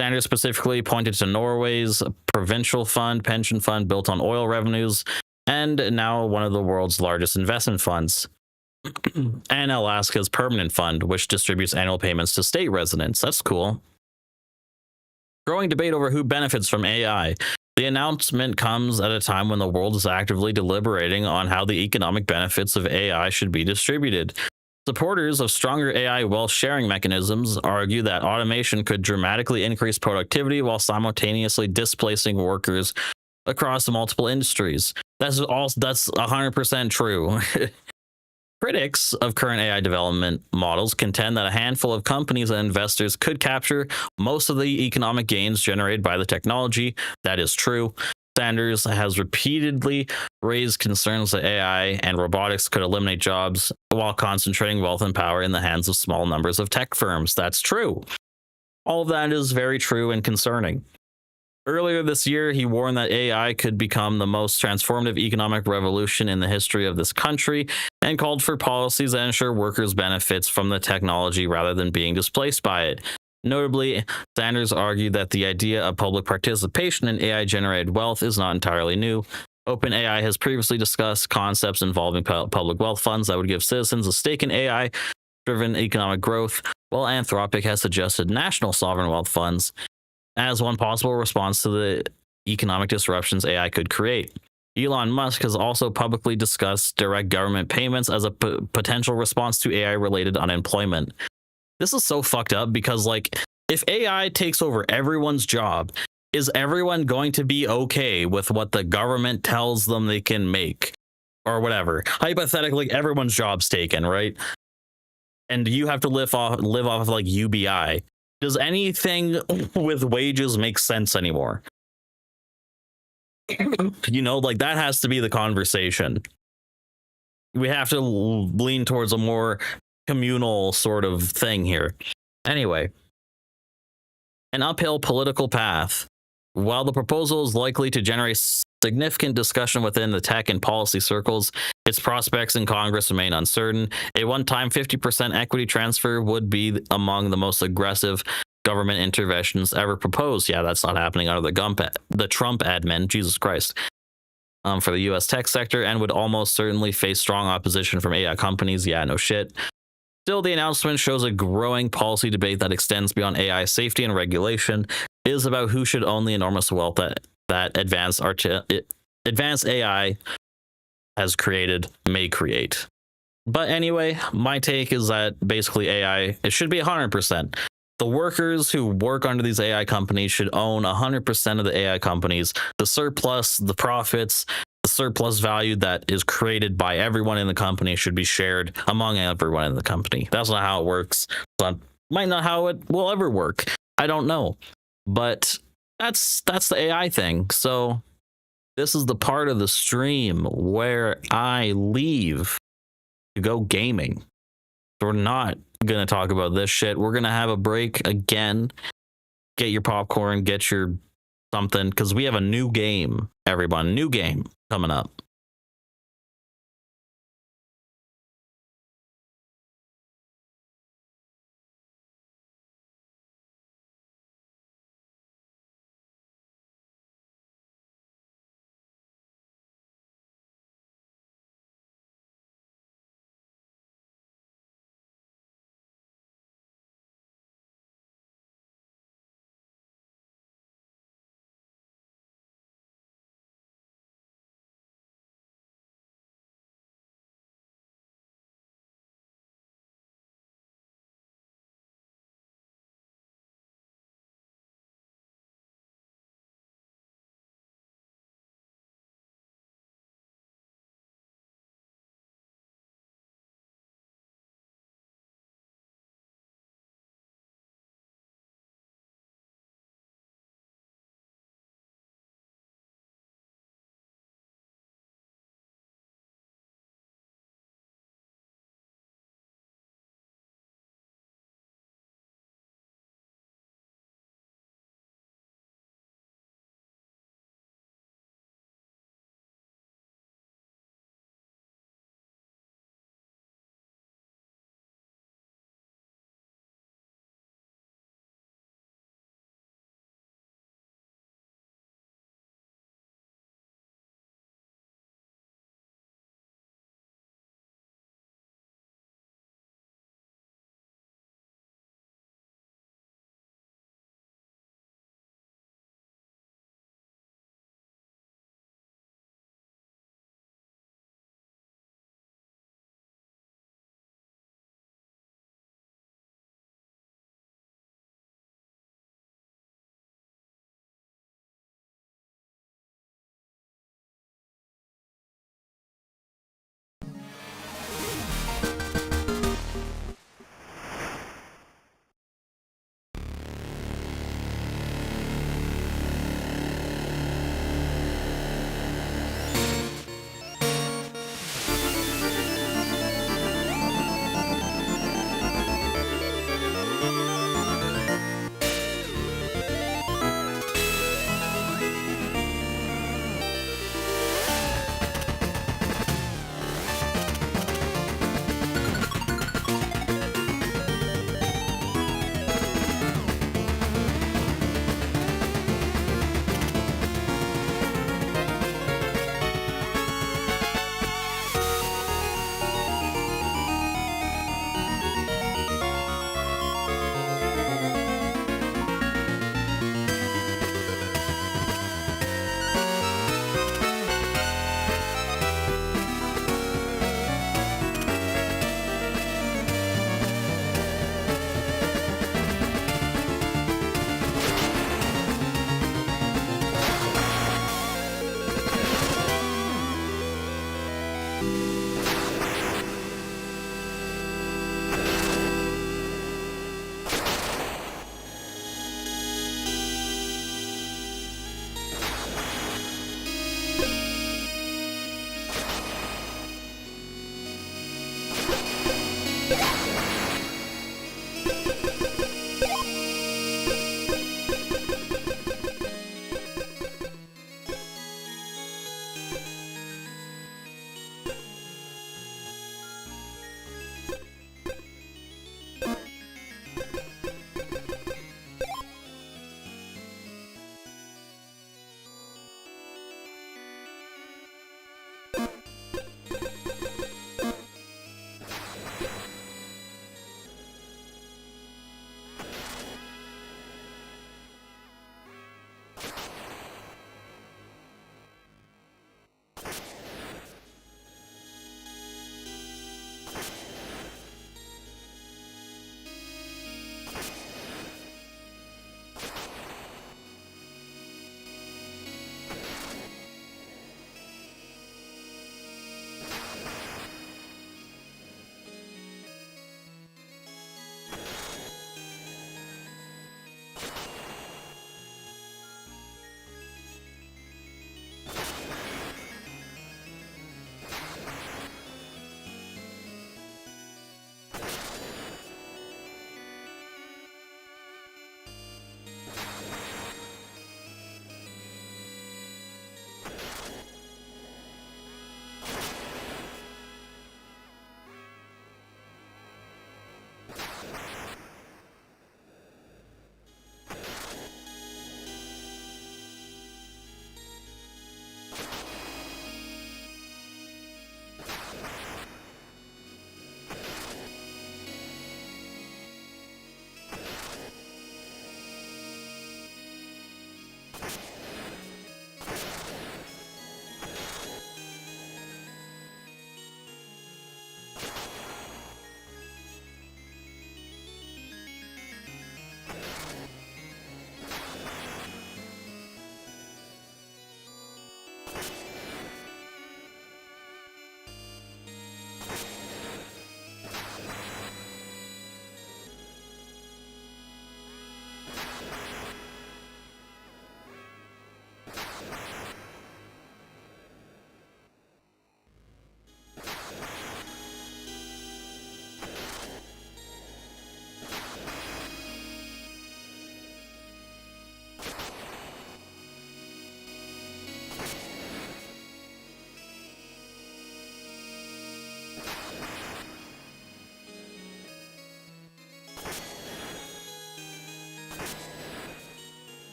Sanders specifically pointed to Norway's provincial pension fund built on oil revenues, and now one of the world's largest investment funds, and Alaska's permanent fund, which distributes annual payments to state residents. That's cool. Growing debate over who benefits from AI. The announcement comes at a time when the world is actively deliberating on how the economic benefits of AI should be distributed. Supporters of stronger AI wealth sharing mechanisms argue that automation could dramatically increase productivity while simultaneously displacing workers across multiple industries. That's 100% true. Critics of current AI development models contend that a handful of companies and investors could capture most of the economic gains generated by the technology. That is true. Sanders has repeatedly raised concerns that AI and robotics could eliminate jobs while concentrating wealth and power in the hands of small numbers of tech firms. That's true. All of that is very true and concerning. Earlier this year, he warned that AI could become the most transformative economic revolution in the history of this country and called for policies that ensure workers' benefits from the technology rather than being displaced by it. Notably, Sanders argued that the idea of public participation in AI-generated wealth is not entirely new. OpenAI has previously discussed concepts involving public wealth funds that would give citizens a stake in AI-driven economic growth, while Anthropic has suggested national sovereign wealth funds as one possible response to the economic disruptions AI could create. Elon Musk has also publicly discussed direct government payments as a potential response to AI-related unemployment. This is so fucked up because, if AI takes over everyone's job, is everyone going to be okay with what the government tells them they can make? or whatever. Hypothetically, everyone's job's taken, right? And you have to live off of like UBI. Does anything with wages make sense anymore? You know, like that has to be the conversation. We have to lean towards a more communal sort of thing here. Anyway, an uphill political path. While the proposal is likely to generate significant discussion within the tech and policy circles, its prospects in Congress remain uncertain. A one-time 50% equity transfer would be among the most aggressive government interventions ever proposed. Yeah, that's not happening under the Trump admin, Jesus Christ, for the U.S. tech sector, and would almost certainly face strong opposition from AI companies. Yeah, no shit. Still, the announcement shows a growing policy debate that extends beyond AI safety and regulation. It is about who should own the enormous wealth that advanced AI has created, may create. But anyway, my take is that basically AI, it should be 100%. The workers who work under these AI companies should own 100% of the AI companies. The surplus, the profits, the surplus value that is created by everyone in the company should be shared among everyone in the company. That's not how it works. That might not how it will ever work. I don't know. But that's the AI thing. So this is the part of the stream where I leave to go gaming. We're not going to talk about this shit. We're going to have a break again. Get your popcorn, get your something, because we have a new game, everyone. New game coming up.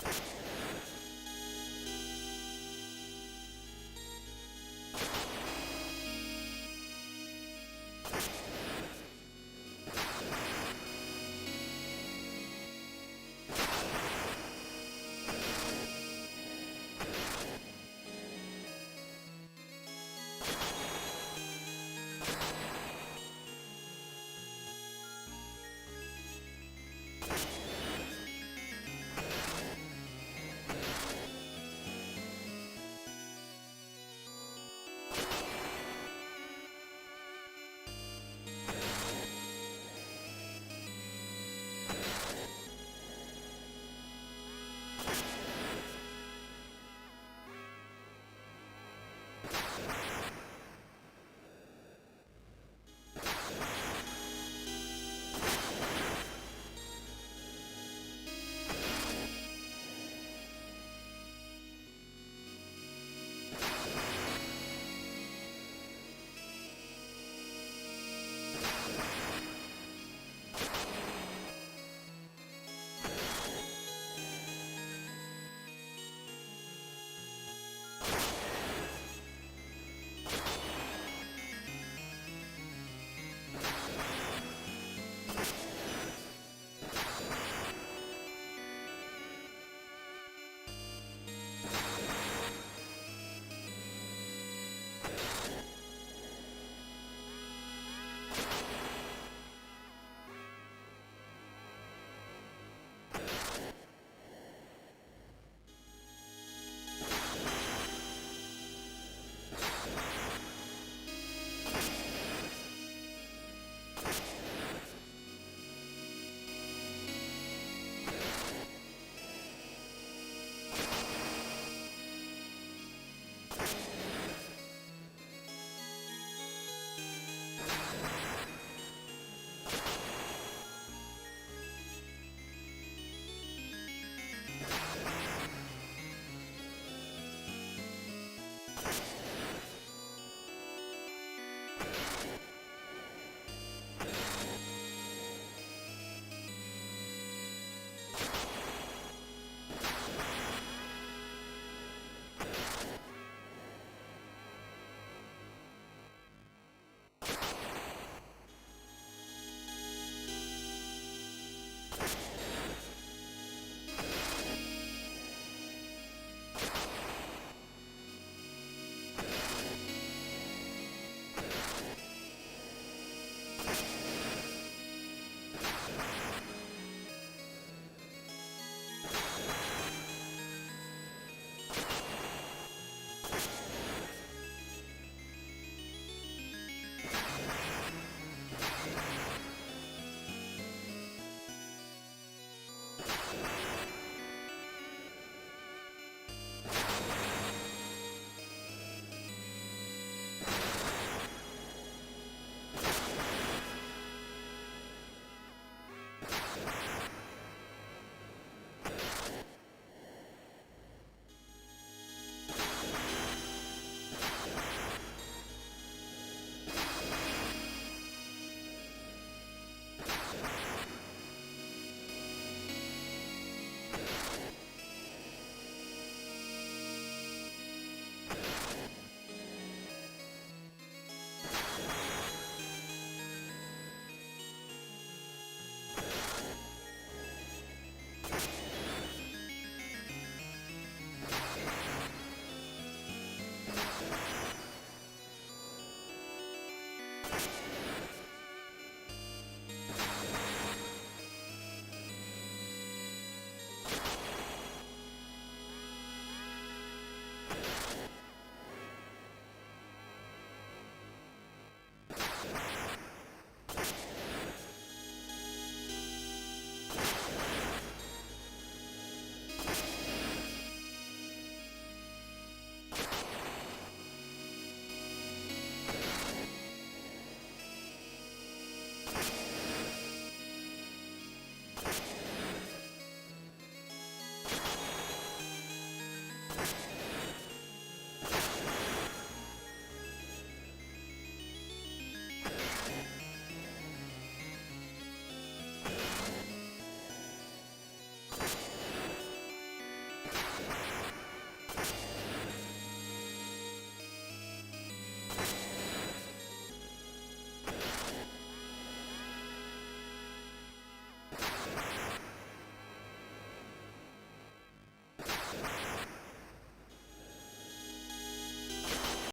you